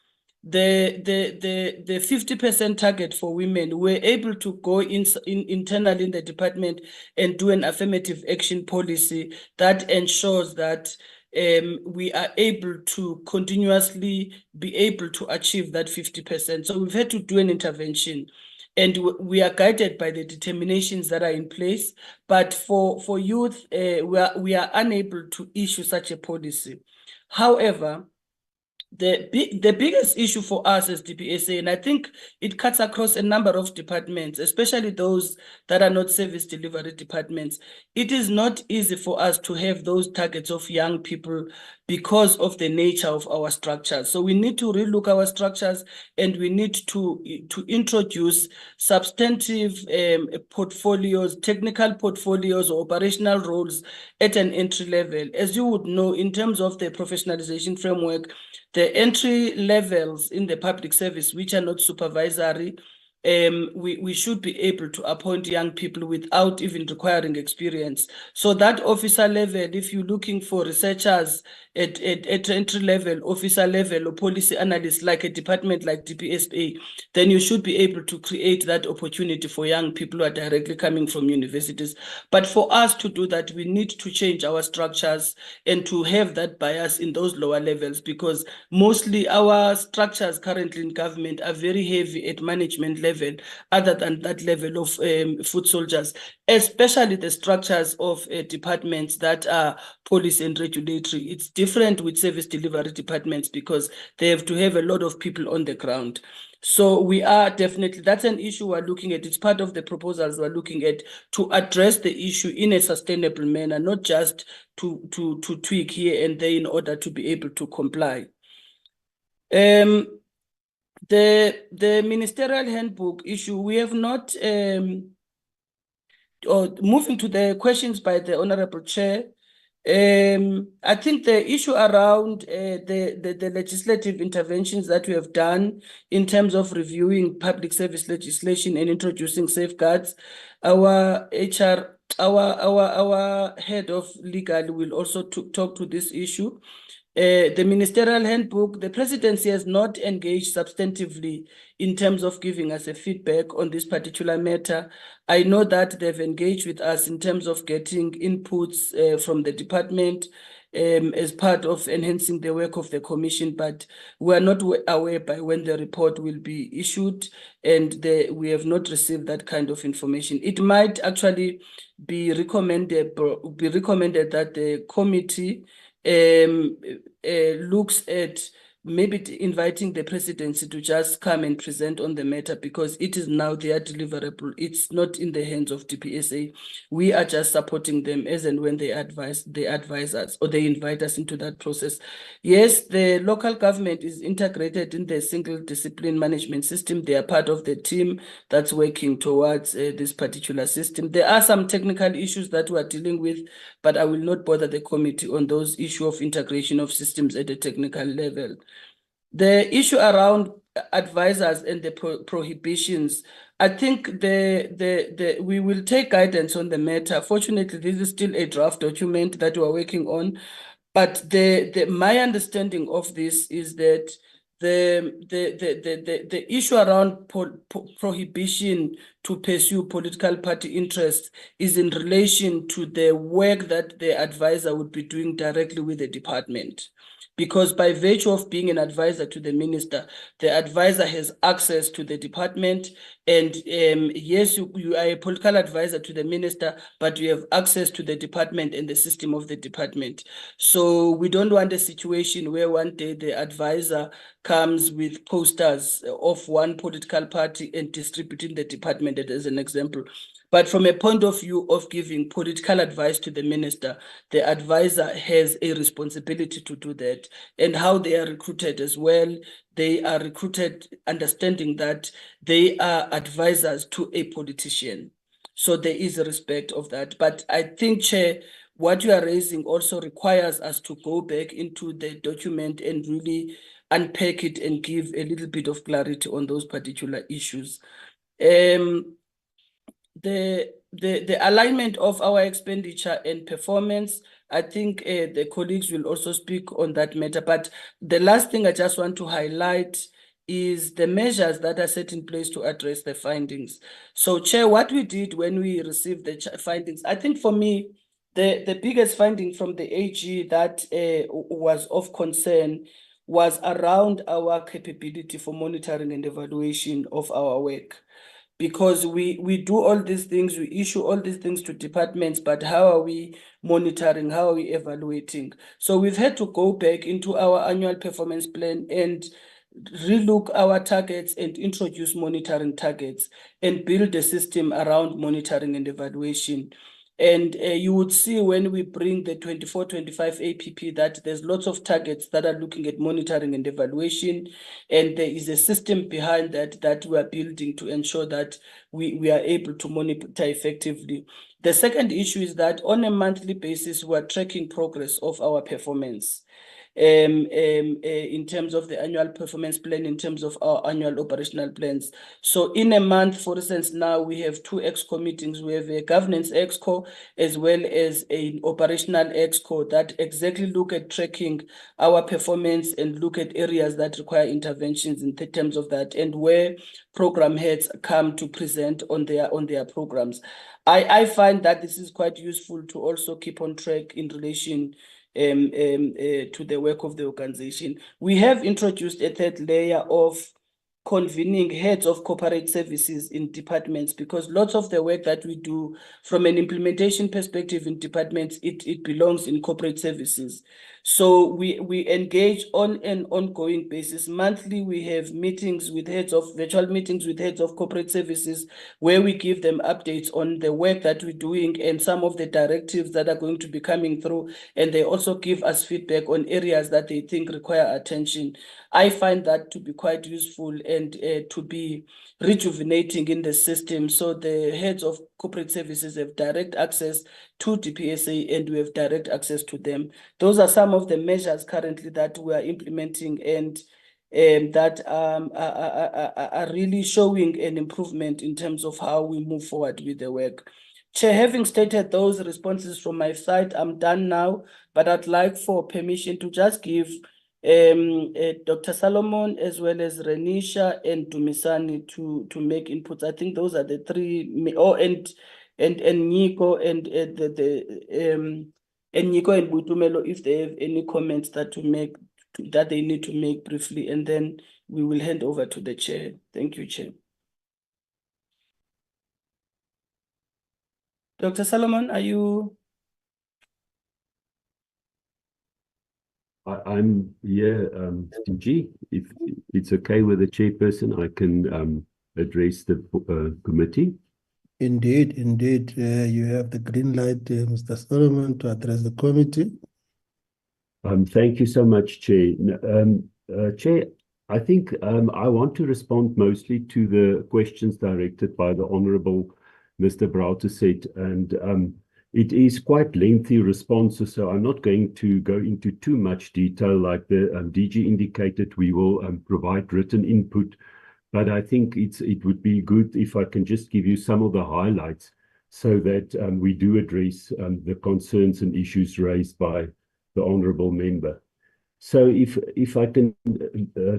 The 50% target for women, we're able to go internally in the department and do an affirmative action policy that ensures that we are able to continuously be able to achieve that 50%. So we've had to do an intervention, and we are guided by the determinations that are in place. But for youth, we are unable to issue such a policy. However, the biggest issue for us as DPSA, and I think it cuts across a number of departments, especially those that are not service delivery departments. It is not easy for us to have those targets of young people because of the nature of our structures. So we need to relook our structures, and we need to introduce substantive portfolios, technical portfolios, or operational roles at an entry level. As you would know, in terms of the professionalization framework, the entry levels in the public service, which are not supervisory, we should be able to appoint young people without even requiring experience. So that officer level, if you're looking for researchers at entry level, officer level, or policy analysts like a department like DPSA, then you should be able to create that opportunity for young people who are directly coming from universities. But for us to do that, we need to change our structures and to have that bias in those lower levels, because mostly our structures currently in government are very heavy at management level, other than that level of foot soldiers, especially the structures of departments that are policy and regulatory. It's different with service delivery departments because they have to have a lot of people on the ground. So we are definitely, that's an issue we're looking at. It's part of the proposals we're looking at to address the issue in a sustainable manner, not just to tweak here and there in order to be able to comply. The Ministerial Handbook issue, we have not, or moving to the questions by the Honorable Chair, I think the issue around the legislative interventions that we have done in terms of reviewing public service legislation and introducing safeguards, our head of legal will also talk to this issue. The Ministerial Handbook, the Presidency has not engaged substantively in terms of giving us a feedback on this particular matter. I know that they've engaged with us in terms of getting inputs from the department as part of enhancing the work of the Commission, but we are not aware by when the report will be issued, and we have not received that kind of information. It might actually be recommended that the committee looks at maybe inviting the presidency to just come and present on the matter, because it is now their deliverable. It's not in the hands of DPSA. We are just supporting them as and when they advise us, or they invite us into that process. Yes, the local government is integrated in the single discipline management system. They are part of the team that's working towards this particular system. There are some technical issues that we are dealing with, but I will not bother the committee on those issues of integration of systems at a technical level. The issue around advisors and the prohibitions, I think we will take guidance on the matter. Fortunately, this is still a draft document that we're working on, but my understanding of this is that the issue around prohibition to pursue political party interests is in relation to the work that the advisor would be doing directly with the department. Because by virtue of being an advisor to the minister, the advisor has access to the department. And yes, you are a political advisor to the minister, but you have access to the department and the system of the department. So we don't want a situation where one day the advisor comes with posters of one political party and distributing the department, as an example. But from a point of view of giving political advice to the minister, the advisor has a responsibility to do that. And how they are recruited as well, they are recruited understanding that they are advisors to a politician. So there is a respect of that. But I think, Chair, what you are raising also requires us to go back into the document and really unpack it and give a little bit of clarity on those particular issues. The alignment of our expenditure and performance, I think the colleagues will also speak on that matter. But the last thing I just want to highlight is the measures that are set in place to address the findings. So, Chair, what we did when we received the findings, I think for me, the biggest finding from the AG that was of concern was around our capability for monitoring and evaluation of our work. Because we do all these things, we issue all these things to departments, but how are we monitoring, how are we evaluating? So we've had to go back into our annual performance plan and relook our targets and introduce monitoring targets and build a system around monitoring and evaluation. And you would see when we bring the 24-25 APP that there's lots of targets that are looking at monitoring and evaluation. And there is a system behind that we are building to ensure that we are able to monitor effectively. The second issue is that on a monthly basis, we are tracking progress of our performance. In terms of the annual performance plan, in terms of our annual operational plans. So in a month, for instance, now we have 2 EXCO meetings. We have a governance EXCO as well as an operational EXCO that exactly look at tracking our performance and look at areas that require interventions in terms of that, and where program heads come to present on their programs. I find that this is quite useful to also keep on track in relation to the work of the organization. We have introduced a third layer of convening heads of corporate services in departments, because lots of the work that we do from an implementation perspective in departments, it belongs in corporate services. So we engage on an ongoing basis. Monthly, we have meetings with virtual meetings with heads of corporate services, where we give them updates on the work that we're doing and some of the directives that are going to be coming through. And they also give us feedback on areas that they think require attention. I find that to be quite useful and to be rejuvenating in the system. So the heads of corporate services have direct access to DPSA and we have direct access to them. Those are some of the measures currently that we are implementing and that are really showing an improvement in terms of how we move forward with the work. Chair, having stated those responses from my side, I'm done now, but I'd like for permission to just give Dr. Solomon as well as Renisha and Dumisani to make inputs. I think those are the three. And Nico and Nico and Butumelo, if they have any comments that they need to make briefly, and then we will hand over to the chair. Thank you, Chair. Dr. Solomon, are you? I'm here, DG. If it's okay with the chairperson, I can address the committee. Indeed, you have the green light, Mr. Solomon, to address the committee. Thank you so much, Chair. Chair, I think I want to respond mostly to the questions directed by the Honourable Mr. Brauteset, and it is quite lengthy responses, so I'm not going to go into too much detail. Like the DG indicated, we will provide written input, but I think it would be good if I can just give you some of the highlights so that we do address the concerns and issues raised by the Honourable Member. So if I can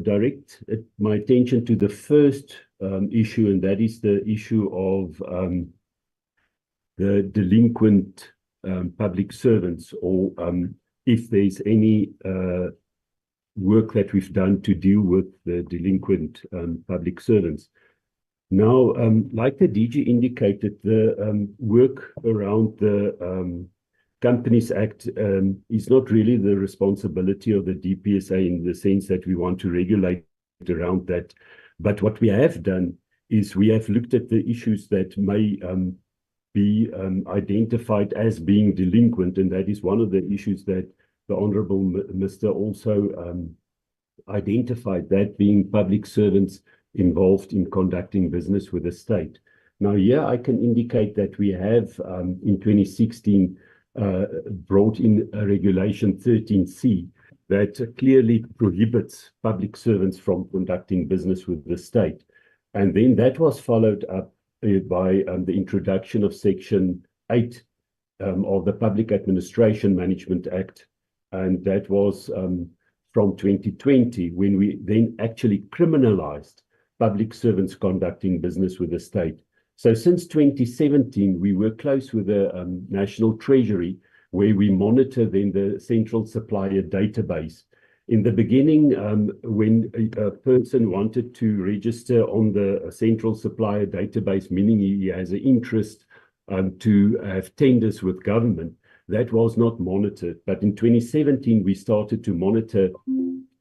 direct my attention to the first issue, and that is the issue of the delinquent public servants, or if there's any work that we've done to deal with the delinquent public servants. Now, like the DG indicated, the work around the Companies Act is not really the responsibility of the DPSA in the sense that we want to regulate around that. But what we have done is we have looked at the issues that may be identified as being delinquent, and that is one of the issues that the Honourable Mr. also identified, that being public servants involved in conducting business with the state. Now, here I can indicate that we have in 2016 brought in a regulation 13C that clearly prohibits public servants from conducting business with the state. And then that was followed up by the introduction of Section 8 of the Public Administration Management Act. And that was from 2020, when we then actually criminalized public servants conducting business with the state. So since 2017, we were close with the National Treasury, where we monitor then the central supplier database. In the beginning, when a person wanted to register on the central supplier database, meaning he has an interest to have tenders with government, that was not monitored. But in 2017, we started to monitor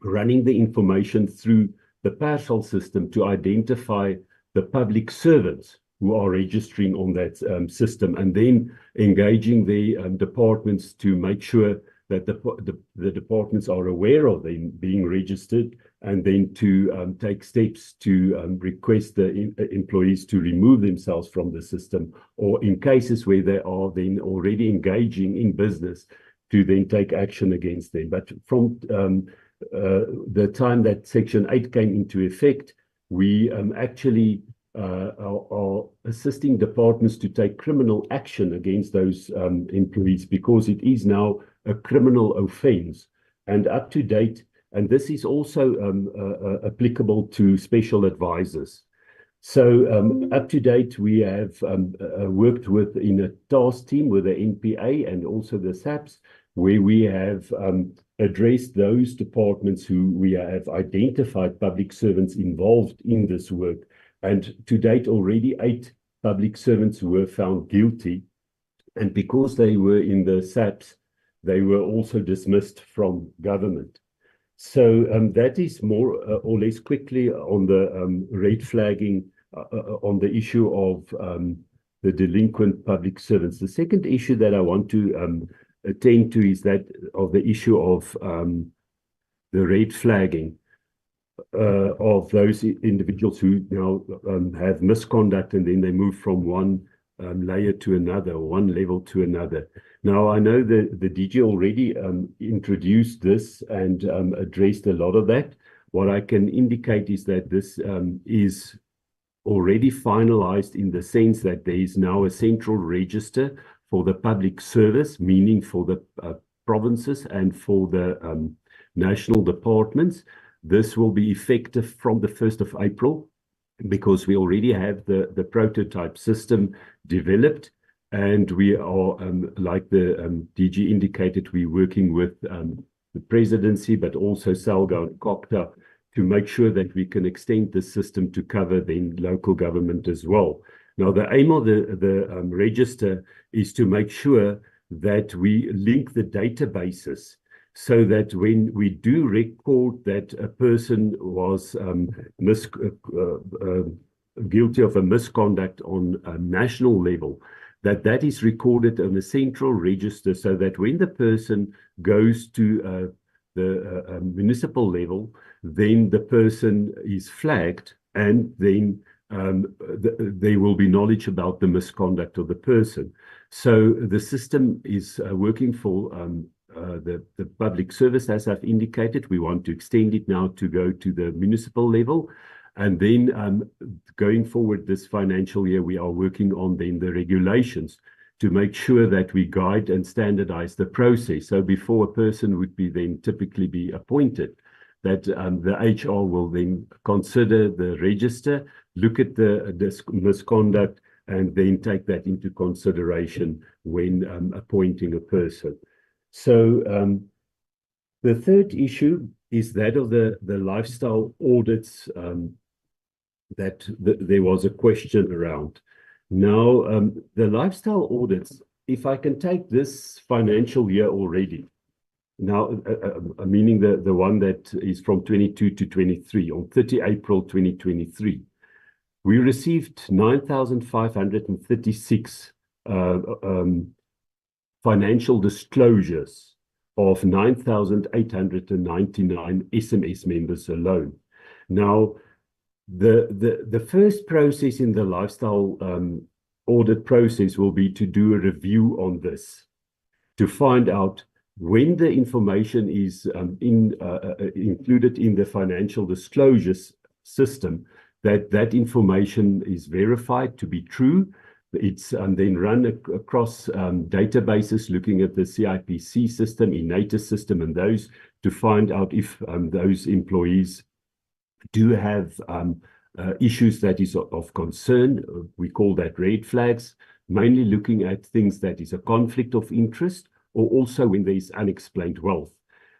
running the information through the parcel system to identify the public servants who are registering on that system, and then engaging the departments to make sure that the departments are aware of them being registered, and then to take steps to request the employees to remove themselves from the system, or in cases where they are then already engaging in business, to then take action against them. But from the time that Section 8 came into effect, we actually are assisting departments to take criminal action against those employees, because it is now a criminal offense. And up to date, and this is also applicable to special advisors. So up to date, we have worked with in a task team with the NPA and also the SAPS, where we have addressed those departments who we have identified public servants involved in this work. And to date, already 8 public servants were found guilty. And because they were in the SAPS, they were also dismissed from government. So that is more or less quickly on the red flagging, on the issue of the delinquent public servants. The second issue that I want to attend to is that of the issue of the red flagging of those individuals who now have misconduct, and then they move from one layer to another, or one level to another. Now, I know that the DG already introduced this and addressed a lot of that. What I can indicate is that this is already finalized in the sense that there is now a central register for the public service, meaning for the provinces and for the national departments. This will be effective from the 1st of April, because we already have the prototype system developed, and we are, like the DG indicated, we're working with the presidency, but also SALGA and COCTA, to make sure that we can extend the system to cover then local government as well. Now, the aim of the register is to make sure that we link the databases so that when we do record that a person was guilty of a misconduct on a national level, that is recorded on a central register, so that when the person goes to the municipal level, then the person is flagged, and then there will be knowledge about the misconduct of the person. So the system is working for the public service, as I've indicated. We want to extend it now to go to the municipal level. And then going forward this financial year, we are working on then the regulations to make sure that we guide and standardize the process. So before a person would be then typically be appointed, that the HR will then consider the register, look at the misconduct, and then take that into consideration when appointing a person. So the third issue is that of the lifestyle audits that there was a question around. Now, the lifestyle audits, if I can take this financial year already, now, meaning the one that is from 22 to 23, on 30 April 2023, we received 9,536 financial disclosures of 9,899 SMS members alone. Now, the first process in the lifestyle audit process will be to do a review on this, to find out when the information is included in the financial disclosures system, that information is verified to be true. It's then run across databases looking at the CIPC system, INATIS system, and those to find out if those employees do have issues that is of concern. We call that red flags, mainly looking at things that is a conflict of interest, or also when there is unexplained wealth.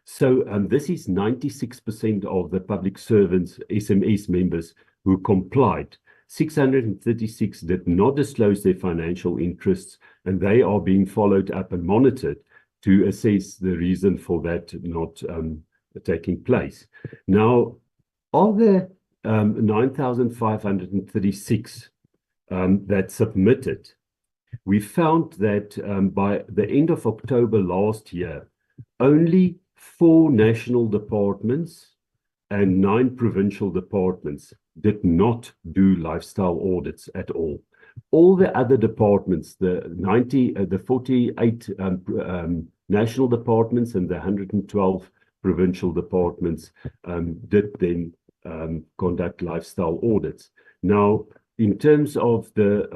So this is 96% of the public servants, SMS members, who complied. 636 did not disclose their financial interests, and they are being followed up and monitored to assess the reason for that not taking place. Now, of the 9,536 that submitted, we found that by the end of October last year, only 4 national departments and 9 provincial departments did not do lifestyle audits at all. All the other departments, the 48 national departments and the 112 provincial departments did then conduct lifestyle audits. Now, in terms of the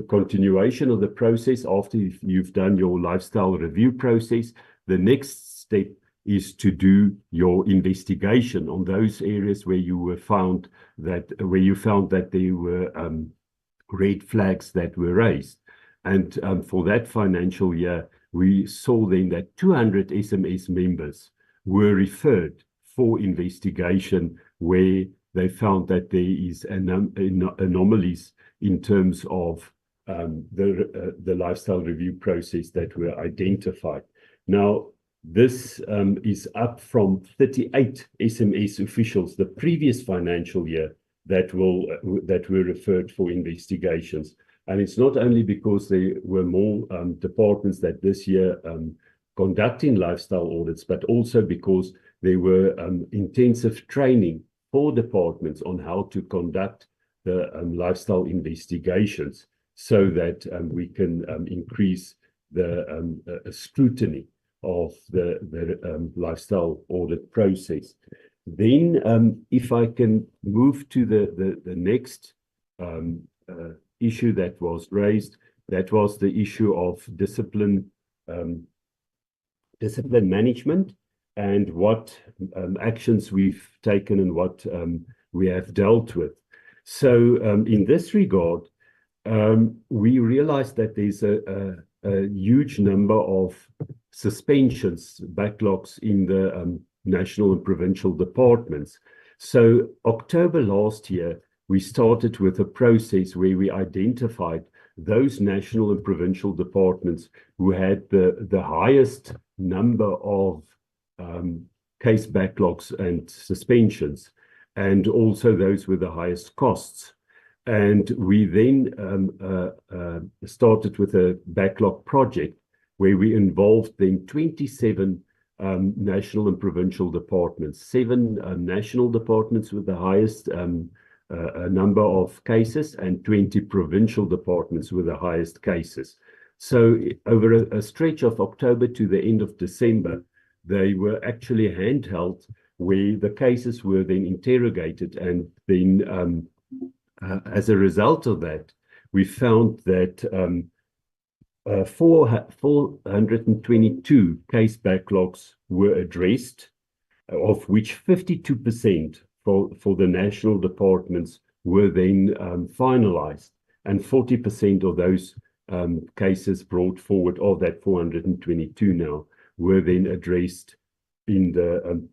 continuation of the process, after you've done your lifestyle review process, the next step is to do your investigation on those areas where you found that there were red flags that were raised. And for that financial year, we saw then that 200 SMS members were referred for investigation where they found that there is anomalies in terms of the lifestyle review process that were identified. Now, this is up from 38 SMS officials the previous financial year that were referred for investigations. And it's not only because there were more departments that this year conducting lifestyle audits, but also because there were intensive training for departments on how to conduct the lifestyle investigations, so that we can increase the scrutiny of the lifestyle audit process. Then, if I can move to the next issue that was raised, that was the issue of discipline management, and what actions we've taken and what we have dealt with. So in this regard, we realized that there's a huge number of suspensions, backlogs in the national and provincial departments. So October last year, we started with a process where we identified those national and provincial departments who had the highest number of case backlogs and suspensions, and also those with the highest costs. And we then started with a backlog project where we involved then 27 national and provincial departments, 7 national departments with the highest number of cases, and 20 provincial departments with the highest cases. So over a stretch of October to the end of December, they were actually handheld, where the cases were then interrogated, and then as a result of that, we found that 422 case backlogs were addressed, of which 52% for the national departments were then finalized, and 40% of those cases brought forward, of that 422 now, were then addressed in the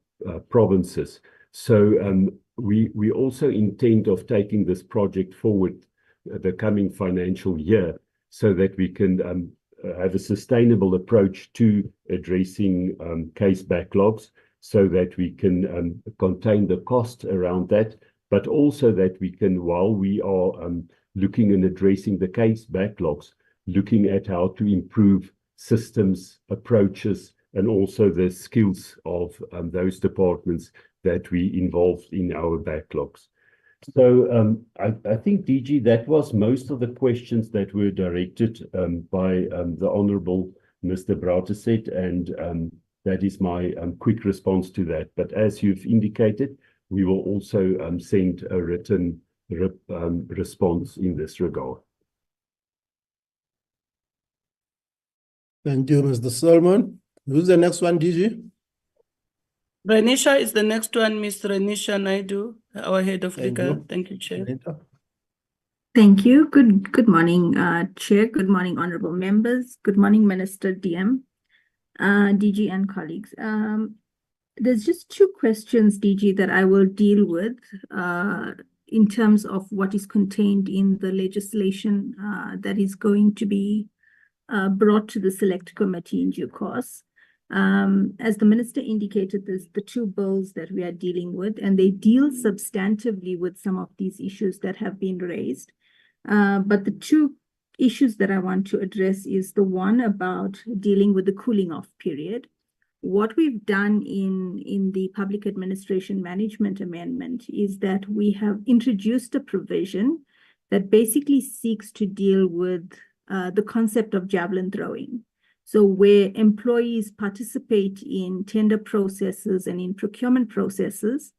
provinces. So we also intend of taking this project forward the coming financial year, so that we can have a sustainable approach to addressing case backlogs, so that we can contain the cost around that, but also that we can, while we are looking and addressing the case backlogs, looking at how to improve systems, approaches, and also the skills of those departments that we involved in our backlogs. So I think, DG, that was most of the questions that were directed by the Honourable Mr. Brauteset, and that is my quick response to that. But as you've indicated, we will also send a written response in this regard. Thank you, Mr. Solomon. Who's the next one, DG? Renisha is the next one, Ms. Renisha Naidu, our head of legal. Thank you, Chair. Thank you. Good morning, Chair. Good morning, honorable members. Good morning, Minister DM, DG, and colleagues. There's just 2 questions, DG, that I will deal with in terms of what is contained in the legislation that is going to be brought to the select committee in due course. As the minister indicated, there's the 2 bills that we are dealing with, and they deal substantively with some of these issues that have been raised. But the 2 issues that I want to address is the one about dealing with the cooling off period. What we've done in the Public Administration Management Amendment is that we have introduced a provision that basically seeks to deal with the concept of javelin throwing. So where employees participate in tender processes and in procurement processes,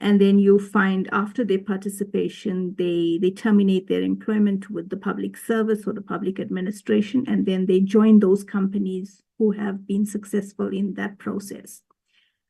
and then you find after their participation, they terminate their employment with the public service or the public administration, and then they join those companies who have been successful in that process.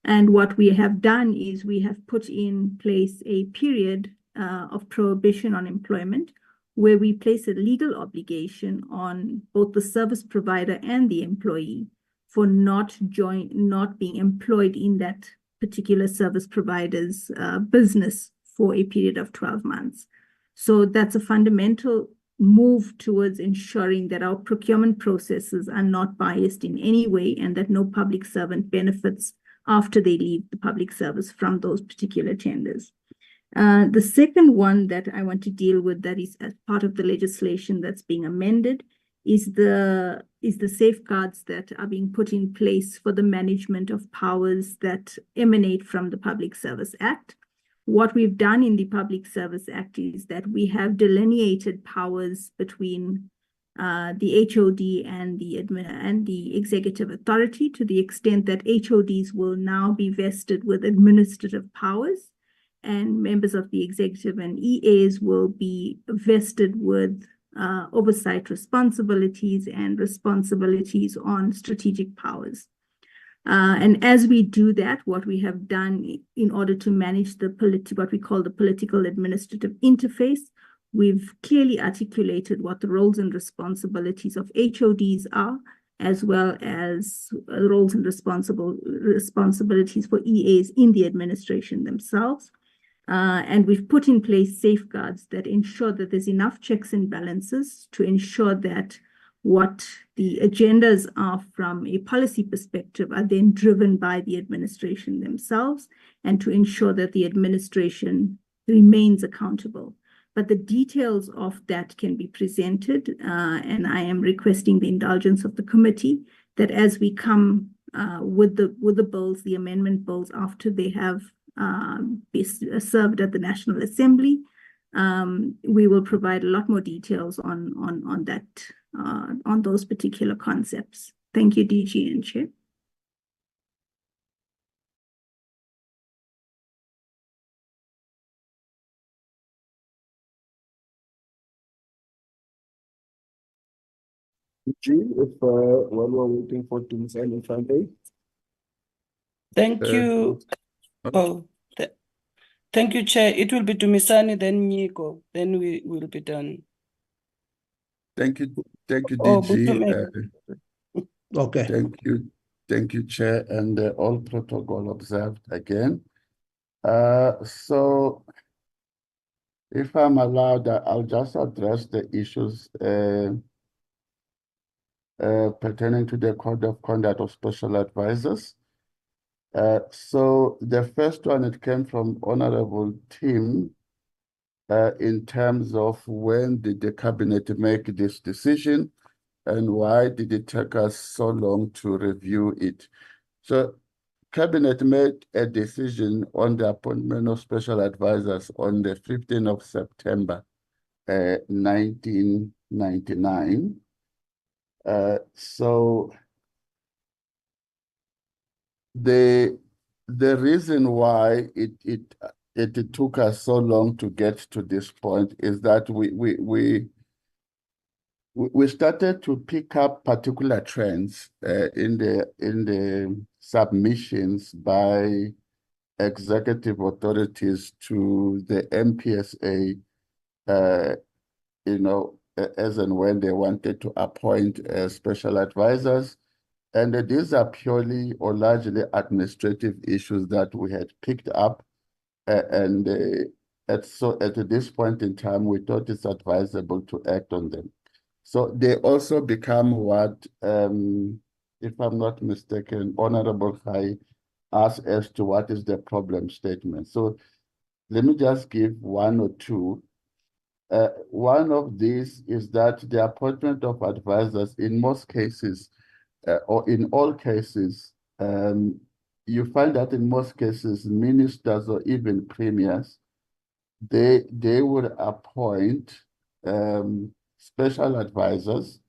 And what we have done is we have put in place a period of prohibition on employment, where we place a legal obligation on both the service provider and the employee for not being employed in that particular service provider's business for a period of 12 months. So that's a fundamental move towards ensuring that our procurement processes are not biased in any way, and that no public servant benefits after they leave the public service from those particular tenders. The second one that I want to deal with, that is as part of the legislation that's being amended, is the safeguards that are being put in place for the management of powers that emanate from the Public Service Act. What we've done in the Public Service Act is that we have delineated powers between the HOD and the executive authority, to the extent that HODs will now be vested with administrative powers, and members of the executive and EAs will be vested with oversight responsibilities and responsibilities on strategic powers. And as we do that, what we have done in order to manage what we call the political administrative interface, we've clearly articulated what the roles and responsibilities of HODs are, as well as roles and responsibilities for EAs in the administration themselves. And we've put in place safeguards that ensure that there's enough checks and balances to ensure that what the agendas are from a policy perspective are then driven by the administration themselves, and to ensure that the administration remains accountable. But the details of that can be presented, and I am requesting the indulgence of the committee that as we come with the bills, the amendment bills, after they have been served at the National Assembly, we will provide a lot more details on that, on those particular concepts. Thank you, DG and Chair. If while we're waiting for Dumisani, if I may. Thank you. Thank you, Chair. It will be Dumisani, then Nico, then we will be done. Thank you, Oh, DG. Okay. Thank you, Chair, and all protocol observed again. So, if I'm allowed, I'll just address the issues pertaining to the Code of Conduct of Special Advisors. So the first one, it came from Honorable Tim in terms of when did the Cabinet make this decision and why did it take us so long to review it? So Cabinet made a decision on the appointment of special advisors on the 15th of September, 1999. So the reason why it took us so long to get to this point is that we started to pick up particular trends in the submissions by executive authorities to the MPSA, as and when they wanted to appoint special advisors. And these are purely or largely administrative issues that we had picked up. So at this point in time, we thought it's advisable to act on them. So they also become what, if I'm not mistaken, Honorable Khai asked as to what is the problem statement. So let me just give one or two. One of these is that the appointment of advisors in most cases, or in all cases, you find that in most cases, ministers or even premiers, they would appoint special advisors,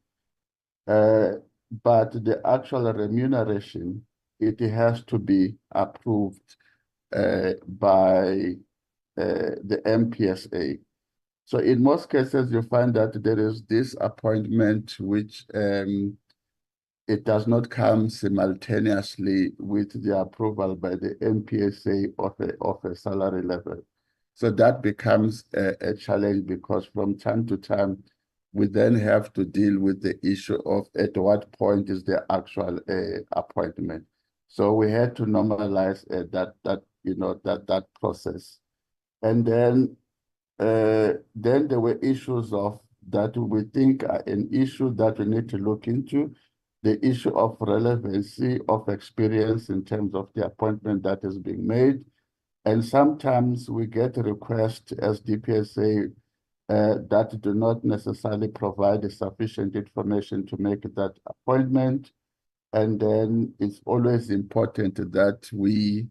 but the actual remuneration, it has to be approved by the MPSA. So in most cases, you find that there is this appointment which it does not come simultaneously with the approval by the MPSA of a salary level. So that becomes a challenge because from time to time, we then have to deal with the issue of at what point is the actual appointment. So we had to normalize that process. And then there were issues of that we think are an issue that we need to look into, the issue of relevancy of experience in terms of the appointment that is being made. And sometimes we get requests as DPSA that do not necessarily provide sufficient information to make that appointment. And then it's always important that we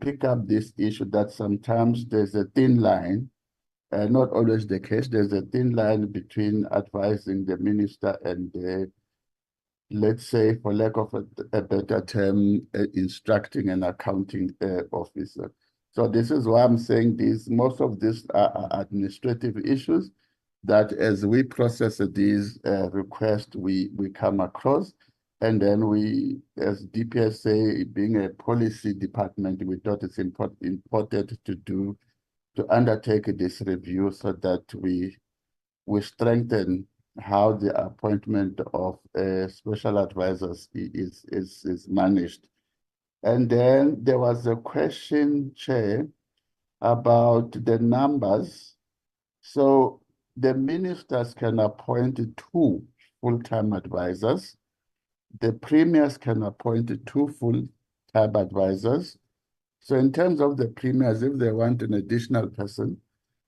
pick up this issue that sometimes there's a thin line, not always the case, there's a thin line between advising the minister and the, let's say, for lack of a better term, instructing an accounting officer. So this is why I'm saying most of these are administrative issues that as we process these requests, we come across. And then we, as DPSA, being a policy department, we thought it's important to undertake this review so that we strengthen how the appointment of special advisors is managed. And then there was a question, Chair, about the numbers. So the ministers can appoint 2 full-time advisors. The premiers can appoint 2 full-time advisors. So in terms of the premiers, if they want an additional person,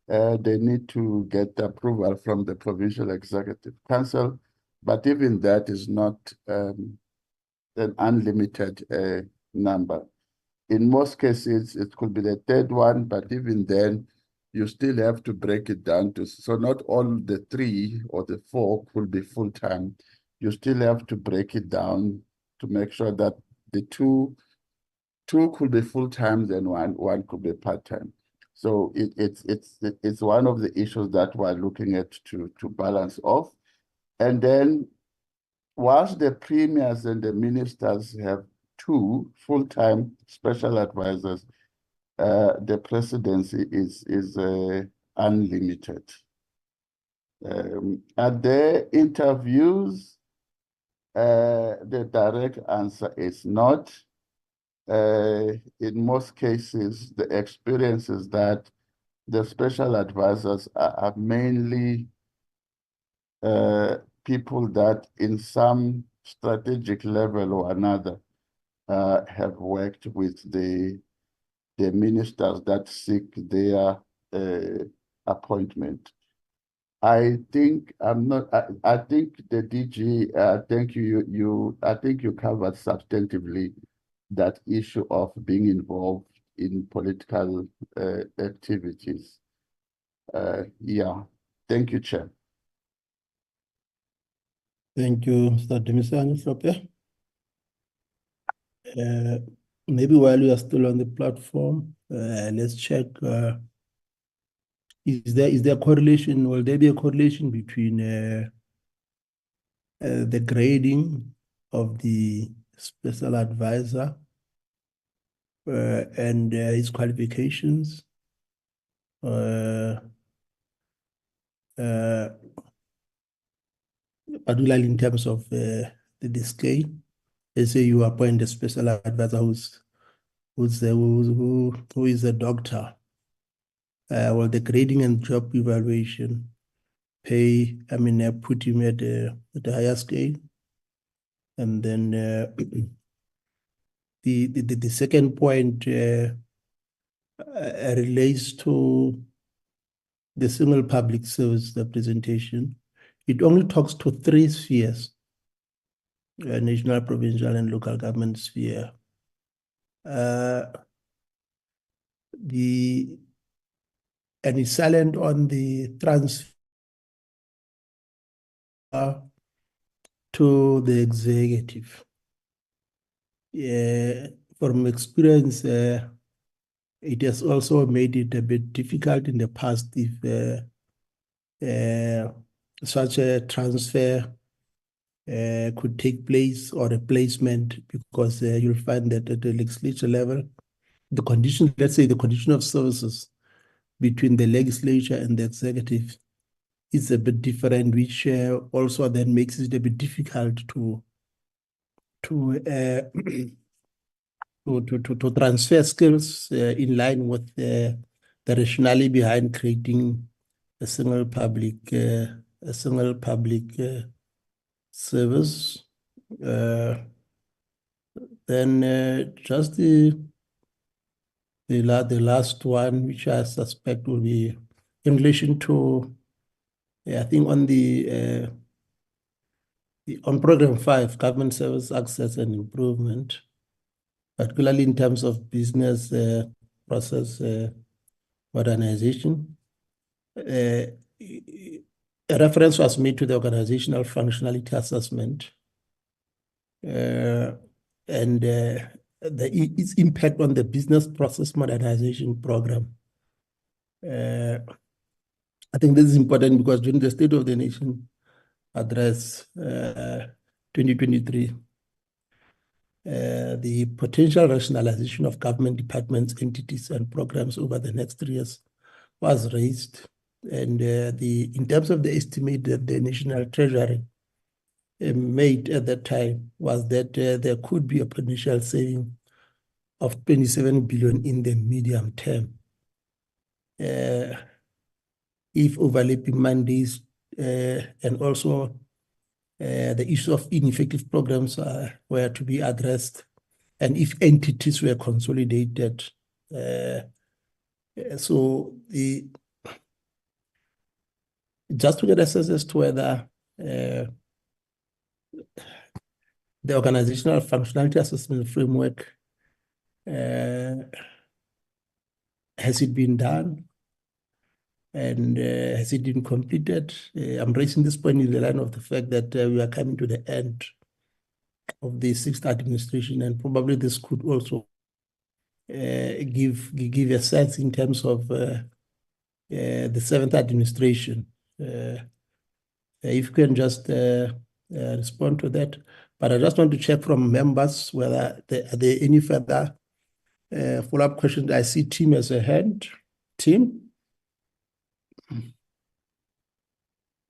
they need to get approval from the Provincial Executive Council, but even that is not an unlimited number. In most cases, it could be the 3rd one, but even then, you still have to break it down to, so not all the 3 or the 4 could be full-time. You still have to break it down to make sure that the two could be full-time, then one could be part-time. So it's one of the issues that we're looking at to balance off. And then whilst the premiers and the ministers have 2 full-time special advisors, the presidency is unlimited. At the interviews, the direct answer is not. In most cases, the experience is that the special advisors are mainly people that in some strategic level or another have worked with the ministers that seek their appointment. I think I think the DG, I think you covered substantively that issue of being involved in political activities. Yeah, thank you, Chair. Thank you, Mr. Demisani. Maybe while we are still on the platform, let's check. Is there a correlation? Will there be a correlation between the grading of the special advisor and his qualifications? Particularly in terms of the scale. Let's say you appoint a special advisor who is a doctor. Well, the grading and job evaluation put him at a higher scale. And then the second point relates to the single public service representation. It only talks to 3 spheres: national, provincial, and local government sphere. And it's silent on the transfer to the executive. From experience, it has also made it a bit difficult in the past if such a transfer could take place or a placement, because you'll find that at the legislature level, the condition, let's say the condition of services between the legislature and the executive is a bit different, which also then makes it a bit difficult to transfer skills in line with the rationale behind creating a single public service. Then just the last one, which I suspect will be in relation to, I think on on program 5, government service access and improvement, particularly in terms of business process modernization. A reference was made to the organizational functionality assessment and its impact on the business process modernization program. I think this is important because during the State of the Nation address 2023, the potential rationalization of government departments, entities, and programs over the next 3 years was raised. And in terms of the estimate that the National Treasury made at that time was that there could be a potential saving of 27 billion in the medium term if overlapping mandates and also the issue of ineffective programs were to be addressed, and if entities were consolidated. So just to get a sense as to whether the organizational functionality assessment framework, has it been done? And has it been completed? I'm raising this point in the line of the fact that we are coming to the end of the 6th administration, and probably this could also give a sense in terms of the 7th administration. If you can just respond to that. But I just want to check from members whether are there any further follow-up questions. I see Tim as a hand. Tim?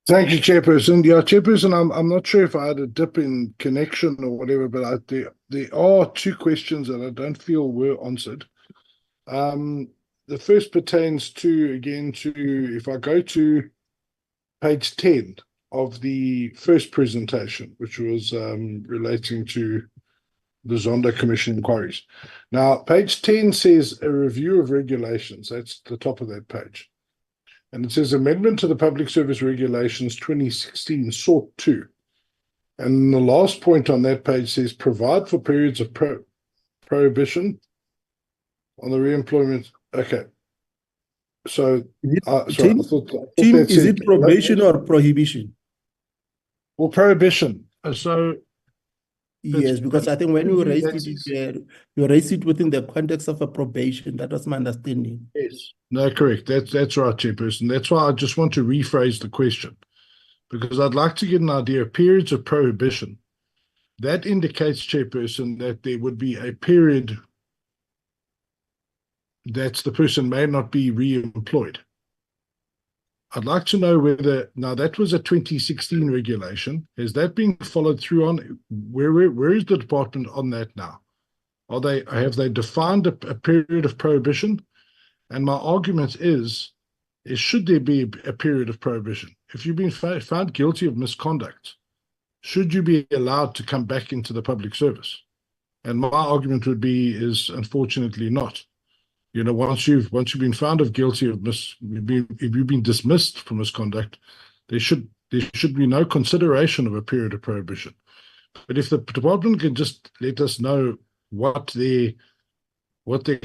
Thank you, Chairperson. Yeah, Chairperson, I'm not sure if I had a dip in connection or whatever, but there are 2 questions that I don't feel were answered. The first pertains to, if I go to page 10 of the first presentation, which was relating to the Zondo Commission inquiries. Now, page 10 says a review of regulations. That's the top of that page. And it says amendment to the Public Service Regulations 2016 sought to. And the last point on that page says provide for periods of prohibition on the reemployment. Okay. So, Tim, is it probation or prohibition? Well, prohibition. So, yes, because I think when you raised it, you raised it within the context of a probation. That was my understanding. Yes. No, correct. That's right, Chairperson. That's why I just want to rephrase the question, because I'd like to get an idea of periods of prohibition. That indicates, Chairperson, that there would be a period that the person may not be re-employed. I'd like to know whether, now that was a 2016 regulation, has that been followed through on? Where is the department on that now? Have they defined a period of prohibition? And my argument is should there be a period of prohibition? If you've been found guilty of misconduct, should you be allowed to come back into the public service? And my argument would be is unfortunately not. You know, once you've been found of guilty of if you've been dismissed for misconduct, there should be no consideration of a period of prohibition. But if the department can just let us know what their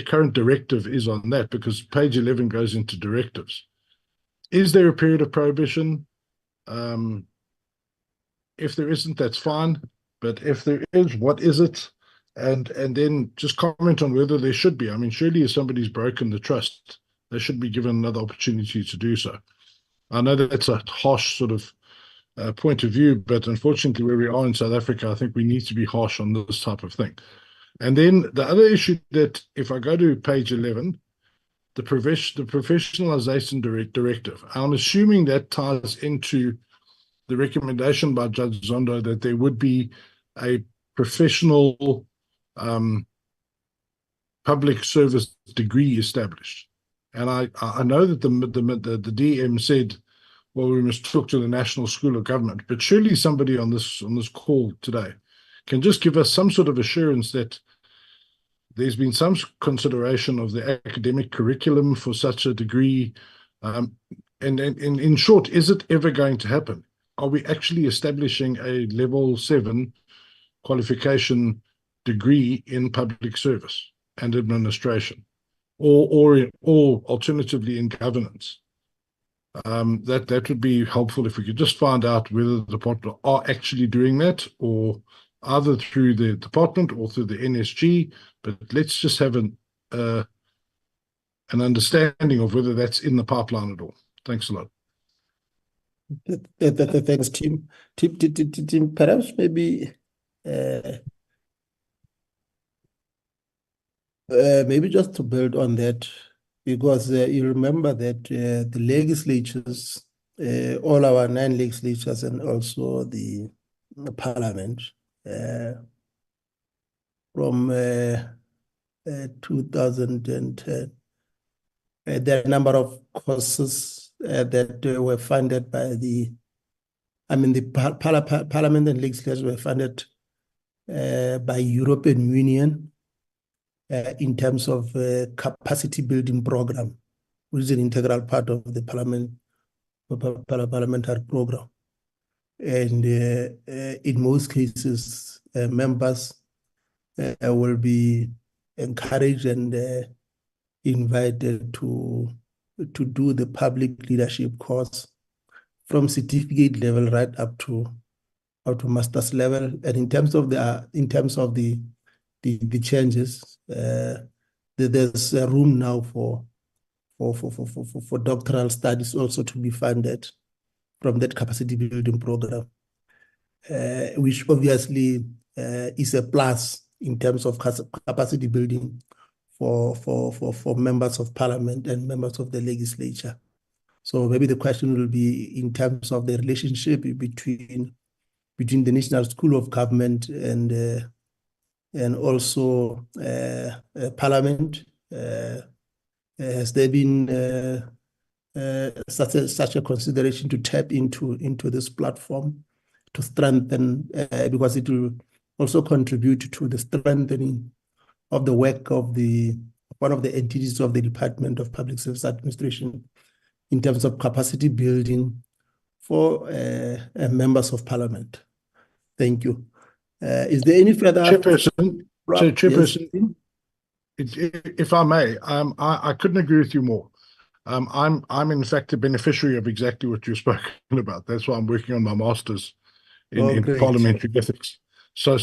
current directive is on that, because page 11 goes into directives. Is there a period of prohibition? If there isn't, that's fine. But if there is, what is it? And then just comment on whether there should be. I mean, surely if somebody's broken the trust, they should be given another opportunity to do so. I know that's a harsh sort of point of view, but unfortunately where we are in South Africa, I think we need to be harsh on this type of thing. And then the other issue that, if I go to page 11, the professionalization directive, I'm assuming that ties into the recommendation by Judge Zondo that there would be a professional public service degree established. And I know that the DM said, well, we must talk to the National School of Government, but surely somebody on this call today can just give us some sort of assurance that there's been some consideration of the academic curriculum for such a degree. And in short, is it ever going to happen? Are we actually establishing a level 7 qualification degree in public service and administration, or alternatively in governance? That would be helpful if we could just find out whether the department are actually doing that, or either through the department or through the NSG. But let's just have an understanding of whether that's in the pipeline at all. Thanks a lot. Thanks, Tim. Tim, perhaps maybe just to build on that, because you remember that the legislatures, all our 9 legislatures and also the parliament, from 2010, there are a number of courses that were funded by the I mean, the Parliament and legislatures were funded by European Union in terms of capacity building program, which is an integral part of the parliamentary program. And in most cases, members will be encouraged and invited to do the public leadership course from certificate level right up to master's level. And in terms of the changes, there's a room now for doctoral studies also to be funded from that capacity building program, which obviously is a plus in terms of capacity building for members of parliament and members of the legislature. So maybe the question will be in terms of the relationship between the National School of Government and also Parliament. Has there been such a consideration to tap into this platform to strengthen, because it will also contribute to the strengthening of the work of one of the entities of the Department of Public Service Administration in terms of capacity building for members of Parliament. Thank you. Is there any further? Chairperson, Chairperson, yes. If I may, I couldn't agree with you more. I'm in fact a beneficiary of exactly what you've spoken about. That's why I'm working on my master's in parliamentary ethics. So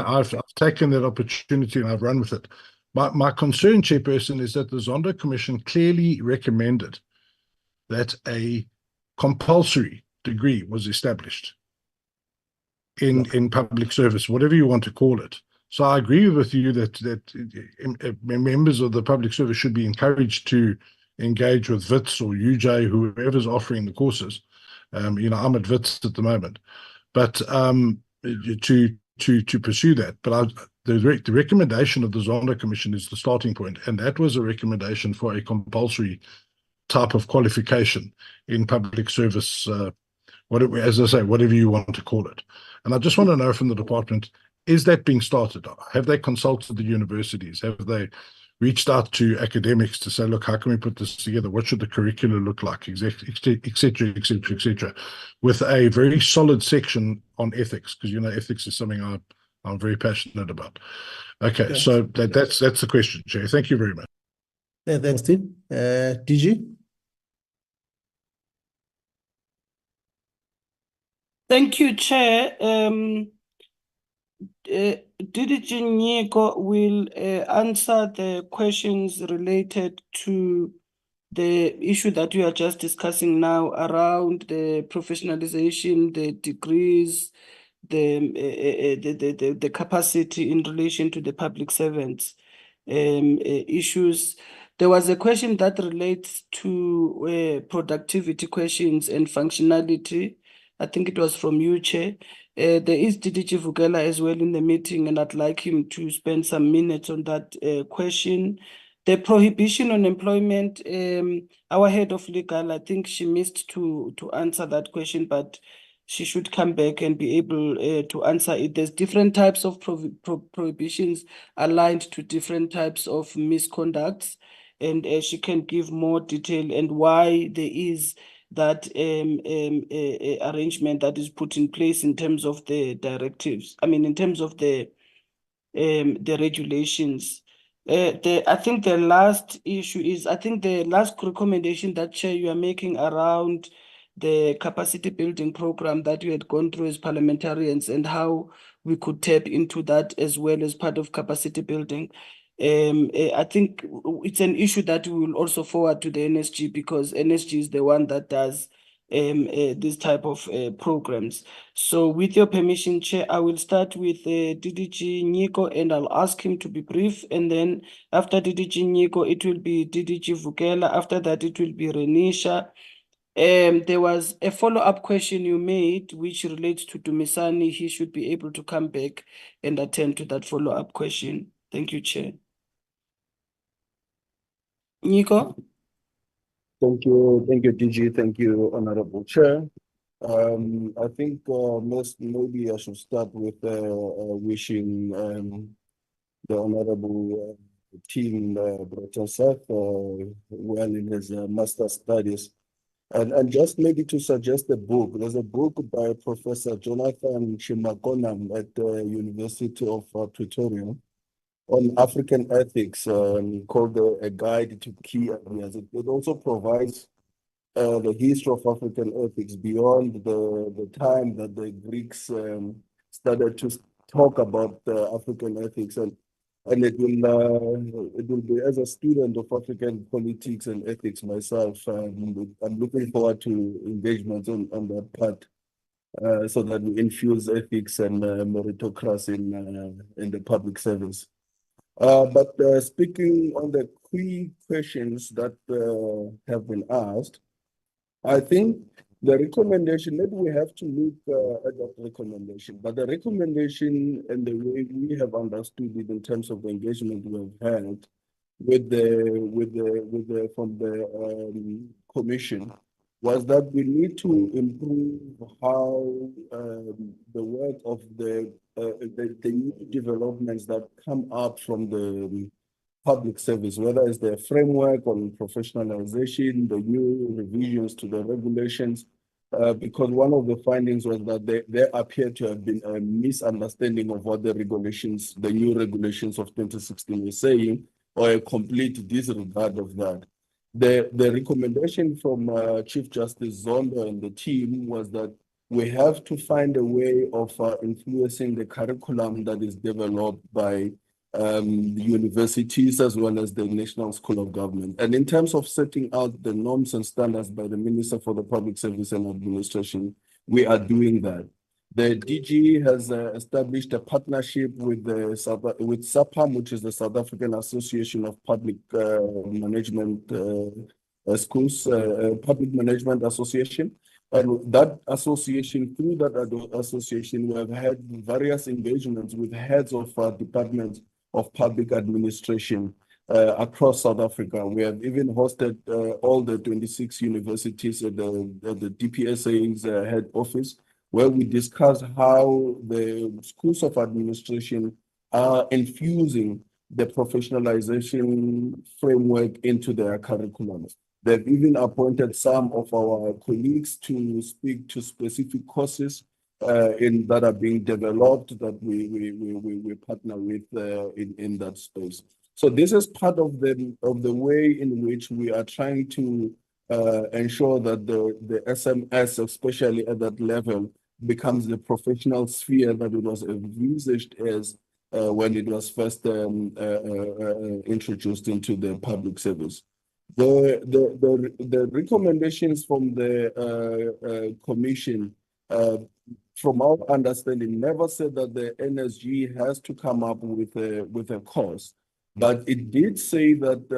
I've taken that opportunity and I've run with it. My concern, Chairperson, is that the Zondo Commission clearly recommended that a compulsory degree was established in public service, whatever you want to call it. So I agree with you that members of the public service should be encouraged to engage with WITS or UJ, whoever's offering the courses. I'm at WITS at the moment, but to pursue that. But the recommendation of the Zondo Commission is the starting point, and that was a recommendation for a compulsory type of qualification in public service, as I say, whatever you want to call it. And I just want to know from the department, is that being started? Have they consulted the universities? Have they reached out to academics to say, look, how can we put this together? What should the curriculum look like, et cetera, with a very solid section on ethics, because, ethics is something I'm very passionate about. Okay, yes. So that's the question, Chair. Thank you very much. Thanks, Tim. DG? Thank you, Chair. DDG Nyiko will answer the questions related to the issue that we are just discussing now around the professionalization, the degrees, the capacity in relation to the public servants issues. There was a question that relates to productivity questions and functionality. I think it was from you, Chair. There is DDG Vukela as well in the meeting, and I'd like him to spend some minutes on that question. The prohibition on employment, our head of legal, I think she missed to answer that question, but she should come back and be able to answer it. There's different types of prohibitions aligned to different types of misconducts, and she can give more detail and why there is that arrangement that is put in place in terms of the directives. I mean, in terms of the regulations. I think the last issue is, I think the last recommendation that, Chair, you are making around the capacity building program that you had gone through as parliamentarians and how we could tap into that as well as part of capacity building. I think it's an issue that we will also forward to the NSG, because NSG is the one that does this type of programs. So with your permission, Chair, I will start with DDG Nyiko, and I'll ask him to be brief. And then after DDG Nyiko, it will be DDG Vukela. After that, it will be Renisha. There was a follow-up question you made, which relates to Dumisani. He should be able to come back and attend to that follow-up question. Thank you, Chair. Nyiko? Thank you, DG. Thank you, Honorable Chair. I think maybe I should start with wishing the Honorable team Brotosat well in his master's studies. And just maybe to suggest a book, there's a book by Professor Jonathan Chimakonam at the University of Pretoria on African ethics called A Guide to Key Areas. It also provides the history of African ethics beyond the time that the Greeks started to talk about African ethics, and it will be, as a student of African politics and ethics myself, I'm looking forward to engagement on that part, so that we infuse ethics and meritocracy in the public service. But speaking on the key questions that have been asked, I think the recommendation, maybe we have to look at that recommendation, but the recommendation and the way we have understood it in terms of the engagement we have had from the commission was that we need to improve how the work of the new developments that come up from the public service, whether it's the framework on professionalization, the new revisions to the regulations, because one of the findings was that there appeared to have been a misunderstanding of what the regulations, the new regulations of 2016 were saying, or a complete disregard of that. The recommendation from Chief Justice Zondo and the team was that we have to find a way of influencing the curriculum that is developed by the universities as well as the National School of Government. And in terms of setting out the norms and standards by the Minister for the Public Service and Administration, we are doing that. The DG has established a partnership with SAPAM, which is the South African Association of Public Management Schools, Public Management Association. And that association, through that association, we have had various engagements with heads of departments of public administration across South Africa. We have even hosted all the 26 universities at the DPSA's head office, where we discussed how the schools of administration are infusing the professionalization framework into their curriculums. They've even appointed some of our colleagues to speak to specific courses that are being developed that we partner with in that space. So this is part of the way in which we are trying to ensure that the SMS, especially at that level, becomes the professional sphere that it was envisaged as when it was first introduced into the public service. The recommendations from the commission, from our understanding, never said that the NSG has to come up with a cost, but it did say that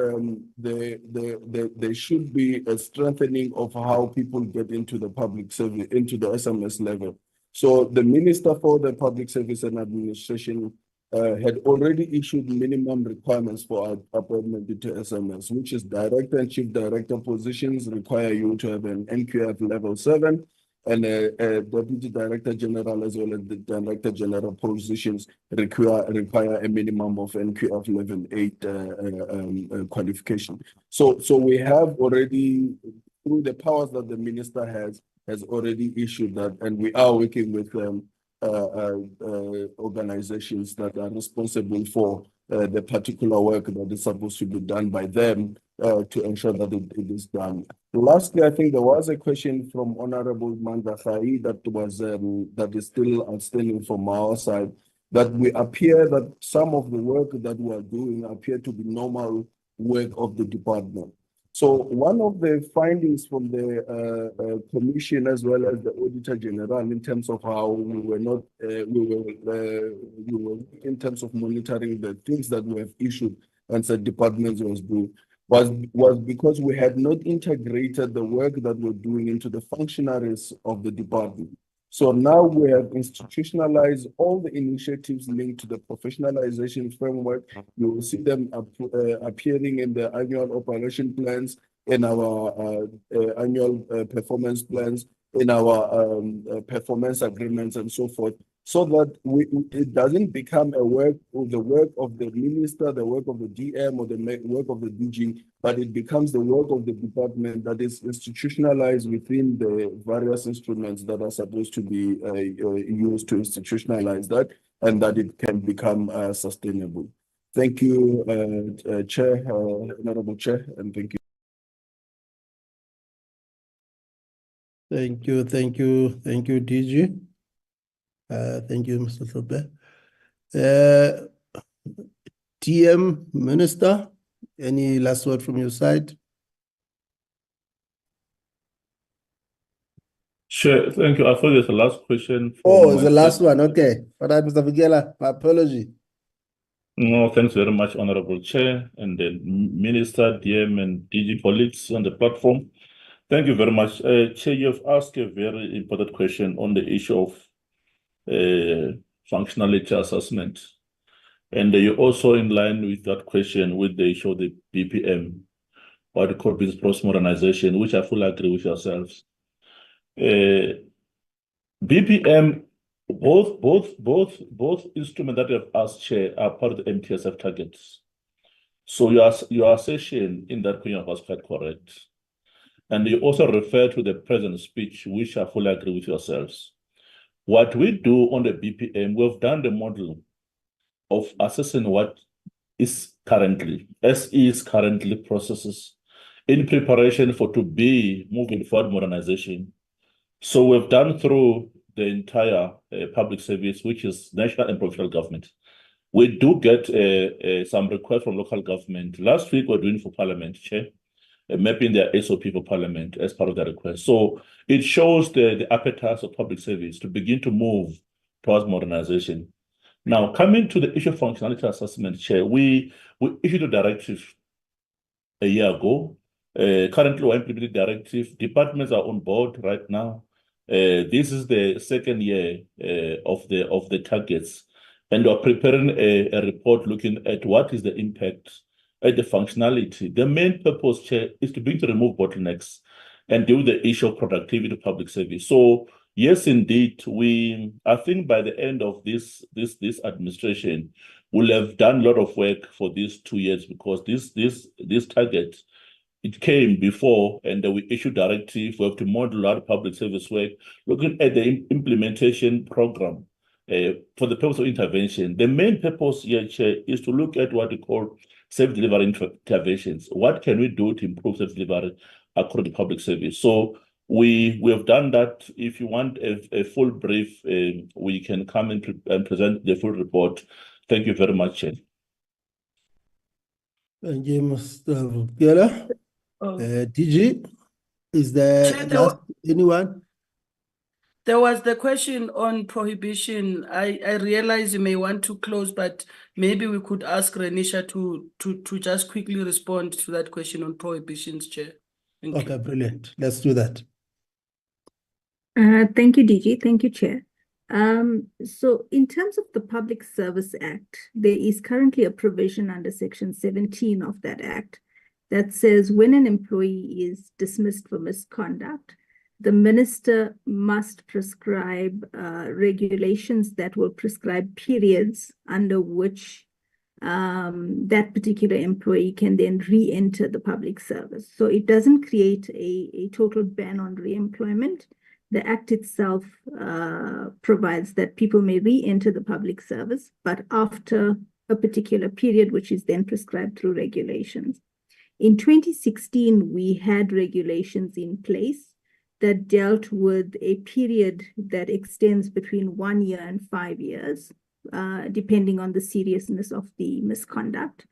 there should be a strengthening of how people get into the public service, into the SMS level. So the Minister for the Public Service and Administration had already issued minimum requirements for appointment into SMS, which is director and chief director positions require you to have an NQF level 7, and a deputy director general as well as the director general positions require a minimum of NQF level 8 qualification. So we have already, through the powers that the minister has already issued that, and we are working with organizations that are responsible for the particular work that is supposed to be done by them to ensure that it is done. Lastly, I think there was a question from Honorable Mandasai that is still outstanding from our side, that we appear that some of the work that we are doing appear to be normal work of the department. So one of the findings from the commission as well as the Auditor General in terms of how we were in terms of monitoring the things that we have issued and said departments was doing was because we had not integrated the work that we're doing into the functionaries of the department. So now we have institutionalized all the initiatives linked to the professionalization framework. You will see them appearing in the annual operation plans, in our annual performance plans, performance agreements and so forth, so that it doesn't become the work of the minister, the work of the DM, or the work of the DG, but it becomes the work of the department that is institutionalized within the various instruments that are supposed to be used to institutionalize that, and that it can become sustainable. Thank you, Chair, Honorable Chair, and thank you. Thank you, DG. Thank you, Mr. Thope. TM Minister, any last word from your side? Sure, thank you. I thought there's a last question. Oh, it's the last one. Okay. All right, Mr. Vigela, my apology. No, thanks very much, Honorable Chair, and the Minister, DM, and DG colleagues on the platform. Thank you very much. Chair, you've asked a very important question on the issue of functionality assessment. And you're also in line with that question with the issue of the BPM, what we call business process modernization, which I fully agree with yourselves. BPM, both instruments that you have asked, Chair, are part of the MTSF targets. So your assertion in that question was quite correct. And you also refer to the present speech, which I fully agree with yourselves. What we do on the BPM, we've done the model of assessing what is currently, processes in preparation for to be moving forward modernization. So we've done through the entire public service, which is national and provincial government. We do get some requests from local government. Last week, we're doing for Parliament, Chair, mapping their SOP for Parliament as part of the request. So it shows the appetite of public service to begin to move towards modernization. Now, coming to the issue of functionality assessment, Chair, we issued a directive a year ago. Currently, we're implementing the directive. Departments are on board right now. This is the second year of the targets, and we're preparing a report looking at what is the impact at the functionality. The main purpose, Chair, is to begin to remove bottlenecks and deal with the issue of productivity of public service. So yes, indeed, I think by the end of this administration, we'll have done a lot of work for these 2 years, because this target, it came before, and we issued directive. We have to model our public service work, looking at the implementation program for the purpose of intervention. The main purpose here, Chair, is to look at what we call self-delivery interventions. What can we do to improve self-delivery across the public service? So we have done that. If you want a full brief, we can come and present the full report. Thank you very much, Chair. Thank you, Mr. Vigela. DG, is there anyone? There was the question on prohibition. I realize you may want to close, but maybe we could ask Renisha to just quickly respond to that question on prohibitions, Chair. Thank you. Brilliant. Let's do that. Thank you, DG. Thank you, Chair. So in terms of the Public Service Act, there is currently a provision under Section 17 of that Act that says when an employee is dismissed for misconduct, the minister must prescribe regulations that will prescribe periods under which that particular employee can then re-enter the public service. So it doesn't create a total ban on re-employment. The Act itself provides that people may re-enter the public service, but after a particular period, which is then prescribed through regulations. In 2016, we had regulations in place that dealt with a period that extends between 1 year and 5 years, depending on the seriousness of the misconduct.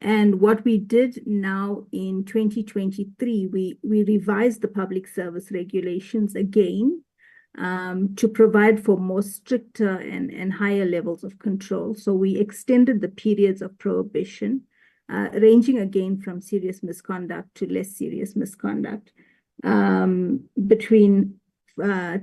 And what we did now in 2023, we revised the public service regulations again to provide for more stricter and higher levels of control. So we extended the periods of prohibition, ranging again from serious misconduct to less serious misconduct, between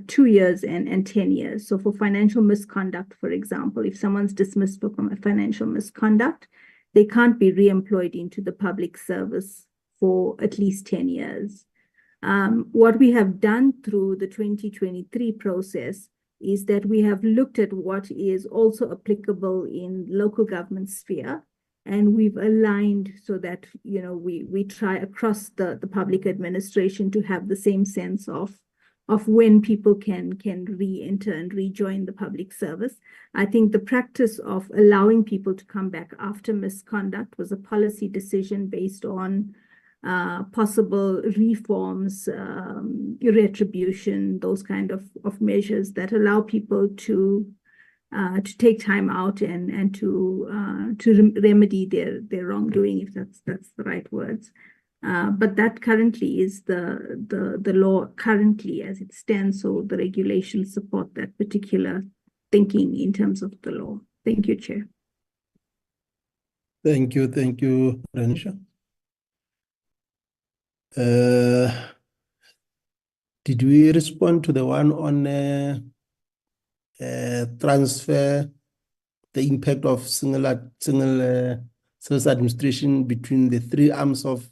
2 years and 10 years. So for financial misconduct, for example, if someone's dismissed for financial misconduct, they can't be re-employed into the public service for at least 10 years. What we have done through the 2023 process is that we have looked at what is also applicable in local government sphere, and we've aligned so that, you know, we try across the public administration to have the same sense of when people can re-enter and rejoin the public service. I think the practice of allowing people to come back after misconduct was a policy decision based on possible reforms, retribution, those kind of measures that allow people to take time out and to remedy their wrongdoing, if that's the right words. But that currently is the law currently as it stands. So the regulations support that particular thinking in terms of the law. Thank you, Chair. Thank you, Renisha. Did we respond to the one on transfer, the impact of single service administration between the three arms of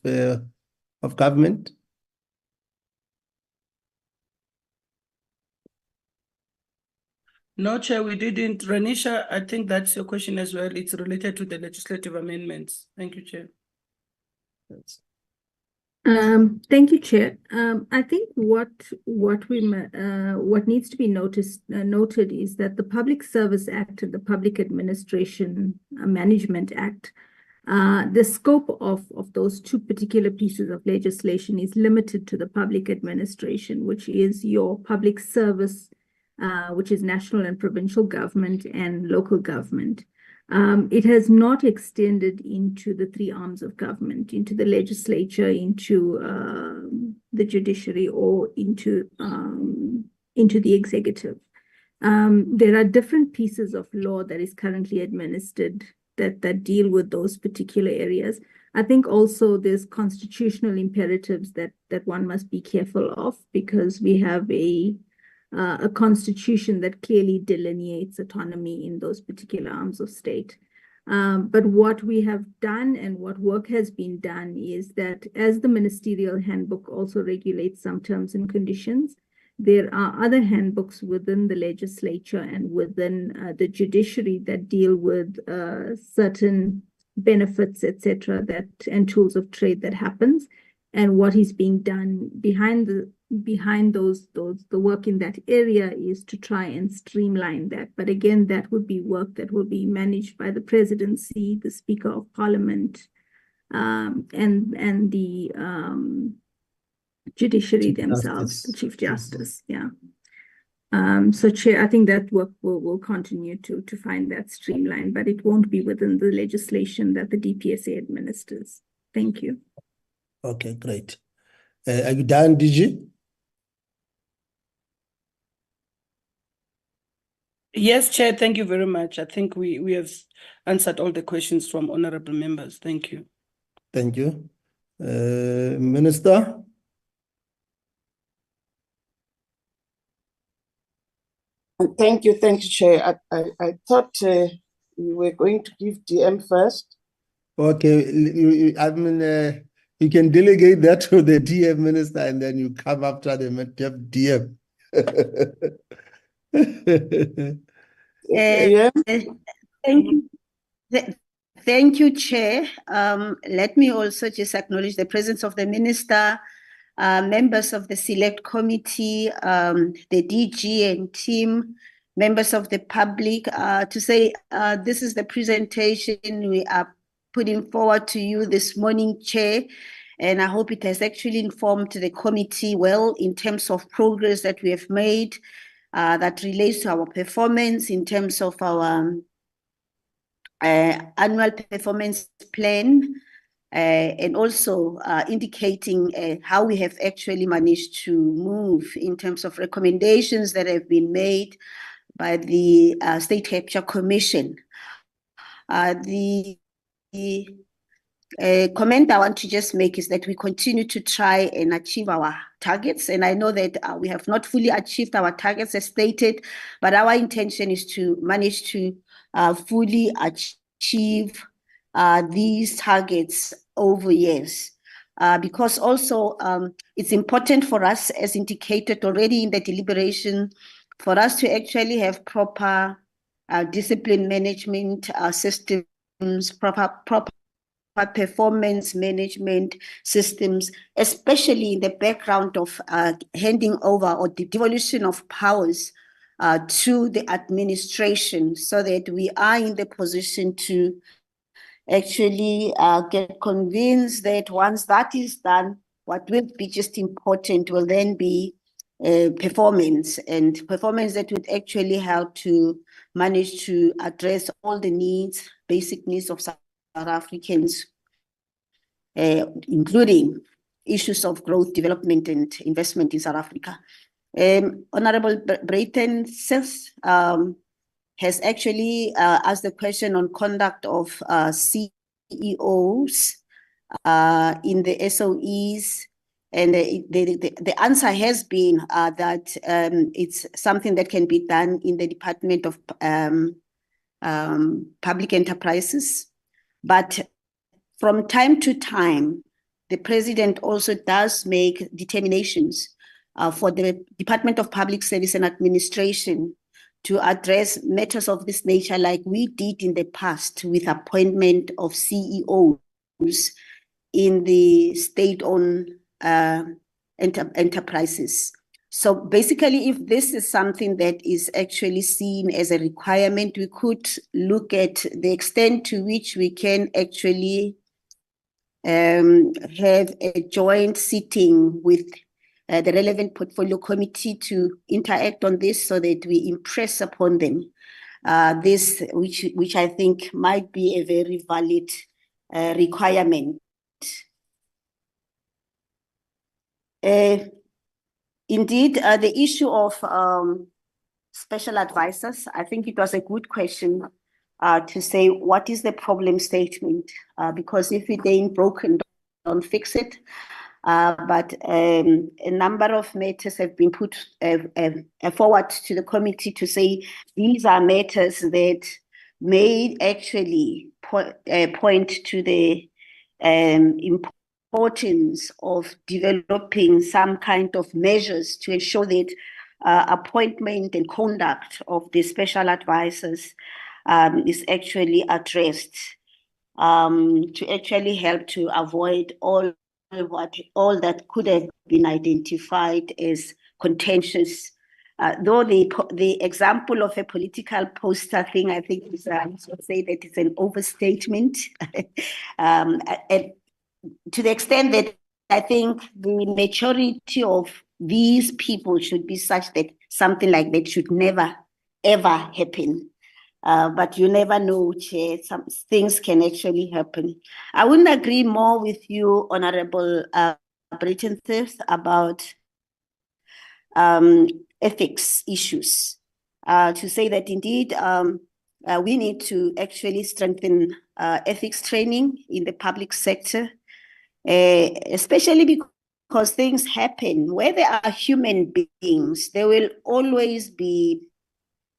government? No, Chair, we didn't. Renisha, I think that's your question as well. It's related to the legislative amendments. Thank you, Chair. Thank you, Chair. I think what needs to be noted is that the Public Service Act and the Public Administration Management Act, the scope of those two particular pieces of legislation is limited to the public administration, which is your public service, which is national and provincial government and local government. It has not extended into the three arms of government, into the legislature, into the judiciary, or into the executive. There are different pieces of law that is currently administered that deal with those particular areas. I think also there's constitutional imperatives that one must be careful of, because we have a constitution that clearly delineates autonomy in those particular arms of state. But what we have done and what work has been done is that, as the Ministerial Handbook also regulates some terms and conditions, there are other handbooks within the legislature and within the judiciary that deal with certain benefits, etc., and tools of trade that happens. And what is being done behind the work in that area is to try and streamline that. But again, that would be work that will be managed by the presidency, the Speaker of Parliament, and the judiciary themselves, the Chief Justice. Yeah. So, Chair, I think that work will continue to find that streamline, but it won't be within the legislation that the DPSA administers. Thank you. Okay, great. Are you done, DG? Yes, Chair, thank you very much. I think we have answered all the questions from honorable members. Thank you. Thank you. Minister? Thank you, Chair. I thought we were going to give DM first. Okay, I mean, you can delegate that to the DM minister, and then you come after the DM. Yeah. Thank you. Thank you, Chair. Let me also just acknowledge the presence of the Minister, members of the Select Committee, the DG and team, members of the public, to say this is the presentation we are putting forward to you this morning, Chair. And I hope it has actually informed the committee well in terms of progress that we have made that relates to our performance in terms of our annual performance plan, and also indicating how we have actually managed to move in terms of recommendations that have been made by the State Capture Commission. The comment I want to just make is that we continue to try and achieve our targets. And I know that we have not fully achieved our targets as stated, but our intention is to manage to fully achieve these targets over years. because also it's important for us, as indicated already in the deliberation, for us to actually have proper discipline management systems, proper performance management systems, especially in the background of handing over or the devolution of powers to the administration, so that we are in the position to actually get convinced that once that is done, what will be just important will then be performance, and performance that would actually help to manage to address all the needs, basic needs of South Africans, including issues of growth, development, and investment in South Africa. Honorable Brayton has actually asked the question on conduct of CEOs in the SOEs, and the answer has been that it's something that can be done in the Department of Public Enterprises. But from time to time, the President also does make determinations for the Department of Public Service and Administration to address matters of this nature, like we did in the past with appointment of CEOs in the state-owned enterprises. So basically, if this is something that is actually seen as a requirement, we could look at the extent to which we can actually have a joint sitting with the relevant portfolio committee to interact on this, so that we impress upon them this, which I think might be a very valid requirement. Indeed, the issue of special advisors, I think it was a good question to say, what is the problem statement? Because if it ain't broken, don't fix it. But a number of matters have been put forward to the committee to say these are matters that may actually point to the importance of developing some kind of measures to ensure that appointment and conduct of the special advisors is actually addressed, to actually help to avoid all that could have been identified as contentious. Though the example of a political poster thing, I think is, I would say that it's an overstatement. To the extent that I think the maturity of these people should be such that something like that should never, ever happen. But you never know, Chair. Some things can actually happen. I wouldn't agree more with you, Honorable Britton, about ethics issues. To say that indeed we need to actually strengthen ethics training in the public sector, especially because things happen. Where there are human beings, there will always be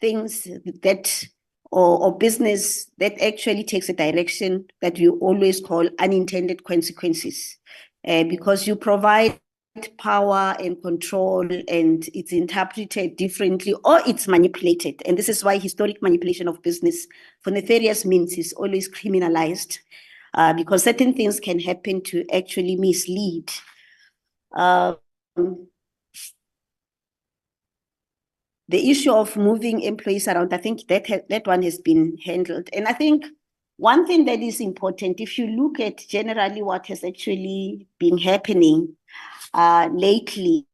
things that or business that actually takes a direction that we always call unintended consequences, because you provide power and control and it's interpreted differently or it's manipulated. And this is why historic manipulation of business for nefarious means is always criminalized, because certain things can happen to actually mislead. The issue of moving employees around, I think that one has been handled. And I think one thing that is important, if you look at generally what has actually been happening lately,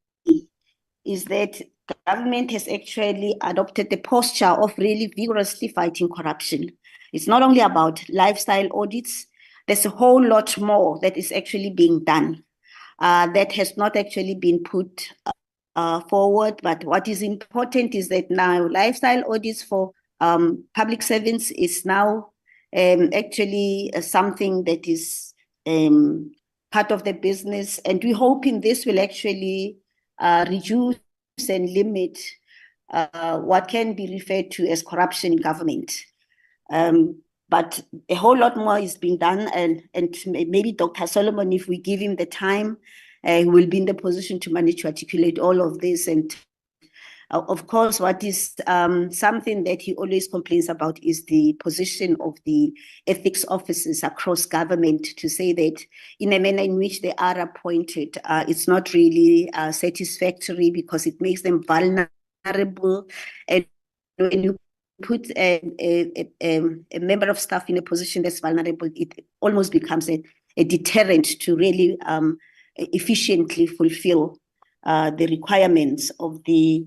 is that government has actually adopted the posture of really vigorously fighting corruption. It's not only about lifestyle audits, there's a whole lot more that is actually being done that has not actually been put forward. But what is important is that now lifestyle audits for public servants is now actually something that is part of the business. And we're hoping this will actually reduce and limit what can be referred to as corruption in government. but a whole lot more is being done, and maybe Dr. Solomon, if we give him the time, he will be in the position to manage to articulate all of this. And of course, what is something that he always complains about is the position of the ethics officers across government, to say that in a manner in which they are appointed, it's not really satisfactory, because it makes them vulnerable. And when you put a member of staff in a position that's vulnerable, it almost becomes a deterrent to really efficiently fulfill the requirements of the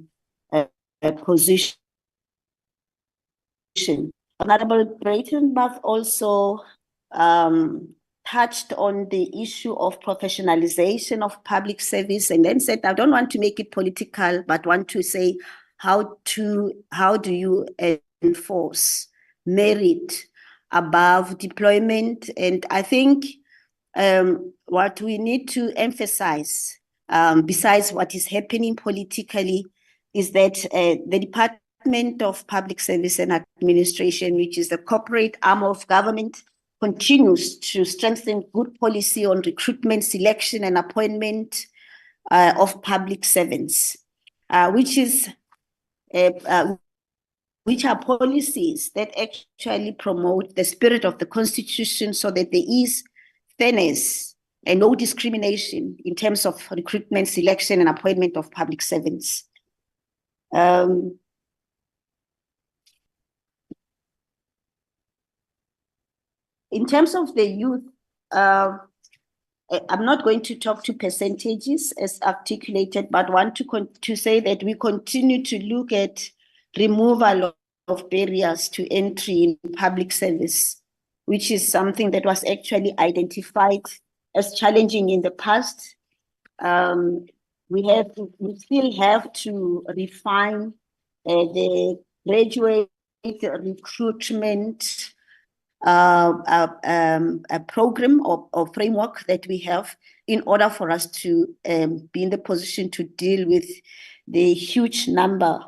position. Honorable Breitenbach also touched on the issue of professionalization of public service, and then said, I don't want to make it political, but want to say, how do you enforce merit above deployment? And I think what we need to emphasize, besides what is happening politically, is that the Department of Public Service and Administration, which is the corporate arm of government, continues to strengthen good policy on recruitment, selection, and appointment of public servants, which are policies that actually promote the spirit of the Constitution, so that there is fairness and no discrimination in terms of recruitment, selection, and appointment of public servants. In terms of the youth, I'm not going to talk to percentages as articulated, but want to say that we continue to look at removal of barriers to entry in public service, which is something that was actually identified as challenging in the past. We still have to refine the graduate recruitment a program or framework that we have, in order for us to be in the position to deal with the huge number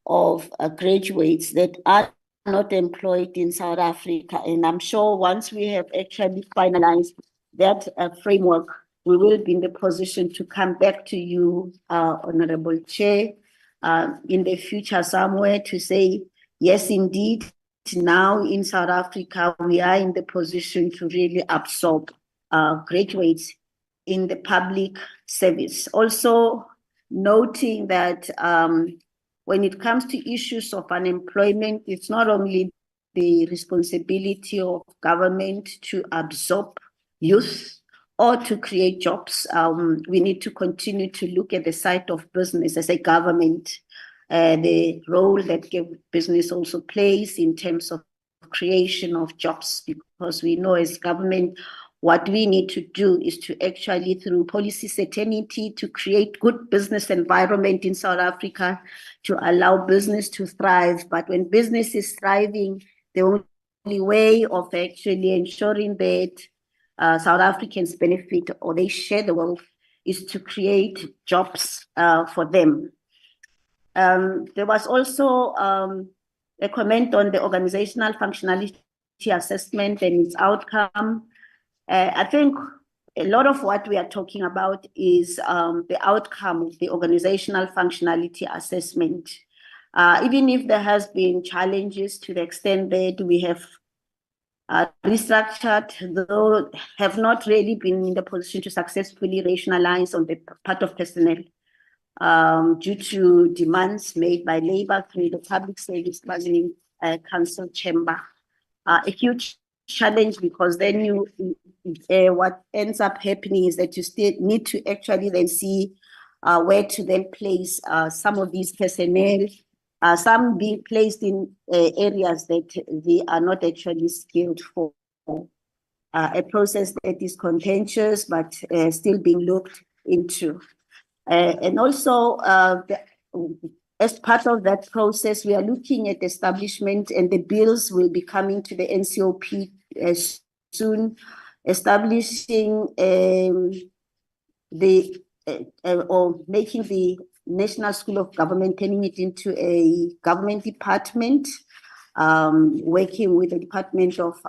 of graduates that are not employed in South Africa. And I'm sure once we have actually finalized that framework, we will be in the position to come back to you, Honorable Chair, in the future somewhere, to say, yes, indeed, now in South Africa, we are in the position to really absorb graduates in the public service. Also noting that when it comes to issues of unemployment, it's not only the responsibility of government to absorb youth or to create jobs. We need to continue to look at the side of business as a government, the role that business also plays in terms of creation of jobs, because we know as government, what we need to do is to actually, through policy certainty, to create good business environment in South Africa, to allow business to thrive. But when business is thriving, the only way of actually ensuring that South Africans benefit or they share the wealth is to create jobs for them. There was also a comment on the organizational functionality assessment and its outcome. I think a lot of what we are talking about is the outcome of the organizational functionality assessment. Even if there has been challenges to the extent that we have restructured, though have not really been in the position to successfully rationalize on the part of personnel due to demands made by labor through the Public Service Bargaining Council chamber. A huge challenge, because then what ends up happening is that you still need to actually then see where to then place some of these personnel, some being placed in areas that they are not actually skilled for. A process that is contentious, but still being looked into. And also, as part of that process, we are looking at establishment, and the bills will be coming to the NCOP soon, establishing or making the National School of Government, turning it into a government department, working with the Department of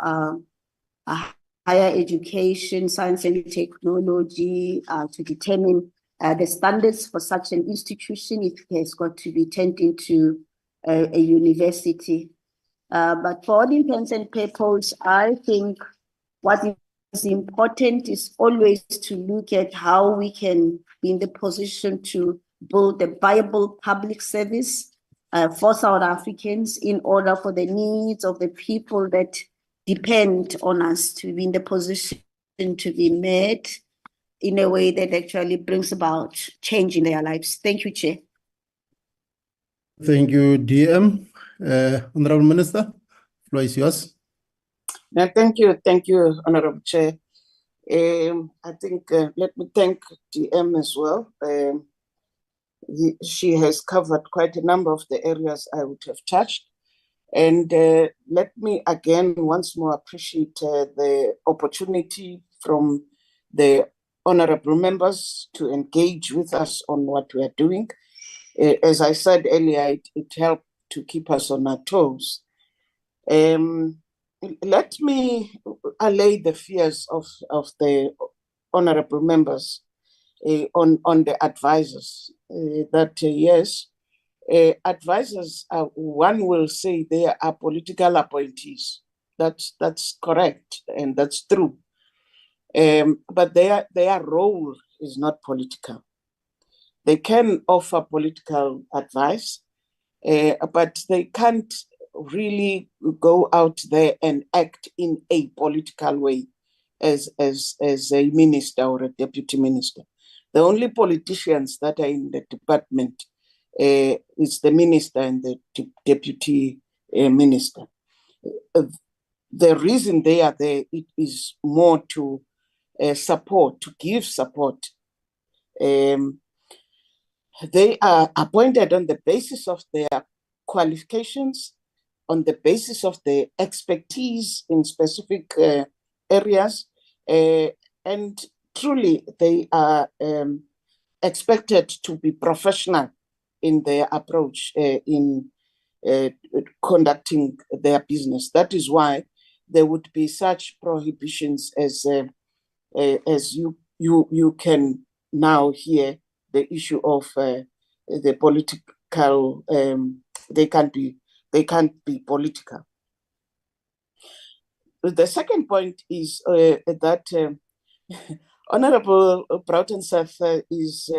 Higher Education, Science and Technology to determine the standards for such an institution. It has got to be turned into a university. But for all intents and purposes, I think what is important is always to look at how we can be in the position to build a viable public service for South Africans in order for the needs of the people that depend on us to be in the position to be met in a way that actually brings about change in their lives. Thank you, Chair. Thank you, DM. Honorable Minister, floor is yours. Thank you, Honorable Chair. I think let me thank DM as well. She has covered quite a number of the areas I would have touched. And let me again once more appreciate the opportunity from the honorable members to engage with us on what we are doing. As I said earlier, it helped to keep us on our toes. Let me allay the fears of the honorable members on the advisors. Yes, advisors, one will say they are political appointees. That's correct and that's true. But their role is not political. They can offer political advice, but they can't really go out there and act in a political way as a minister or a deputy minister. The only politicians that are in the department is the minister and the deputy minister. The reason they are there, it is more to support, to give support. They are appointed on the basis of their qualifications, on the basis of their expertise in specific areas, and truly they are expected to be professional in their approach in conducting their business. That is why there would be such prohibitions as you can now hear the issue of the political. They can't be political. The second point is that Honorable Broughton-Seth is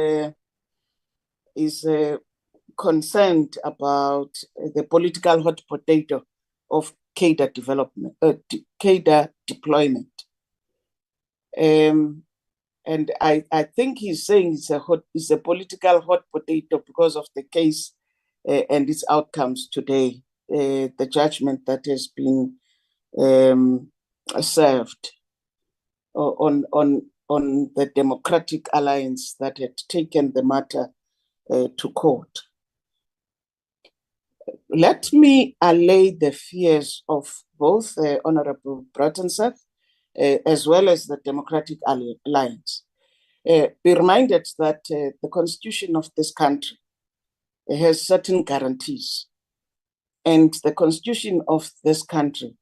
concerned about the political hot potato of cadre development, cadre deployment. And I think he's saying it's a political hot potato because of the case and its outcomes today, the judgment that has been served on the Democratic Alliance that had taken the matter to court. Let me allay the fears of both Honorable Broughton-Seth as well as the Democratic Alliance. Be reminded that the Constitution of this country has certain guarantees, and the Constitution of this country,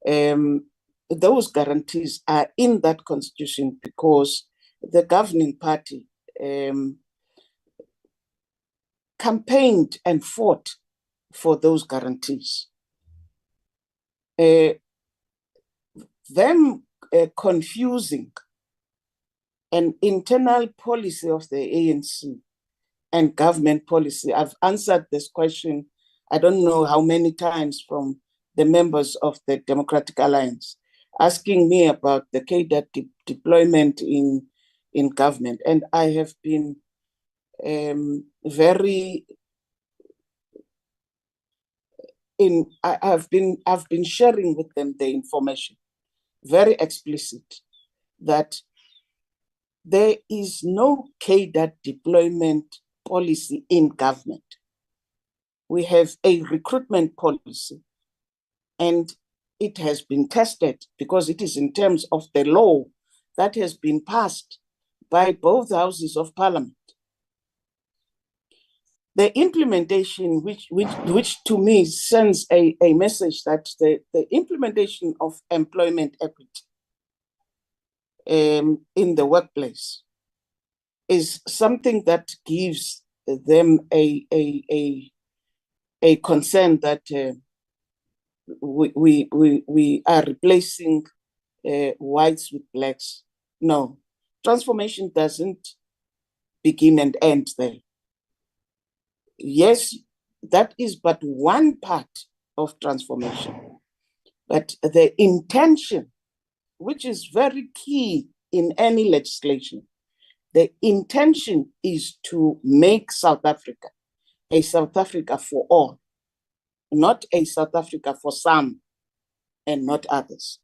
those guarantees are in that Constitution because the governing party campaigned and fought for those guarantees. Them confusing an internal policy of the ANC and government policy. I've answered this question, I don't know how many times, from the members of the Democratic Alliance, asking me about the cadre deployment in government. And I have been I've been sharing with them the information, very explicit, that there is no cadre deployment policy in government. We have a recruitment policy, and it has been tested because it is in terms of the law that has been passed by both houses of parliament. The implementation, which to me sends a message that the implementation of employment equity in the workplace is something that gives them a concern that we are replacing whites with blacks. No, transformation doesn't begin and end there. Yes, that is but one part of transformation, but the intention, which is very key in any legislation, the intention is to make South Africa a South Africa for all, not a South Africa for some and not others.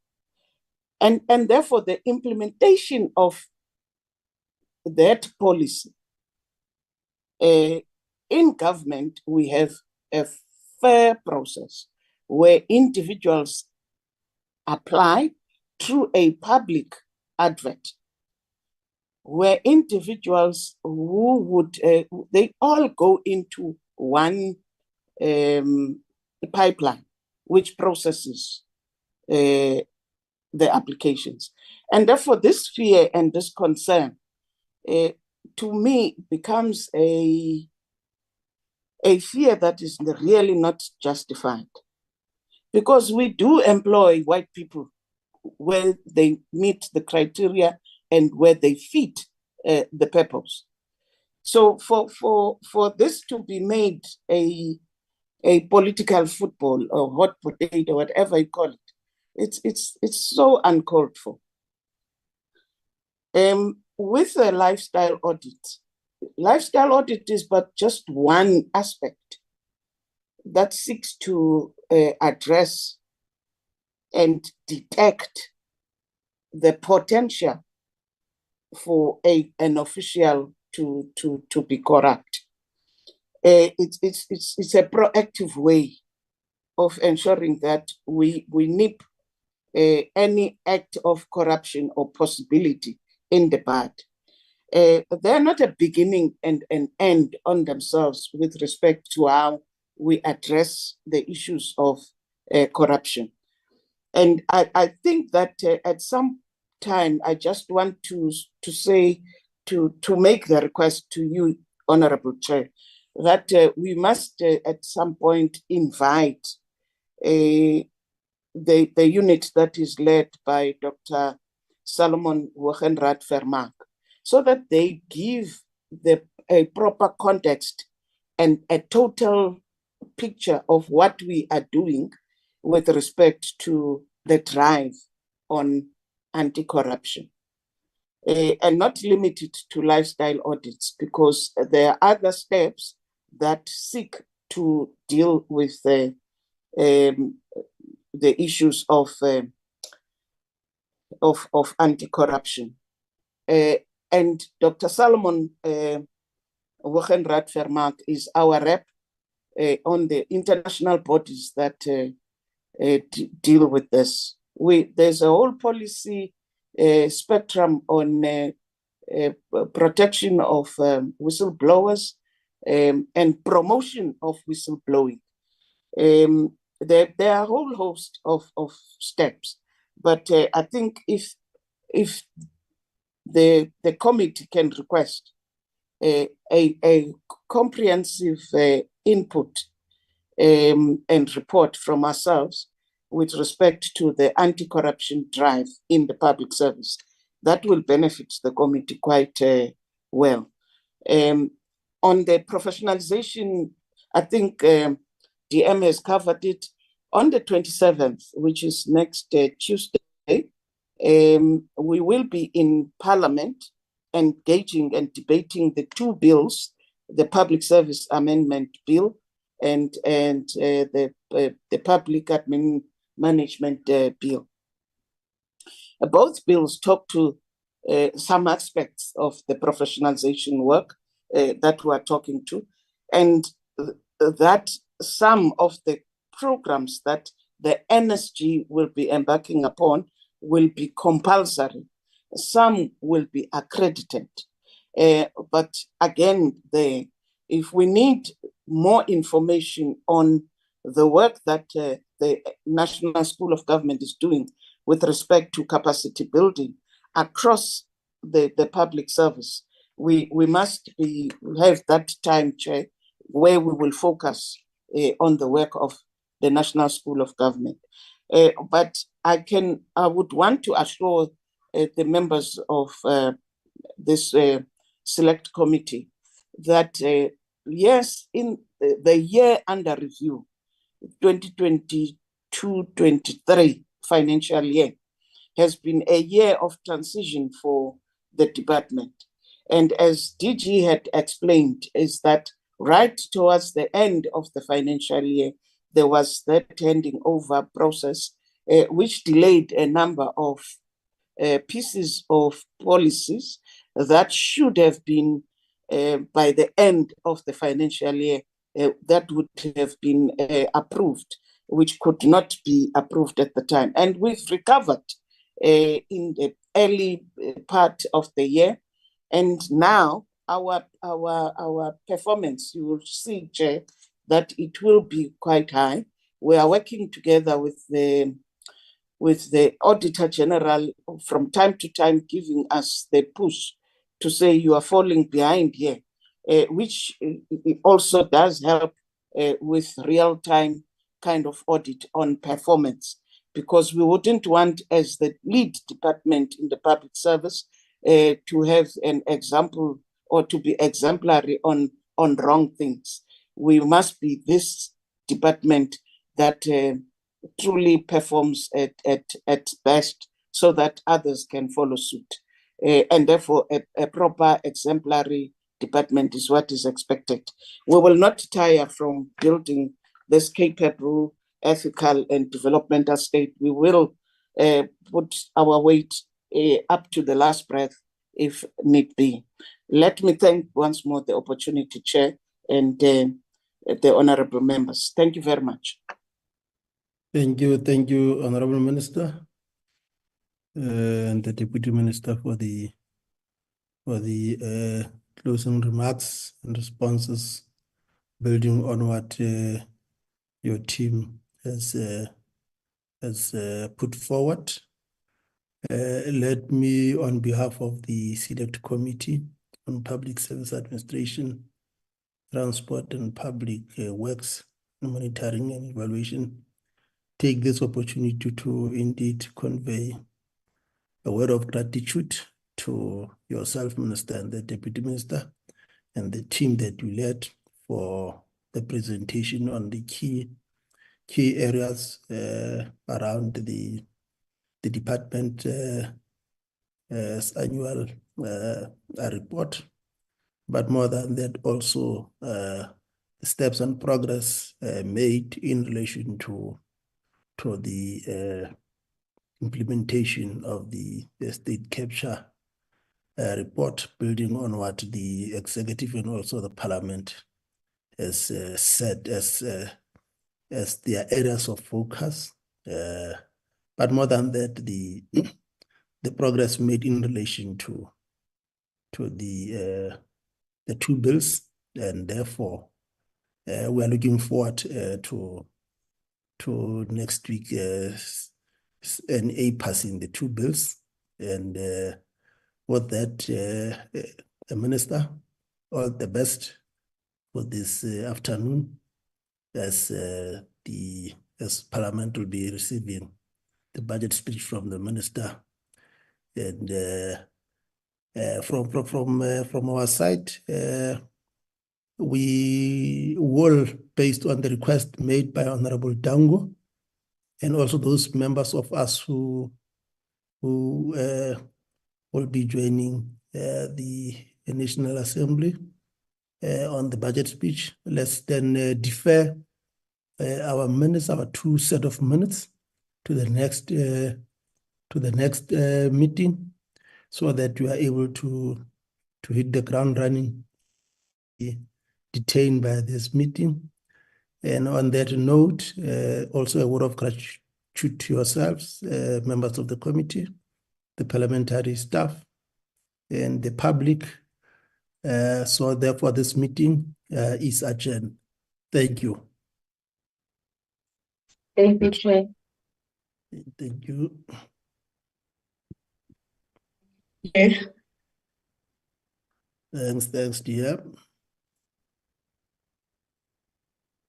And therefore, the implementation of that policy, in government, we have a fair process where individuals apply through a public advert, where individuals who would, they all go into one pipeline, which processes the applications. And therefore, this fear and this concern, to me, becomes a fear that is really not justified. Because we do employ white people where they meet the criteria and where they fit the purpose. So for this to be made a political football or hot potato, whatever you call it, it's so uncalled for. With a lifestyle audit is but just one aspect that seeks to address and detect the potential for an official to be corrupt. It's a proactive way of ensuring that we nip any act of corruption or possibility in the bud. They're not a beginning and an end on themselves with respect to how we address the issues of corruption. And I think that at some time, I just want to say, to make the request to you, Honorable Chair, that we must at some point invite the unit that is led by Dr. Solomon Wogenraad-Vermaak, so that they give a proper context and a total picture of what we are doing with respect to the drive on anti-corruption. And not limited to lifestyle audits, because there are other steps that seek to deal with the issues of anti-corruption. And Dr. Solomon Wogenraad-Vermaak is our rep on the international bodies that deal with this. There's a whole policy spectrum on protection of whistleblowers and promotion of whistleblowing. There are a whole host of steps, but I think if the committee can request a comprehensive input and report from ourselves with respect to the anti-corruption drive in the public service, that will benefit the committee quite well. On the professionalization, I think DM has covered it. On the 27th, which is next Tuesday, we will be in Parliament engaging and debating the two bills, the Public Service Amendment Bill and the Public Admin Management Bill. Both bills talk to some aspects of the professionalization work that we're talking to, and that some of the programs that the NSG will be embarking upon will be compulsory. Some will be accredited. But again, the If we need more information on the work that the National School of Government is doing with respect to capacity building across the public service, we must have that time, Chair, where we will focus on the work of the National School of Government. But I would want to assure the members of this select committee that yes, in the year under review, 2022-23 financial year, has been a year of transition for the department. And as DG had explained, is that right towards the end of the financial year, there was that handing over process, which delayed a number of pieces of policies that should have been by the end of the financial year, that would have been approved, which could not be approved at the time. And we've recovered in the early part of the year. And now our performance, you will see, Chair, that it will be quite high. We are working together with the Auditor General from time to time, giving us the push to say you are falling behind here, which also does help with real-time kind of audit on performance, because we wouldn't want, as the lead department in the public service, to have an example or to be exemplary on wrong things. We must be this department that truly performs at best, so that others can follow suit. And therefore, a proper exemplary department is what is expected. We will not tire from building this capable, ethical, and developmental state. We will put our weight up to the last breath if need be. Let me thank once more the opportunity, Chair, and the honorable members. Thank you very much. Thank you, Honorable Minister, and the Deputy Minister for the closing remarks and responses, building on what your team has put forward. Let me, on behalf of the Select Committee on Public Service Administration, Transport and Public Works, Monitoring and Evaluation, take this opportunity to indeed convey a word of gratitude to yourself, Minister, and the Deputy Minister, and the team that you led for the presentation on the key areas around the department annual report. But more than that, also steps and progress made in relation to the implementation of the state capture report, building on what the executive and also the parliament has said as their areas of focus. But more than that, the progress made in relation to the two bills, and therefore we are looking forward to next week passing the two bills. And with that, Minister, all the best for this afternoon, as Parliament will be receiving the budget speech from the Minister. And from our side, we will, based on the request made by Honorable Dango, and also those members of us who will be joining the National Assembly on the budget speech, let's then defer our minutes, our two set of minutes, to the next meeting, so that we are able to hit the ground running, detained by this meeting. And on that note, also a word of gratitude to yourselves, members of the committee, the parliamentary staff, and the public So therefore, this meeting is adjourned. Thank you. Thank you, Chair. Thank you. Yes. Thanks, dear.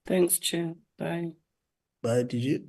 Thanks, Chair. Bye. Bye, DG.